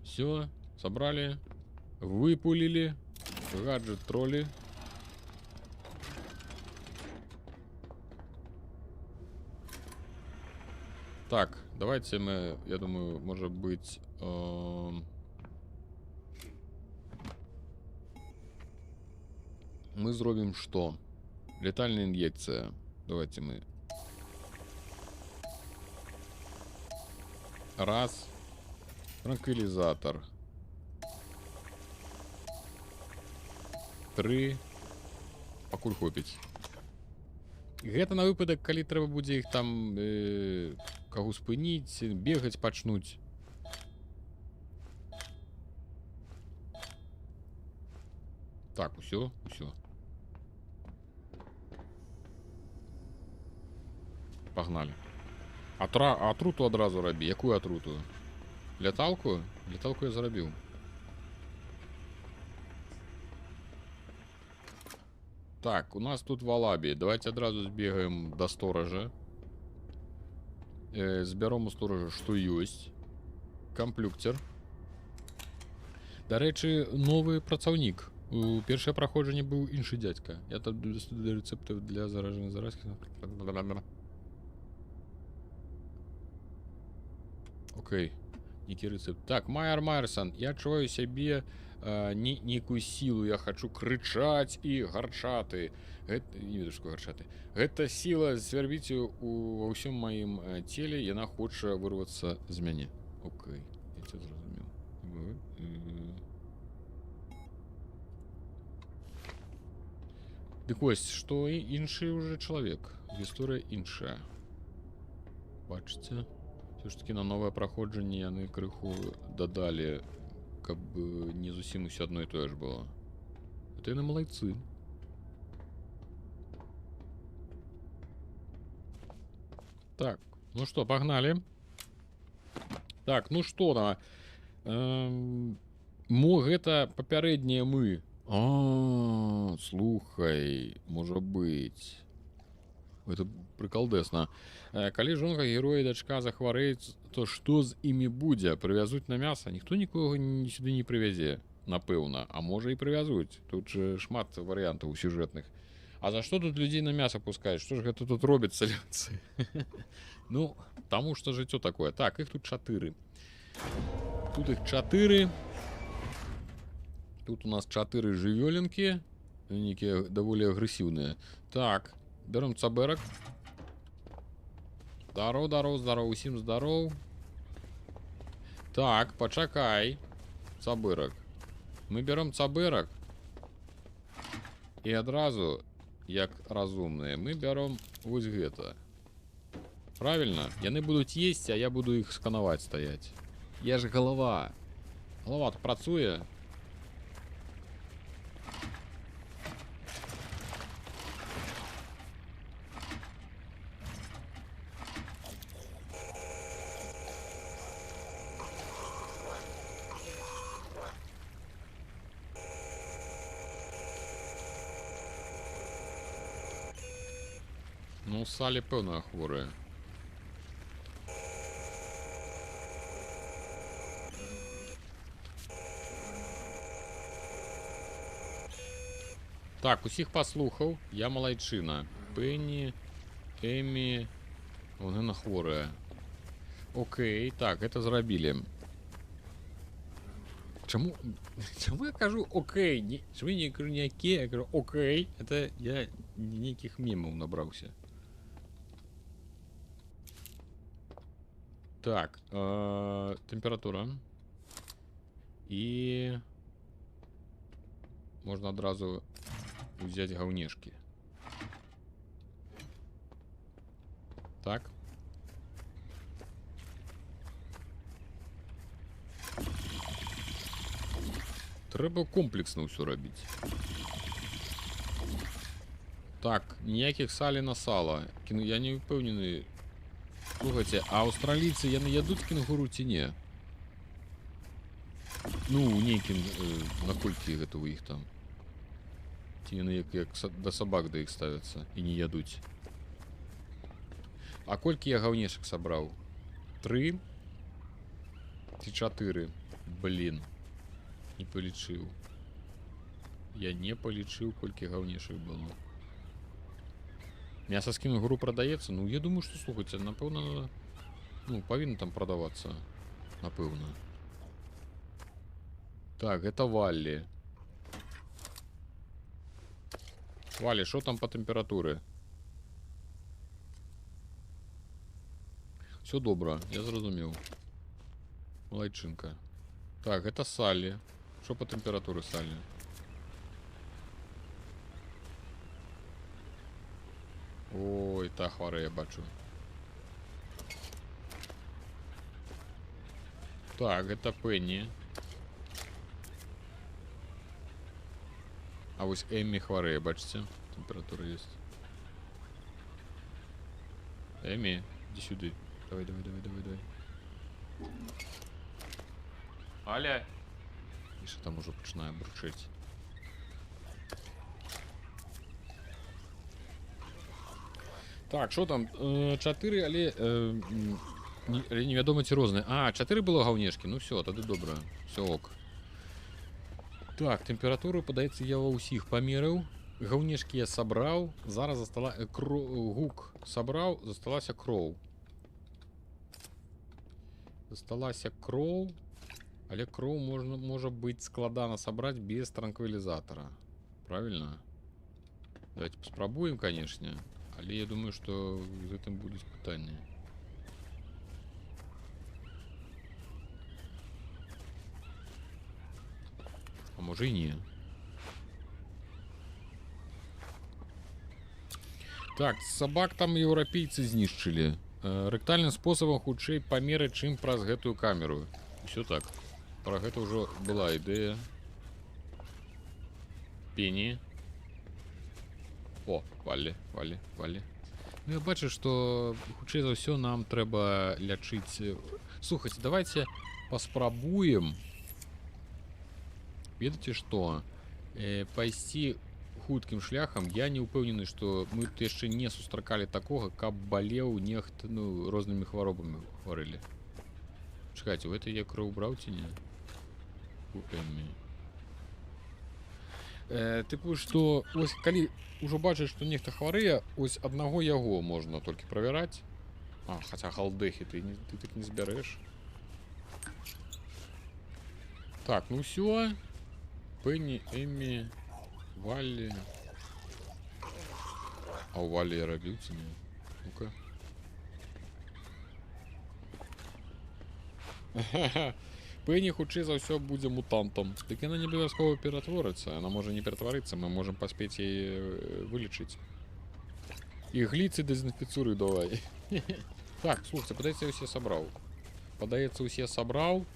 Все, собрали. Выпулили. Гаджет тролли. Так, давайте мы, я думаю, может быть... мы зробим что? Летальная инъекция. Давайте мы... Раз. Транквилизатор. 3. Пакуль хопіць. Гэта на выпадак, калі трэба будзе іх там каго спыніць, бегаць пачнуць. Так, усё. Пагналі. Атруту адразу рабі. Якую атруту? Ляталку? Ляталку я зарабіў. Так, у нас тут валабі. Давайте адразу збегаем до стоража. Збяром у стоража, што ёсць. Камплюктер. Дарэчы, новы працаўнік. У першае праходжанне быў іншы дзядзька. Я там рэцэптаў для заражанай заразкі. Окей. Нейкі рэцэпт. Так, Майер Майерсон. Я адчуваю сябе нейкую сілу. Я хачу крычаць і гарчаты. Не ведаю, што гарчаты. Гэта сіла свярбіць ва ўсім маім целе. Яна хоча вырвацца з мяне. Окей. Я ця зразумеў. Дык вось, што іншы ўжо чалавек. Гісторыя іншая. Бачыце? Все ж таки на новае праходжанне яны крыху дадалі, каб не зусім усё адно і тое ж было. Это яны малайцы. Так, ну што, пагналі. Так, ну што на... гэта папярэднія мы. Слухай, можа быць. Это приколдесна. Калі жонка героя і дачка захварэюць, то што з імі будзе? Прывязуць на мяса? Ніхто нікога сюды не прывязе, напэўна. А можа і прывязуць. Тут же шмат варыянтаў сюжэтных. А за што тут людзей на мяса пускаюць? Што ж гэта тут робіцца, людцы? Ну, таму што жыццё такое. Так, іх тут 4. Тут іх 4. Тут у нас 4 жывёленкі. Нейкія даволі агрэсіўныя. Так. Берем цаберак. Здароў, усім здароў. Так, пачакай. Цаберак. Мы берем цаберак. І адразу як разумныя, мы бяром вось гэта. Правильно? Яны будуць есці, а я буду іх сканаваць стаяць. Я ж голова. Голова то працуе. Ну, Салі, пэўна, хворая. Так, усіх паслухаў. Я малайчына. Пенні, Эмі... Вон яна хворая. Окей, так, это зрабілі. Чаму я кажу окей? Чаму я не кажу не окей, я кажу окей? Это я нейкіх мемаў набраўся. Так, температура. І можна адразу взять говнешки. Так. Трэба комплексна ўсё рабіць. Так, ніякіх салі на сала. Я не ўпэўнены. Слухайте, а аўстралійцы яны ядуць кенгуру ці не? Ну, нейкім наколькі гэта ў іх там. Ці яны як да сабак да іх ставяцца і не ядуць. А колькі я гаўнешак сабраў? 3 ці 4? Блін. Не палічыў. Я не палічыў, колькі гаўнешак было. Мяса з кенгуру прадаецца? Ну, я думаю, што, слухайце, напэўна, ну, павінна там прадавацца. Напэўна. Так, гэта Валлі. Валлі, што там па тэмпературы? Все добра, я зразумеў. Малайчынка. Так, гэта Саллі. Што па тэмпературы Саллі? Ой, та хварэе, бачу. Так, гэта Пенні. А вось Эммі хварэе, бачыце? Тэмпература ёсць. Эммі, иди сюды. Давай. Аля! Міша там уже пачынае бурчэць. Так, що там? 4, але невядома ці розныя. А, 4 было гаўнешкі. Ну все, тады добра. Все ок. Так, тэмпературу, падаецца, я ва ўсіх памерыў. Гаўнешкі я сабраў. Зараз гук сабраў, засталася кроў. Засталася кроў. Але кроў можа быць складана сабраць без транквілізатара. Правильно? Давайте паспрабуем, канешне. Але я думаю, што з гэтым будуць пытанні. А можа і не. Так, сабак там еўрапейцы знішчылі. Рэктальным спосабам хутчэй памеры, чым праз гэтую камеру. Усё так. Пра гэта ўжо была ідэя. Пенні. О, Валлі. Ну, я бачу, што хутчэй за ўсё нам трэба лячыць. Слухайце, давайте паспрабуем. Ведаеце што? Пайсці хуткім шляхам. Я не ўпэўнены, што мы яшчэ не сустракалі такога, каб балеў нехта, ну, рознымі хваробамі хварэлі. Чакайце, у гэта я кроў браў ці не? У Эммі. Тыпу, што ось калі ўжо бачыш, што нехта хварэе, ось аднаго яго можна толькі правяраць. А, хаця галдэхі ты так не збярэш. Так, ну ўсё. Пенні, Эммі, Валлі. А у Валлі я рабіў ці не? Ну-ка. Пенні хутчэй за ўсё будзе мутантам. Дык яна не абавязкова ператворыцца. Яна можа не ператварыцца, мы можам паспець яе вылечыць. І гліцы дэзінфіцуры давай. Так, слухайте, падаецца, я ўсе сабраў. Падаецца, усе сабраў.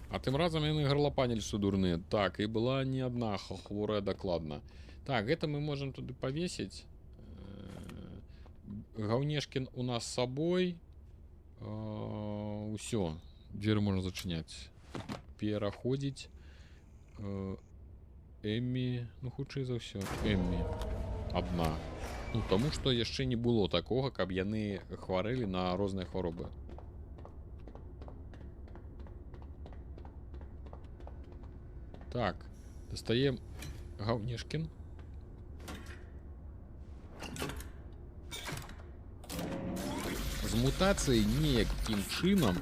А тым разам яны гарлапанілі, што дурныя. Так, і была не адна хворая дакладна. Так, гэта мы можам туды павесіць. Гаўнешкін у нас з сабой. Усё. Дзверы можна зачыняць. Пераходзіць. Эммі. Ну, хутчэй за ўсё. Эммі. Адна. Ну, таму што яшчэ не было такога, каб яны хварэлі на розныя хваробы. Так, дастаем Гаўнешкін. З мутацыяй неякім чынам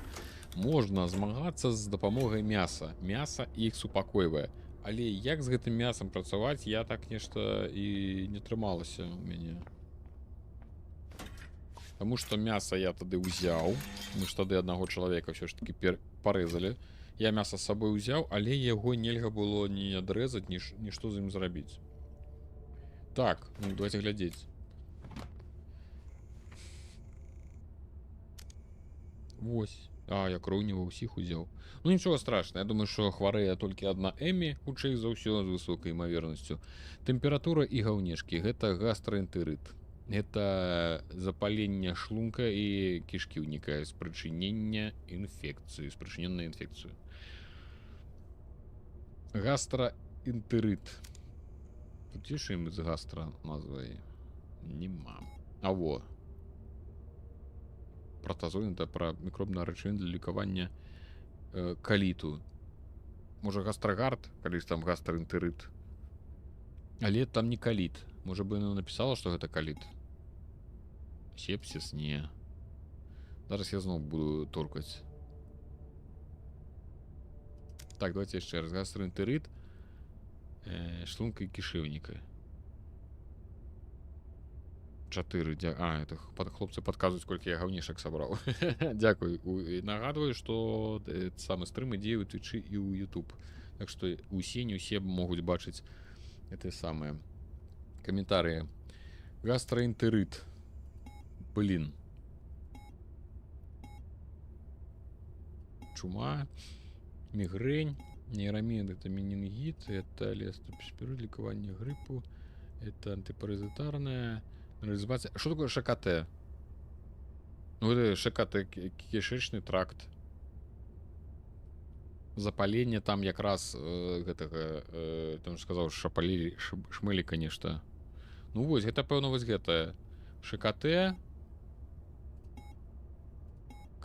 можна змагацца з дапамогай мяса. Мяса іх супакойвае. Але як з гэтым мясам працаваць, я так нешта і не трымалася ў мяне. Таму што мяса я тады ўзяў. Мы ж тады аднаго чалавека ўсё ж такі парэзалі. Я мяса з сабой узяў, але яго нельга было ні адрэзаць, ні што з ім зрабіць. Так, ну давайте глядзець. Вось. А, я кроў не ва ўсіх узяў. Ну нічога страшна, я думаю, што хварэе толькі адна Эммі, хутчэй за ўсё з высокай імавернасцю. Тэмпература і гаўнешкі. Гэта гастраэнтэрыт. Гэта запаленне шлунка і кішкіўніка, спрычынення інфекцыі, спрычыненная інфекцыю. Гастраэнтэрыт. Тут ёсць ім з гастра назвай? Нема. А во. Пратазоін — это пра мікробныя рэчывіны для лікавання каліту. Можа гастрагард, калі там гастраэнтэрыт. Але там не каліт. Можа бы яна напісала, што гэта каліт. Сепсіс? Не. Зараз я зноў буду торкаць. Так, давайте яшчэ раз. Гастраэнтэрыт, шлунка і кішэўніка. 4. А, это хлопцы падказваюць, колькі я гаўнешак сабраў. Дзякуй. Нагадваю, што самы стрым ідзе ў Твічы і ў YouTube. Так што усе, не ўсе могуць бачыць гэтыя самыя каментарыі. Гастраэнтэрыт. Блин. Чума. Мігрень. Нейрамін — это менингит. Это лестоспирин, лікаванне гриппу. Это антипаразитарная. Что такое ШКТ? Ну, это ШКТ, кишечный тракт. Запаление там якраз гэтага, там сказаў, шмэлі, конечно. Ну, вось, гэта, пэўна, вось гэта. ШКТ.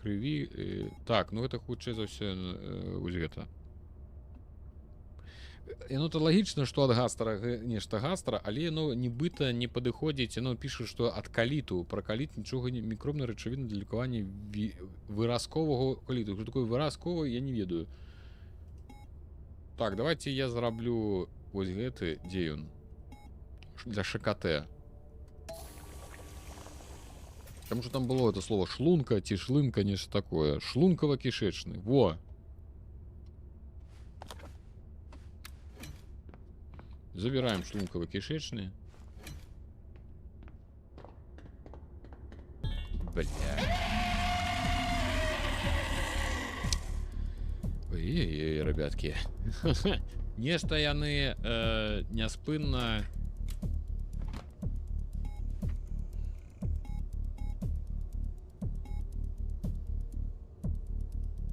Крыві. Так, ну, гэта хутчэй за ўсё вось гэта. Ну, то лагічна, што ад гастра нешта гастра, але яно нібыта не падыходзіць. Яно піша, што ад каліту. Пра каліт нічога не, мікробныя рэчывіны для лікавання выразковага каліту. Што такое выразковы, я не ведаю. Так, давайте я зраблю вось гэты, дзе ён? Для ШКТ. Таму што там было это слово шлунка ці шлынка, нешта такое. Шлункава-кішечны. Во! Забираем шлунково-кишечные. Бля. Ой-ой-ой, ребятки. Нешта яны няспынна.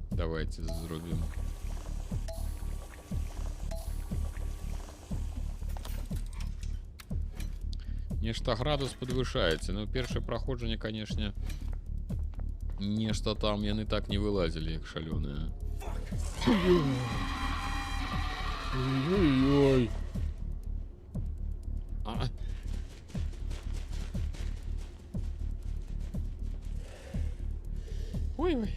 Давайте зробім. Нешта градус подвышаецца. Ну, першае праходжанне, канешне, нешта там яны так не вылазілі, як шалёныя. Ой-ой-ой. Ой-ой.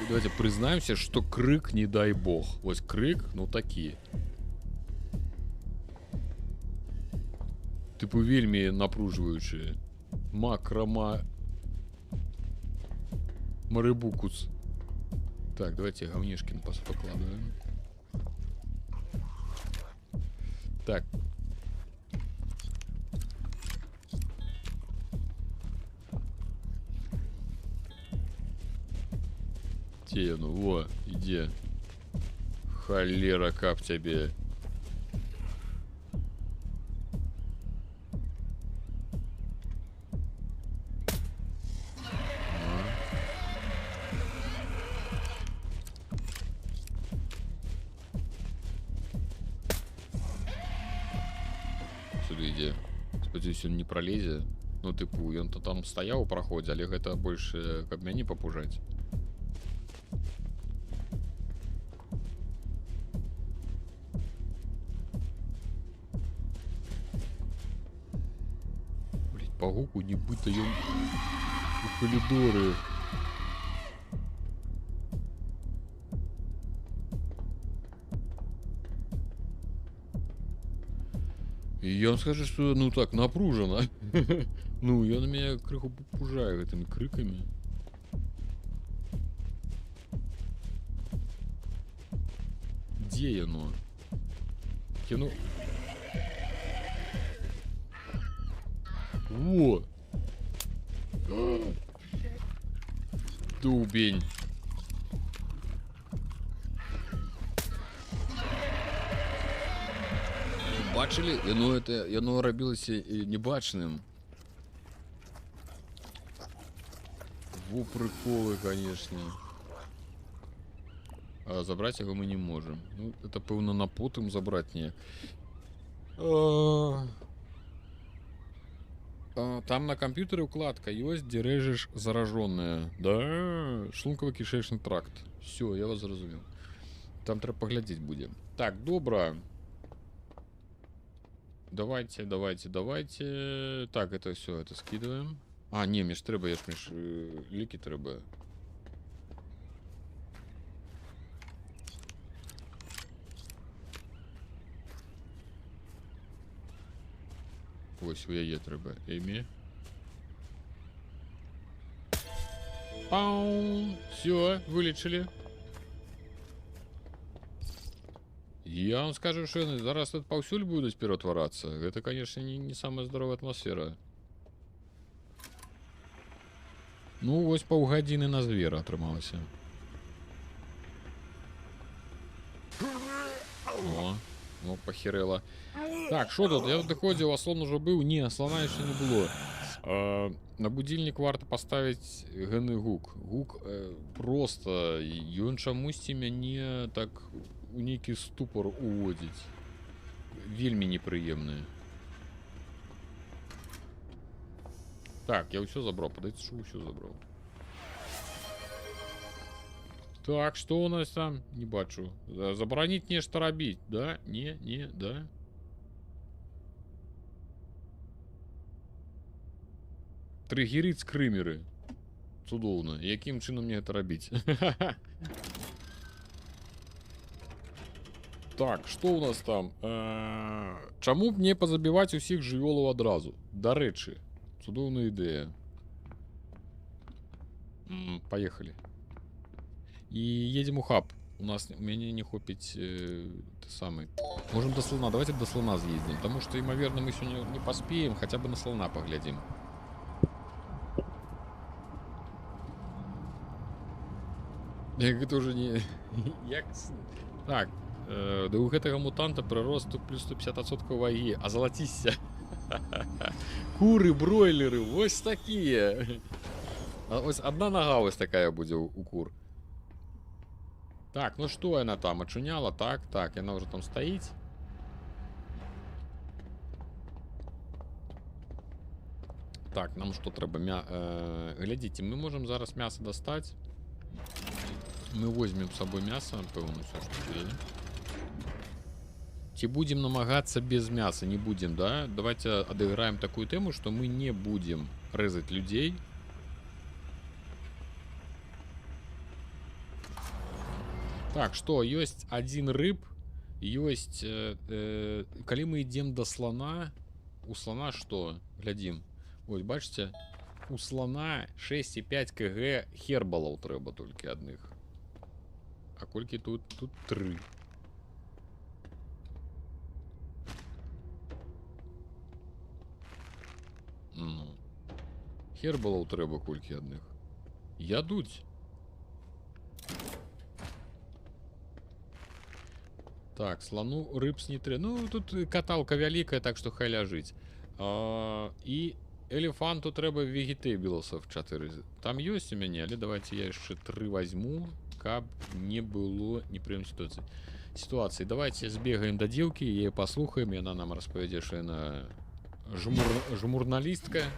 Давайте признаемся, что крык, не дай бог. Вот крык, ну такие. Типу вельмі напружваючы. Макрама... Марыбукус. Так, давайте говнишки на пас покладываем. Так. Те, ну во, иди. Холера, как тебе? Сюда иди. Спадзяюсь, он не пролезе. Ну, типу, ён то там стаяў у праходзе, але гэта больш, каб мяне папужаць. Блять, по гуку нібыта ён у калідоры. Я вам скажу, что ну так напружено. Ну, ён меня крыху папужае гэтымі крыкамі. Дзе яно? Яно... Во! Дубень. Бачили? Яно рабілася небачным. Во приколы, конечно. А забрать его мы не можем. Ну, это, пэўна, на потым забрать неяк. Там на компьютере укладка ёсць, дзе рэжаш заражённая. Да, шлункава-кішэчны тракт. Все, я вас зразумеў. Там трэба паглядзець будзе. Так, добра. Давайте. Так, это все, это скидываем. А, не, мне ж трэба, я ж лікі трэба. Ось, у яе трэба. Эймі. Пау! Все, вылечили. Я вам скажу, что зараз тут паўсюль будуць пераўтварацца. Это, конечно, не самая здоровая атмосфера. Ну, вось паўгадзіны на звера атрымалася. О, похерела. Так, что тут? Я доходил, а слон уже был. Не, слона еще не было. На будильник варто поставить гэны гук. Гук просто, ён чамусьці мяне так у нейкі ступор уводзіць. Вельмі непрыемны. Так, я ўсё забрал. Падаецца, што ўсё забрал. Так, что у нас там? Не бачу. Забараніць нешта рабіць, да? Не, да. Трыгерыць скрымеры. Цудоўна. Якім чынам мне гэта рабіць? Так, что у нас там? Чаму б не пазабіваць усіх жывёлаў адразу? Дарэчы, цудоўная ідэя. Поехали. И едем у хаб. У меня не хопить самый. Можем до слона. Давайте до слона съездим. Потому что, имоверно, мы сегодня не поспеем. Хотя бы на слона поглядим. Это уже не... Так. Да у гэтага мутанта прырост плюс 150% вагі. А залатися. Куры, бройлеры. Вось такие. Ось одна нога ось такая будзе у кур. Так, ну что она там очуняла? Так, она уже там стоит. Так, нам что трэба? Глядите, мы можем зараз мясо достать. Мы возьмем с собой мясо, пэўна, все, что есть. Ці будем намагаться без мяса? Не будем, да? Давайте отыграем такую тему, что мы не будем резать людей. Так, что, есть один рыб, есть, коли мы идем до слона, у слона што? Глядзім. Ось, бачыце? У слона 6,5 кг хербалаў трэба толькі адных. А колькі тут? Тут 3. Ну. Хербалаў трэба колькі адных. Ядуць. Так, слону рыбс не трэба. Ну, тут каталка вялікая, так што хай ляжыць. І элефанту трэба вегетабіласов 4. Там ёсць у мяне, але давайте я яшчэ 3 возьму, каб не было непрыемнай ситуации. Давайте збегаем да дзеўкі, яе паслухаем, яна нам распавядзе, што яна журналістка.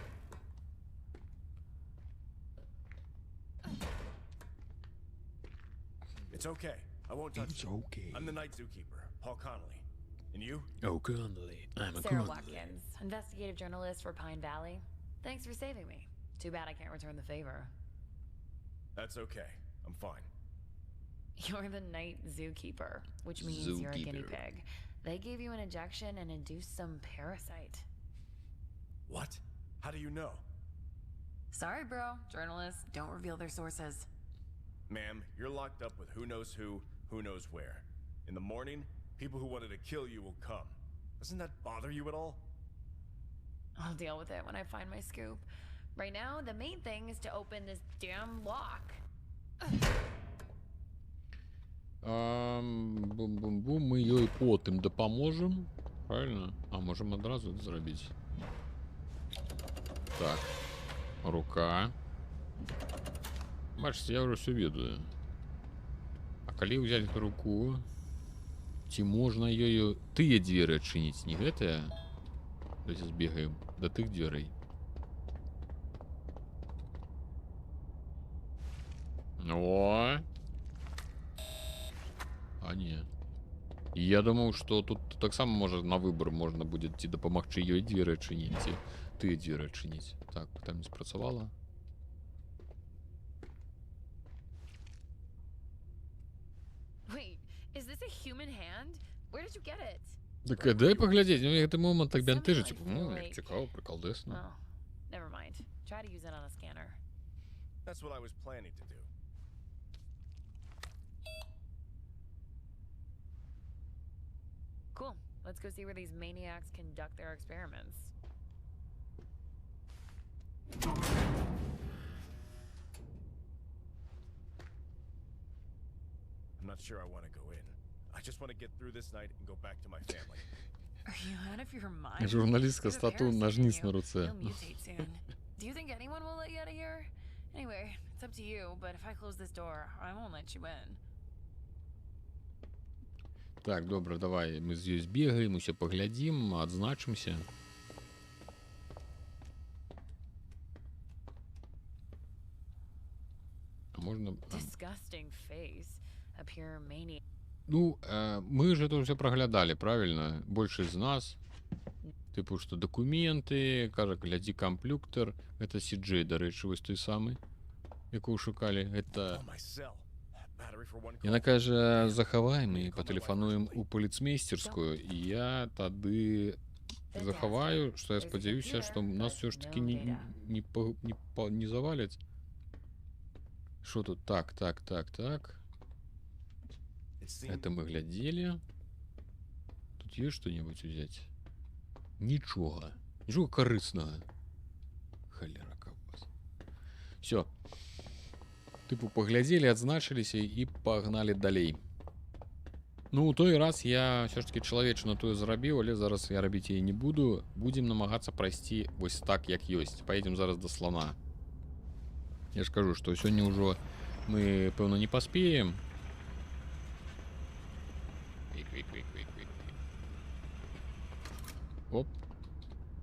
It's okay. I won't touch you. okay. I'm the night zookeeper, Paul Connolly. And you? Oh, Connolly. I'm a Sarah Connolly. Watkins, investigative journalist for Pine Valley. Thanks for saving me. Too bad I can't return the favor. That's okay. I'm fine. You're the night zookeeper, which means you're a guinea Zookeeper. pig. They gave you an injection and induced some parasite. What? How do you know? Sorry, bro. Journalists don't reveal their sources. Ma'am, you're locked up with who knows who knows where. In the morning, people who wanted to kill you will come. Doesn't that bother you at all? I'll deal with it when I find my scoop. Right now, the main thing is to open this damn lock. Бум-бум-бум, мы ёй потым дапаможам. Правильно? А можем адразу это зрабіць. Так. Рука. Бачыце, я ўжо ўсё ведаю. А калі ўзяць эту руку, ці можна ёю тыя дзверы адчыніць, не гэтыя? Давайте збегаем да тых дзвярэй. О! А не. Я думаў, што тут таксама можа на выбор можна будзе ці дапамагчы ёй дзверы адчыніць, ці тыя дзверы адчыніць. Так, там не спрацавала. Wait, is this a human hand? Where did you get it? Так дай паглядзець, ну гэты момант так бянтэжыць. Something Ну, like як цікава, прыкалдэсна. Oh, never mind. Try to use it on a scanner. That's what I was planning to do. Cool. Let's go see where these maniacs conduct their experiments. I'm not sure I want to go in. I just want to get through this night and go back to my family. Are you out of your mind? Журналістка You have a стату parasite in нажніць you. на руце. You'll mutate soon. Do you think anyone will let you out of here? Anyway, it's up to you, but if I close this door, I won't let you in. Так, добра, давай, мы з ёй збегаем, усё паглядзім, адзначымся. А можна... Disgusting face. A pure maniac. Ну, мы же это ўсё праглядалі, правильно? Большасць з нас. Тыпу, што дакументы, кажа, глядзі камплюктар. Гэта CJ, дарэчы, вось той самы, якую шукалі. Гэта... Oh, my cell. Battery for one Яна call. кажа, захаваем і патэлефануем у паліцмейстерскую. І я тады захаваю, што я спадзяюся, што нас все ж таки не заваляць. Що тут? Так. It seemed Это мы глядели. Тут есть что-нибудь взять? Ничего. Ничего корыстного. Холера кабас. Все. Типу поглядели, адзначыліся і пагнали далей. Ну, у той раз я все ж таки чалавечна тое зрабіў, але зараз я рабіць яе не буду. Будем намагацца прайсці вось так, як ёсць. Поедем зараз до слона. Я ж кажу, што сёння ўжо мы, пэўна, не паспеем.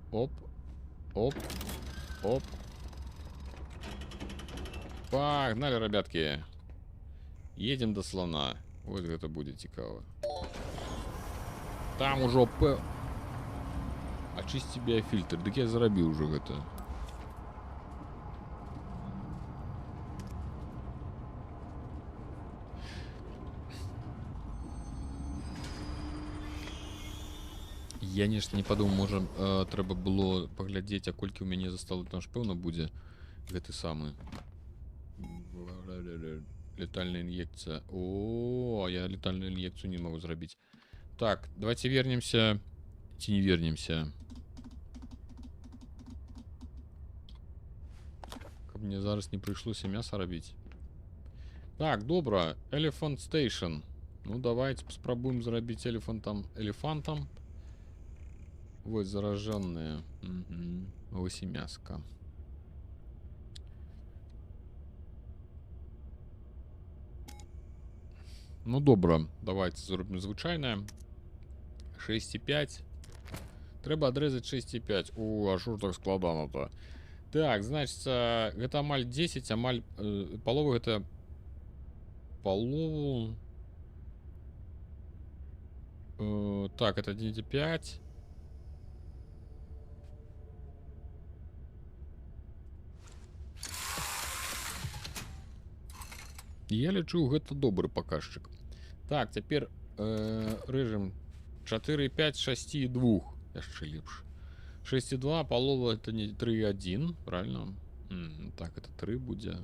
Оп. Погнали, ребятки. Едем до слона. Вот это будет цікаво. Там уже очисти биофильтр. Так я зарабіў уже гэта. Я нешта не падумаў, можа трэба было паглядзець, а колькі ў мяне застало, там ж пэўна будзе гэты самы летальная ін'екцыя. О, я летальную ін'екцыю не могу зрабіць. Так, давайте вернемся ці не вернемся. Каб мне зараз не прыйшлося мяса рабіць. Так, добра, Elephant Station. Ну, давайте спрабуем зрабіць элефантам. Вот зараженные. Вось і мяска. Ну, добра, давайте зробім звычайнае. 6,5. Трэба адрэзаць 6,5. О, а шо так складана-то? Так, значит, гэта амаль 10, амаль палову гэта палову. Так, это 1,5. Я лічу, гэта добры паказчык. Так, цяпер рэжым 4,5, 6,2. Яшчэ лепш. 6,2, палова это не 3,1, правильно? Так, это 3 будзе.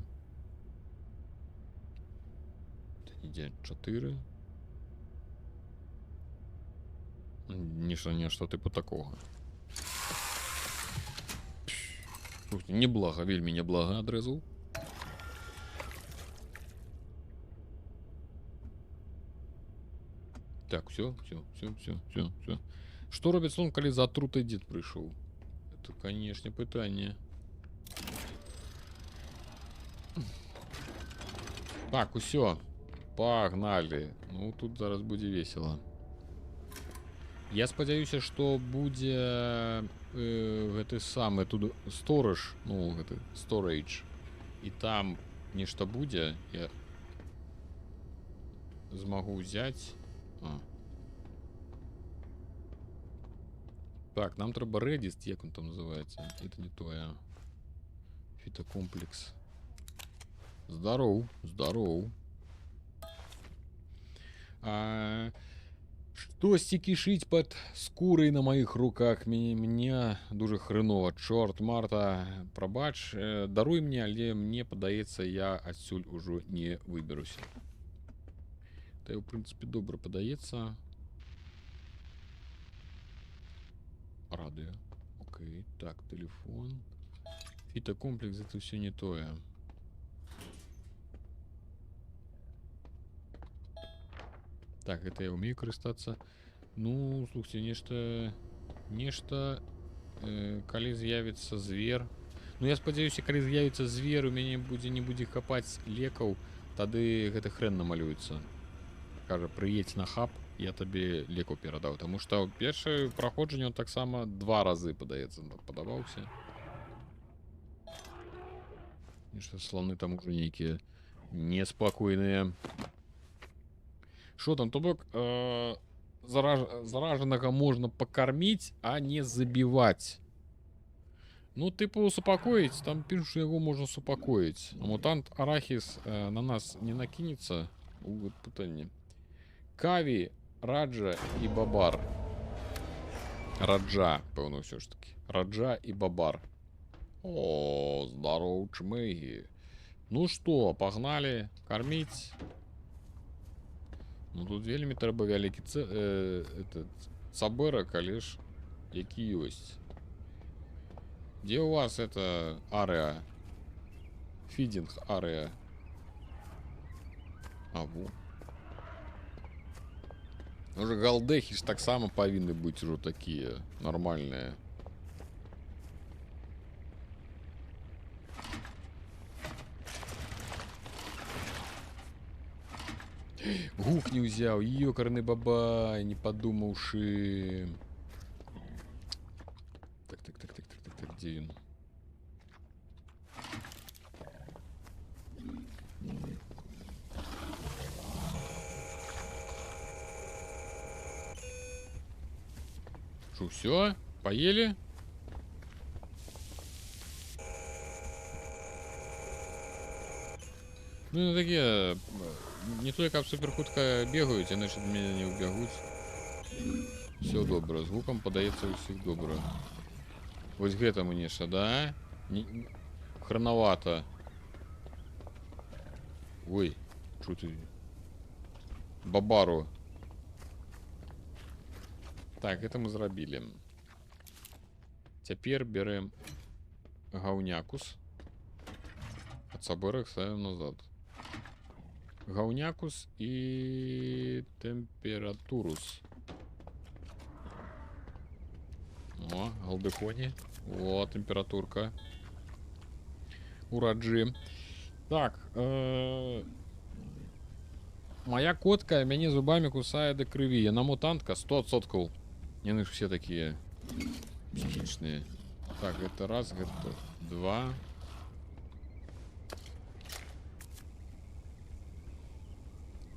Это ідзе 4. Нешта типу такого. Неблага, вельмі неблага адрэзаў. Так, все. Что робіць слон, калі за атрутай дзед прыйшоў? Это, конечно, пытанне. Так, усё. Пагнали. Ну, тут зараз будзе весело. Я спадзяюся, што будзе гэты самы тут storage, ну, гэты storage. І там нешта будзе, я змагу ўзяць. Так, нам трэба Redist, як он там называется. Это не тое. Фитокомплекс. Здоров. Штосьці кішыць пад скурай на маіх руках. Мне дуже хреново. Чорт, Марта, прабач, даруй мне, але мне падаецца, я адсюль ужо не выберуся. Та, в принципе, добра падаецца. Радыё. Окей. Так, телефон. Фитокомплекс, это все не тое. Так, это я умею карыстацца. Ну, слухайте, нешта калі з'явіцца звер. Ну, я спадзяюся, калі з'явіцца звер, у мяне не будзе хапаць лекаў, тады гэты хрен намалюецца. Кажа, прыедзь на хаб, я табе лекаў перадаў. Таму што першае праходжанне он таксама 2 разы, падаецца, падаваўся. Нешта слоны там ужо нейкія неспакойныя. Што там, то бок, заражанага можна пакарміць, а не забіваць. Ну, типу, супакоіць, там пішуць, што яго можна супакоіць. А мутант Арахіс на нас не накінецца? У пытанні. Каві, Раджа і Бабар. Раджа, пэўна, ўсё ж такі. Раджа і Бабар. О, здароў, чмыгі. Ну што, пагналі карміць. Ну, тут вельмі трэба вялікі цабэрак, але ж які ёсць. Дзе у вас это арыя? Фідинг арыя. А, во. Уже галдэхі ж таксама павінны быць ужо такія нармальныя. Гук не ўзяў, ёкарны бабай, не падумаўшы. Так, дзе ён? Что, все? Поели? Ну, такие не только об суперхутка бегают, иначе от меня не убегут. Все добра. З гукам падаецца ўсіх добра. Вось гэта мне ша, да? Хранавата. Ой, чё ты? Бабару. Так, это мы зрабілі. Цяпер берем гаўнякус. Ад саборах ставим назад. Гаўнякус і тэмпературус. О, галдыхоні. О, тэмпературка. Ураджы. Так. Моя котка мяне зубамі кусае да крыві. Яна мутантка 100%. Яны ж все такія психічныя. Так, гэта раз, гэта два.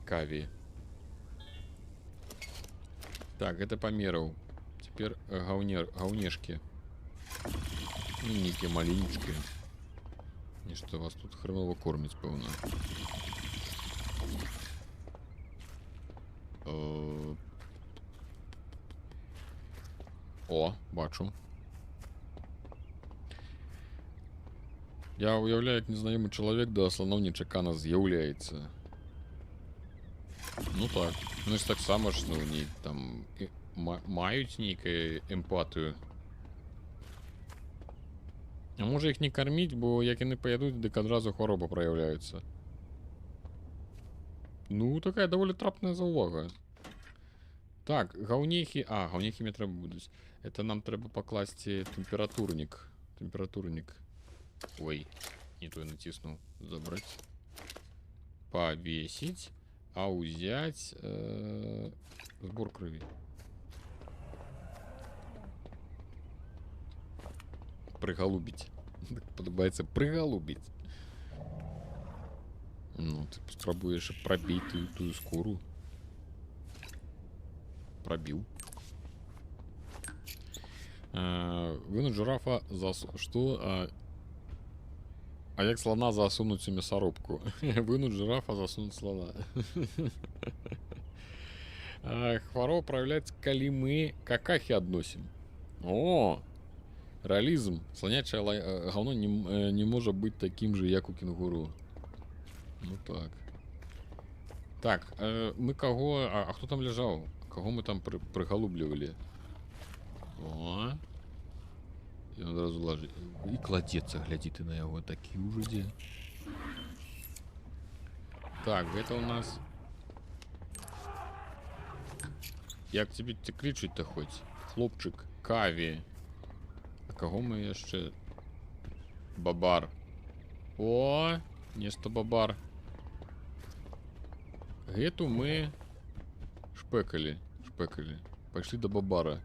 Каві. Так, гэта памераў. Цяпер гаўнешкі. Ну, нейкія маленечкія. Нешта вас тут хреново корміць, пэўна. О, бачу. Я уяўляю, як незнаёмы чалавек да слоноў нечакана з'яўляецца. Ну так. Ну ж таксама ж, ну, не, там маюць нейкую эмпатыю. А можа іх не карміць, бо як яны паядуць, дык адразу хвароба праяўляецца. Ну, такая даволі трапная заўвага. Так, гаўнехі... А, гаўнехі мне трэба будуць. Это нам трэба пакласці тэмпературнік. Тэмпературнік. Ой, не то я націснуў. Забраць. Павесіць. А ўзяць... Збор крыві. Прыгалубіць. Падабаецца прыгалубіць. Ну, ты спрабуеш прабіць тую скуру. Пробил. Вынуть жирафа что? А як слона засунуть у мясорубку? Вынуть жирафа, засунуть слона. Хвароба проявляется, калі мы какахи относим. О! Реализм. Слонячее говно не может быть таким же, як у кенгуру. Ну так. Так, мы кого... А кто там лежал? Кого мы там приголубливали? О! И он сразу ложит. И кладется, глядит ты на его. Такие ужади. Так, это у нас... Як тебе кричить-то хоть? Хлопчик, Каві. А кого мы еще? Бабар. О! Нешта бабар. Гэту мы шпекали. Пошли до бабара.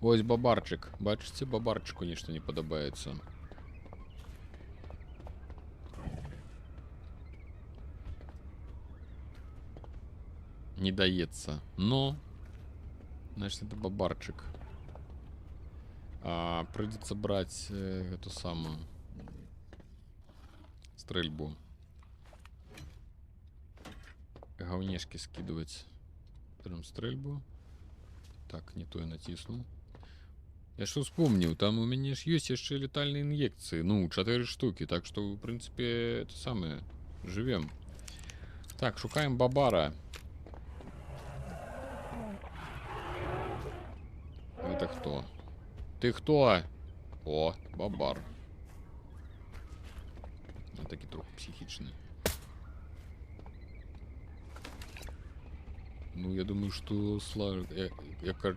Ось бабарчик. Бачите, бабарчику ничто не подобается. Не дается. Но, значит, это бабарчик. Придется брать эту самую стрельбу. Говнешки скидывать. Прям стрельбу. Так, не то я натиснул. Я что вспомнил, там у меня ж есть еще летальные инъекции. Ну, 4 штуки. Так что, в принципе, это самое. Живем. Так, шукаем бабара. Это кто? Ты кто? О, бабар. Он таки трохи психичный. Ну, я думаю, что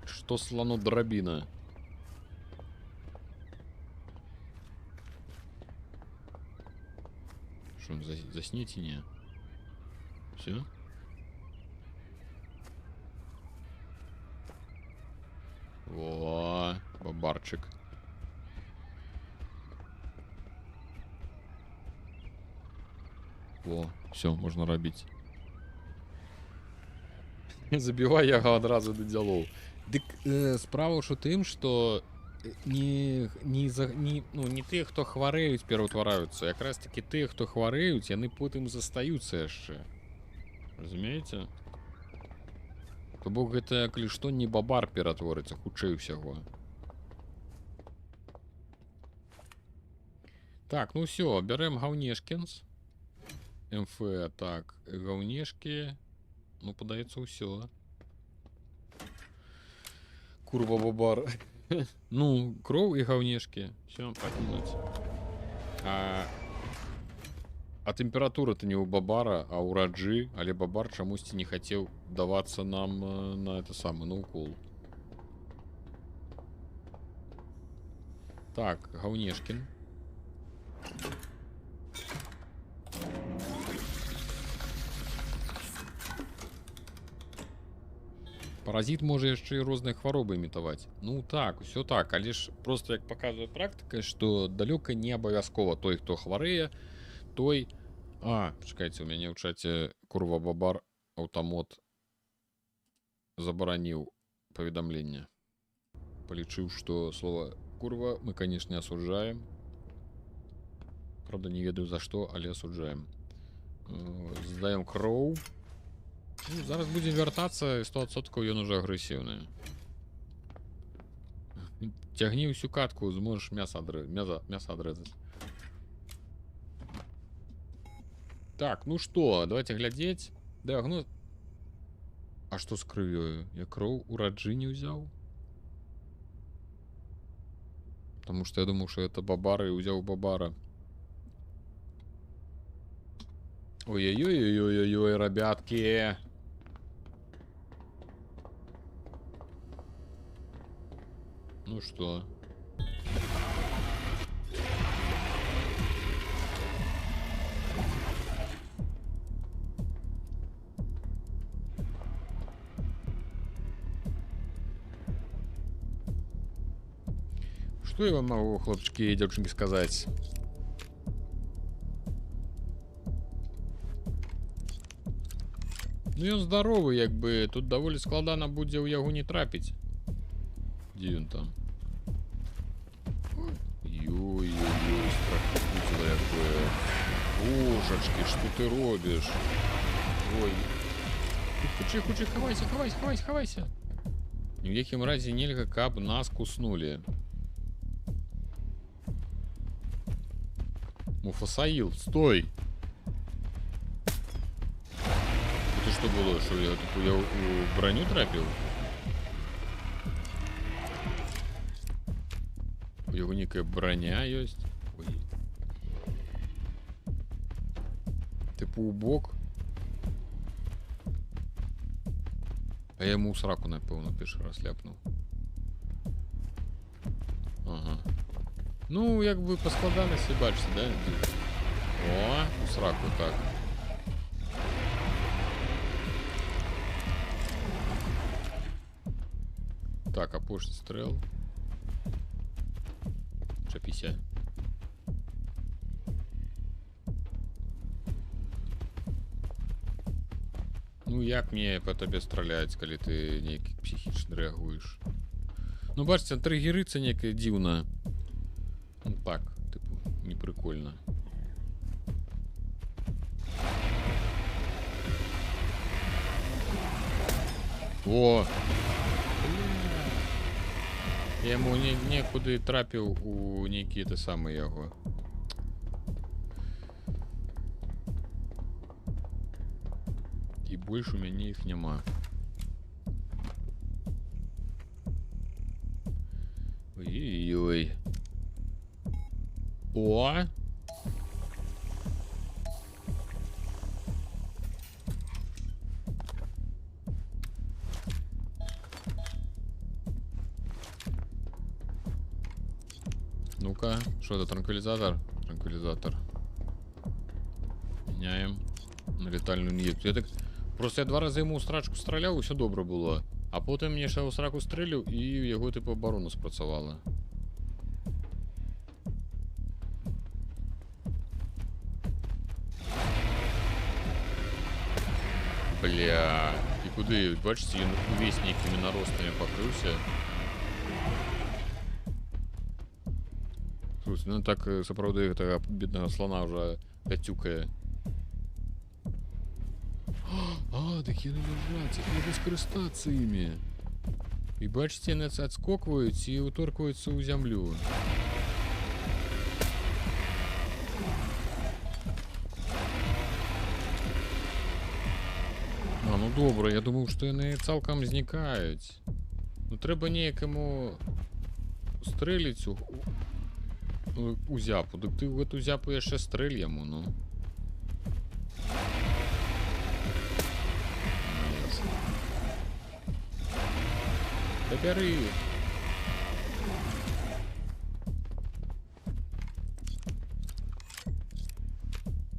что слонодробина. Что он заснете не? Все? О, бабарчик. О, все, можно робить. Забівай яго адразу да дзялоў. Дык справа ў тым, што не тыя, хто хварэюць, пераўтвараюцца. Якраз такі тыя, хто хварэюць, яны потым застаюцца яшчэ. Разумееце? То бок гэта, калі што, не бабар ператворыцца, хутчэй усяго. Так, ну все, бярем гаўнешкінс. МФ, так, гаўнешкі. Ну, падаецца, ўсё. Курва бабар. Ну, кроў і гаўнешкі. Все, пакінуць. А тэмпература-то не ў бабара, а ў раджы, але бабар чамусьці не хацеў давацца нам на это самы, на укол. Так, гаўнешкін. Паразіт можа яшчэ і розныя хваробы імітаваць. Ну так, усё так, але ж просто як паказвае практыка, што далёка не абавязкова той, хто хварэе, той... Чакайце, у мяне ў чаце курва бабар аўтамот забараніў паведамленне. Палічыў, што слова курва мы, конечно, асуджаем. Правда, не ведаю за што, але асуджаем. Здаем кроў. Ну, зараз будзем вяртацца, 100% ён уже агрэсіўны. Цягні ўсю катку, зможаш мяса адрэзаць. Так, ну што, давайте глядзець. Дыягноз... А што з крывёю? Я кроў у раджы не ўзяў? Потому што я думаў, што это бабара і ўзяў бабара. Ой-ой-ой-ой-ой-ой, ребятки. Ну что? Что я вам могу, хлопчики и девчонки, сказать? Ну ён здоровы, як бы тут даволі складана будзе ў яго не трапіць. Дзе ён там? Ой-ой-ой, страхуцела якое. Божачки, што ты робіш? Ой. Хутчэй, хавайся. Ні ў якім разе нельга, каб нас куснулі. Муфасаил, стой! Это что было? Что я у броню трапил? У него некая броня есть. Ой. Типа у бок. А я ему у сраку, напевно, перший раз ляпнув. Ага. Ну, як би по складаності, бачите, да? О, у сраку, так. Так, апошній стрел. Чапіся. Ну, як мне по табе страляць, калі ты нейкі псіхічна рэагуеш? Ну, бачите, триггерыцца некая дзіўна. Ну так, типу, неприкольно. О! Я ему некуды трапіў у нейкі те самы яго. І больш у мяне іх няма. Ой-ой-ой. О! Ну-ка, что это, транквилизатор? Транквилизатор. Меняем на летальную инъекцию. Я так... Просто я 2 раза ему у срачку стрелял, и все добро было. А потом мне ще у сраку стрелю, и его типа оборона спрацовала. Бля, і куди? Бачите, він увесь некими наростами покрився. Слушайте, ну так сапраўды гэтага беднага слона уже пятюкае. А, так яны ляжаць, як можна скарыстацца імі. І бачыце, яны адскокваюць і уторкваюцца ў зямлю. А, ну добра, я думаў, што яны цалкам знікаюць. Ну трэба неякаму стрэліць у зяпу. Дык ты ў гэту зяпу яшчэ стрэль яму, ну. Да бяры.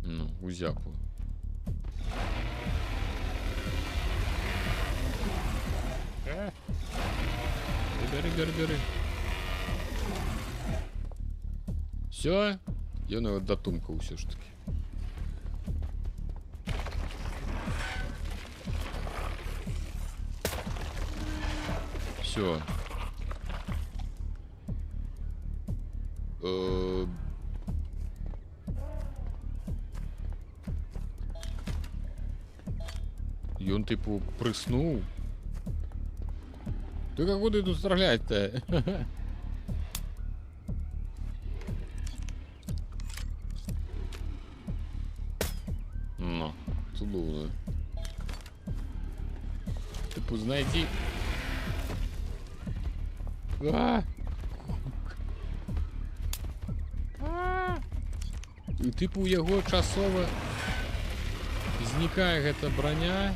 Ну, у зяпу. Бяры. Все? Ён его датумкаў ўсё ж таки. Все. Ён типу прыснуў. Ты как буду тут стрелять-то? Ну, цудовно. Типу, знайди. І типу яго часова знікае гэта броня.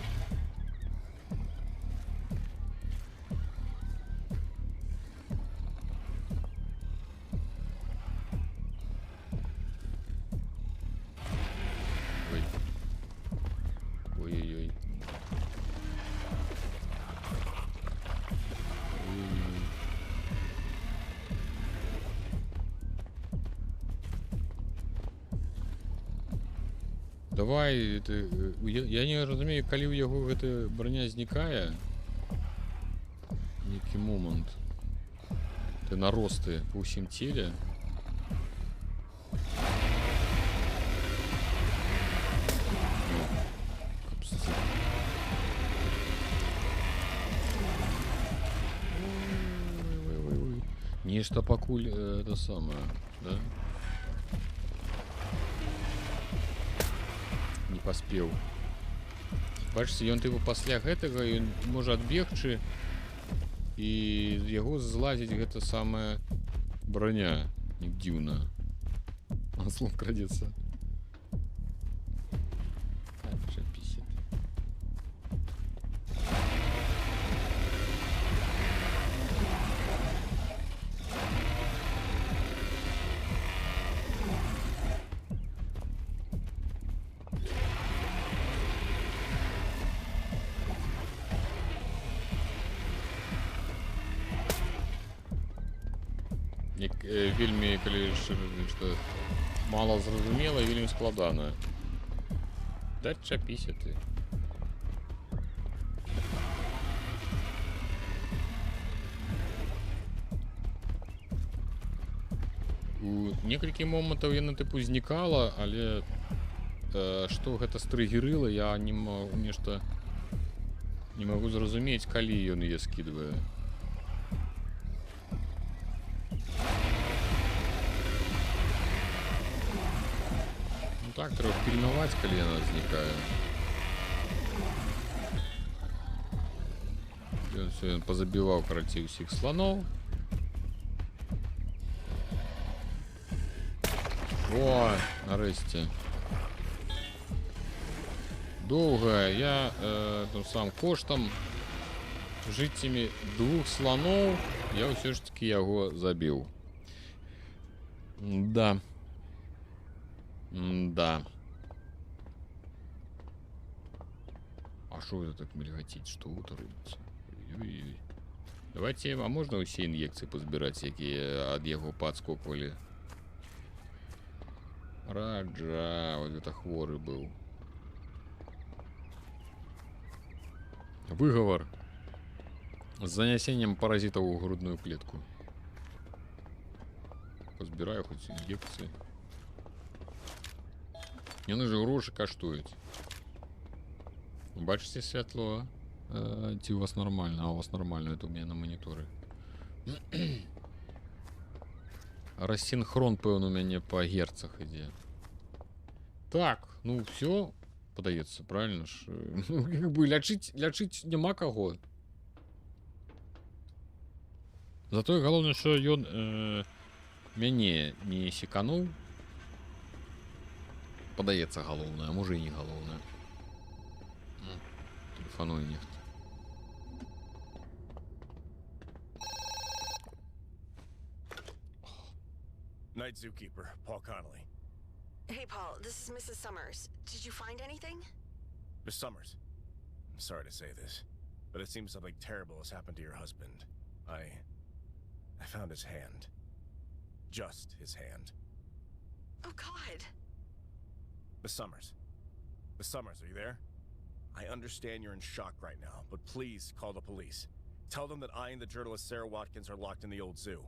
Ой-ой-ой. Давай, я не разумею, калі ў яго гэта броня знікае. Нейкі момант. Ты наросты па ўсім целе. Нечто пакуль это самое, да? Не паспеў. Бачыце, ён тыпу пасля гэтага ён можа адбегчы і яго злазіць гэта самая броня. Не дзіўна. Аслон крадецца. Вельмі, калі што мала зразумела, вельмі складана. Да чапіся ты. У некалькі момантаў яна тыпу знікала, але што гэта стрыгерыла, я не магу зразумець, калі ён яе скідвае. Так, трэба пільнаваць, калі яна знікае. Ён пазабіваў, карацей, усіх слоноў. О, нарэшце. Доўга я сам коштам жыццямі 2 слоноў я ўсё ж таки яго забіў. Да. Да. А что это так мельготить? Что это рыбится? Ой-ой-ой. Давайте, а можно все инъекции позбирать, якія ад яго падскоквалі? Раджа, вот это хворы был. Выговор с занесением паразитов в грудную клетку. Позбираю хоть инъекции. Яны же грошы каштуюць. Бачите святло? Ці у вас нормально? А у вас нормально, это у меня на мониторы. Рассинхрон, пэўна, у мяне по герцах ідзе. Так, ну все, падаецца, правильно ж. Ну, как бы лячыць няма каго. Затое галоўнае, што ён мяне не секануў. Падаецца галоўнае, а можа і не галоўнае. Тэлефануе нехта. Night Zookeeper, Paul Connolly. Hey, Paul, this is Mrs. Summers. Did you find anything? Miss Summers, I'm sorry to say this, but it seems something terrible has happened to your husband. I found his hand. Just his hand. Oh, God. Miss Summers. Miss Summers, are you there? I understand you're in shock right now, but please call the police. Tell them that I and the journalist Sarah Watkins are locked in the old zoo.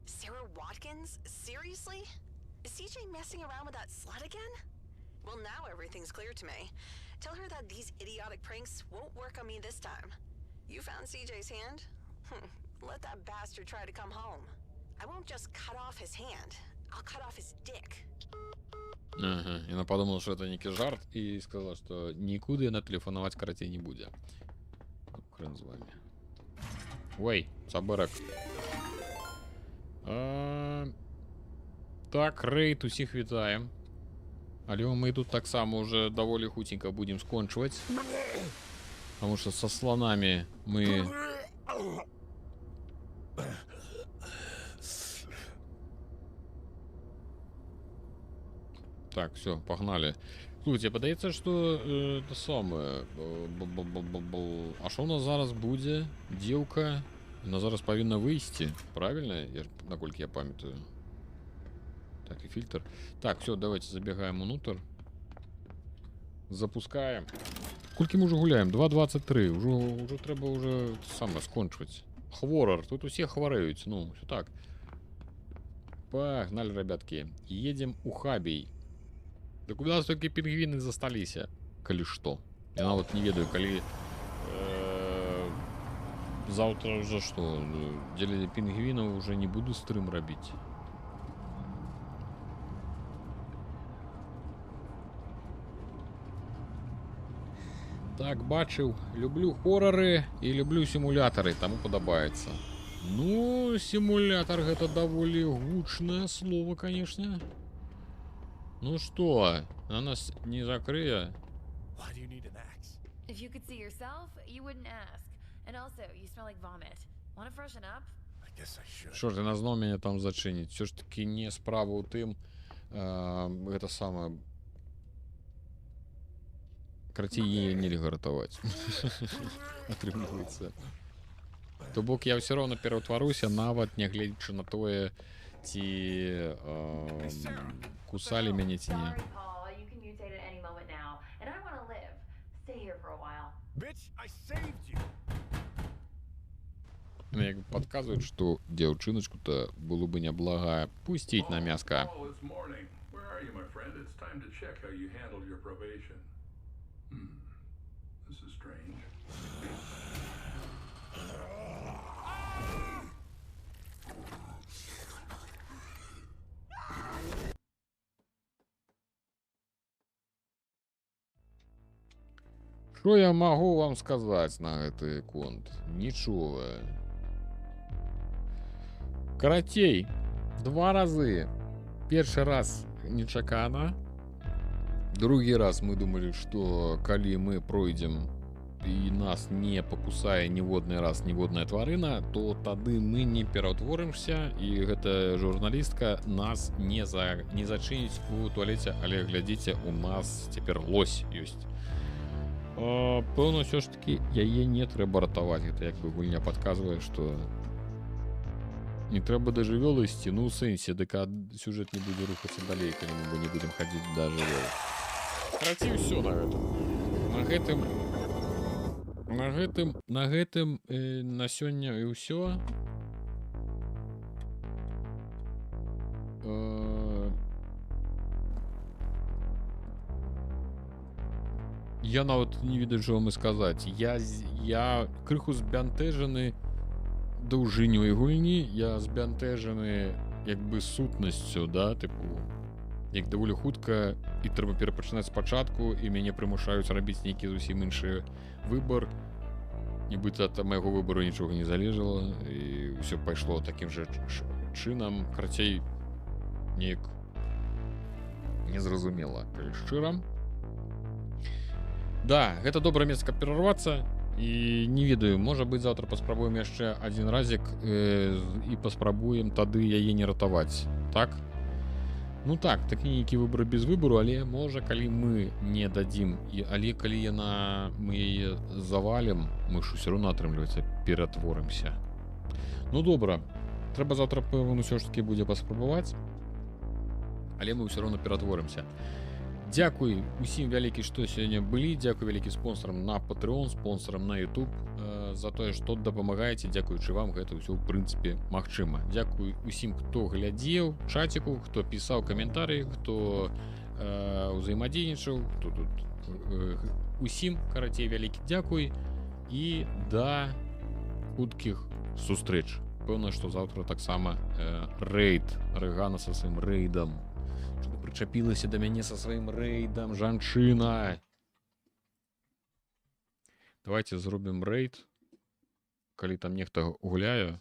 Sarah Watkins? Seriously? Is CJ messing around with that slut again? Well, now everything's clear to me. Tell her that these idiotic pranks won't work on me this time. You found CJ's hand? Let that bastard try to come home. I won't just cut off his hand. I'll cut off his dick. Ага, яна подумала, что это некий жарт, и сказала, что никуда яна телефоновать карацей не будзе. Хрен з вами. Ой, забырак. Так, рейд, усіх вітаем. Але мы тут таксама уже даволі хутенько будем скончваць. Потому что со слонами мы... Так, все, погнали. Слухайте, падаецца, што это самае. А што ў нас зараз будзе? Дзеўка. Яна зараз павінна выйсці. Правильно? Наколькі я памятаю. Так, и фильтр. Так, все, давайте забегаем внутрь. Запускаем. Колькі мы уже гуляем? 2:23. Уже трэба уже самое скончваць. Хворар. Тут усе хварэюць. Ну, все так. Погнали, ребятки. Едем у Хабей. Так у нас толькі пінгвіны засталіся. Калі што. Я нават не ведаю, калі... Завтра уже что? Дзеля пінгвінаў уже не буду стрым рабіць. Так, бачыў. Люблю хорары і люблю сімулятары, таму падабаецца. Ну, симулятор это даволі гучное слово, конечно. Ну что, на нас не закрыя? Why do you need an axe? If you could see yourself, you wouldn't ask. And also, you smell like vomit. Want to freshen up? I guess I should. Що ж, яна зноў мяне там зачыніць. Все ж таки не справа ў тым, гэта самае... Карацей, яе нельга ратаваць. Атрымліваецца. То бок я ўсё роўна пераўтваруся, нават нягледзячы на тое, ці кусалі мяне ці не. Sorry, Paul. You can mutate at any moment now. And I want to live. Stay here for a while. Bitch, I saved you. Мне як падказваюць, што дзяўчыначку-то было бы няблагае пусціць на мяска. Paul, it's morning. Where are you, my friend? It's time to check how you handled your probation. This is strange. Што я магу вам сказаць на гэты конт? Нічога. Карацей, 2 разы. Першы раз нечакана. Другі раз мы думалі, што калі мы пройдзем і нас не пакусае ніводны раз ніводная тварына, то тады мы не пераўтворымся і гэта журналістка нас не зачыніць у туалеце, але глядзіце, у нас цяпер лось ёсць. Пэўна, ўсё ж такі яе не трэба ратаваць. Гэта як бы гульня падказвае, што не трэба да жывёл ісці. Ну, у сэнсе, дык сюжэт не будзе рухацца далей, калі мы не будзем хадзіць да жывёл. Карацей, ўсё на гэтым. На гэтым на сёння і ўсё. Я нават не ведаю, що вам і сказаць. Я крыху збянтэжаны даўжынёй гульні, я збянтэжаны як бы сутнасцю, да, тыпу, як даволі хутка і трэба перапачынаць спачатку, і мяне прымушаюць рабіць нейкі зусім іншы выбар. Нібыта ад майго выбару нічога не залежала, і ўсё пайшло такім жа чынам. Карацей, неяк незразумела, калі шчыра. Да, гэта добрае месца, каб перарвацца. І не ведаю, можа быць, заўтра паспрабуем яшчэ адзін разік і паспрабуем тады яе не ратаваць. Так? Ну так, такі нейкі выбар без выбару, але можа, калі мы не дадзім, але калі мы яе завалім, мы ж усё роўно, атрымліваецца, ператворымся. Ну добра, трэба заўтра, пэўна, ўсё ж такі будзе паспрабаваць, але мы ўсё роўно ператворымся. Дзякуй усім вялікі, што сёння былі. Дзякуй вялікі спонсорам на Patreon, спонсорам на YouTube за тое, што дапамагаеце. Дзякуючы вам гэта ўсё, ў прынцыпе, магчыма. Дзякуй усім, хто глядзеў чаціку, хто пісаў каментарыі, хто ўзаемадзейнічаў, хто тут усім, карацей, вялікі дзякуй і да хуткіх сустрэч. Пэўна, што заўтра таксама рэйд Рэгана са сваім рэйдам. Прычапілася да мяне са сваім рэйдам, жанчына. Давайте зробім рэйд, калі там нехта гуляе.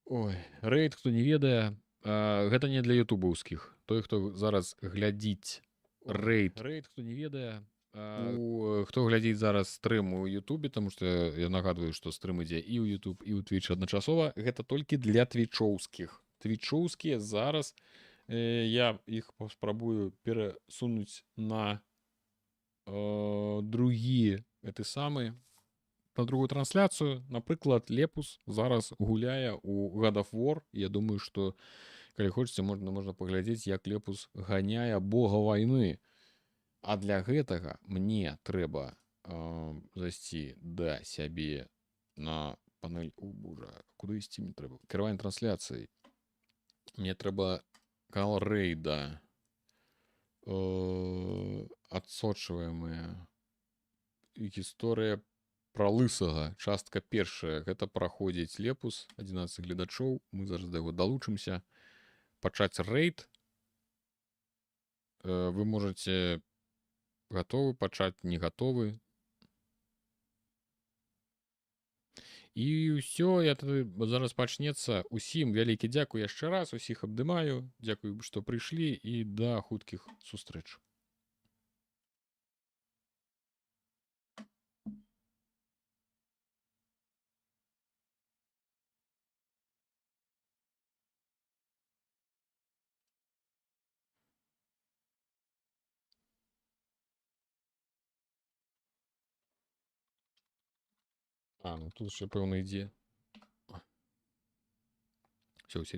Ой, рэйд, хто не ведае, гэта не для ютубаўскіх. Той, хто зараз глядзіць рэйд, хто не ведае, хто глядзіць зараз стрым у Ютубе, таму што я нагадваю, што стрым ідзе і ў Ютуб, і ў Твіч адначасова, гэта толькі для твічоўскіх. Твічоўскія зараз я іх паспрабую перасунуць на другі гэты самы, на другую трансляцыю. Напрыклад, Лепус зараз гуляе у God of War. Я думаю, што калі хочаце, можна паглядзець, як Лепус ганяе бога вайны. А для гэтага мне трэба зайсці да сябе на панель. О, божа, куды ісці мне трэба? Кіраванне трансляцыяй. Мне трэба канал рэйда. Адсочваемая гісторыя пра лысага. Частка першая. Гэта праходзіць Лепус, 11 гледачоў. Мы зараз да яго далучымся. Пачаць рэйд. Вы можаце гатовы пачаць, не гатовы. І ўсё, зараз пачнецца. Усім вялікі дзякуй яшчэ раз, усіх абдымаю. Дзякуй, што прыйшлі, і да хуткіх сустрэч. Ну тут ще, певно, ідзе. Все, усі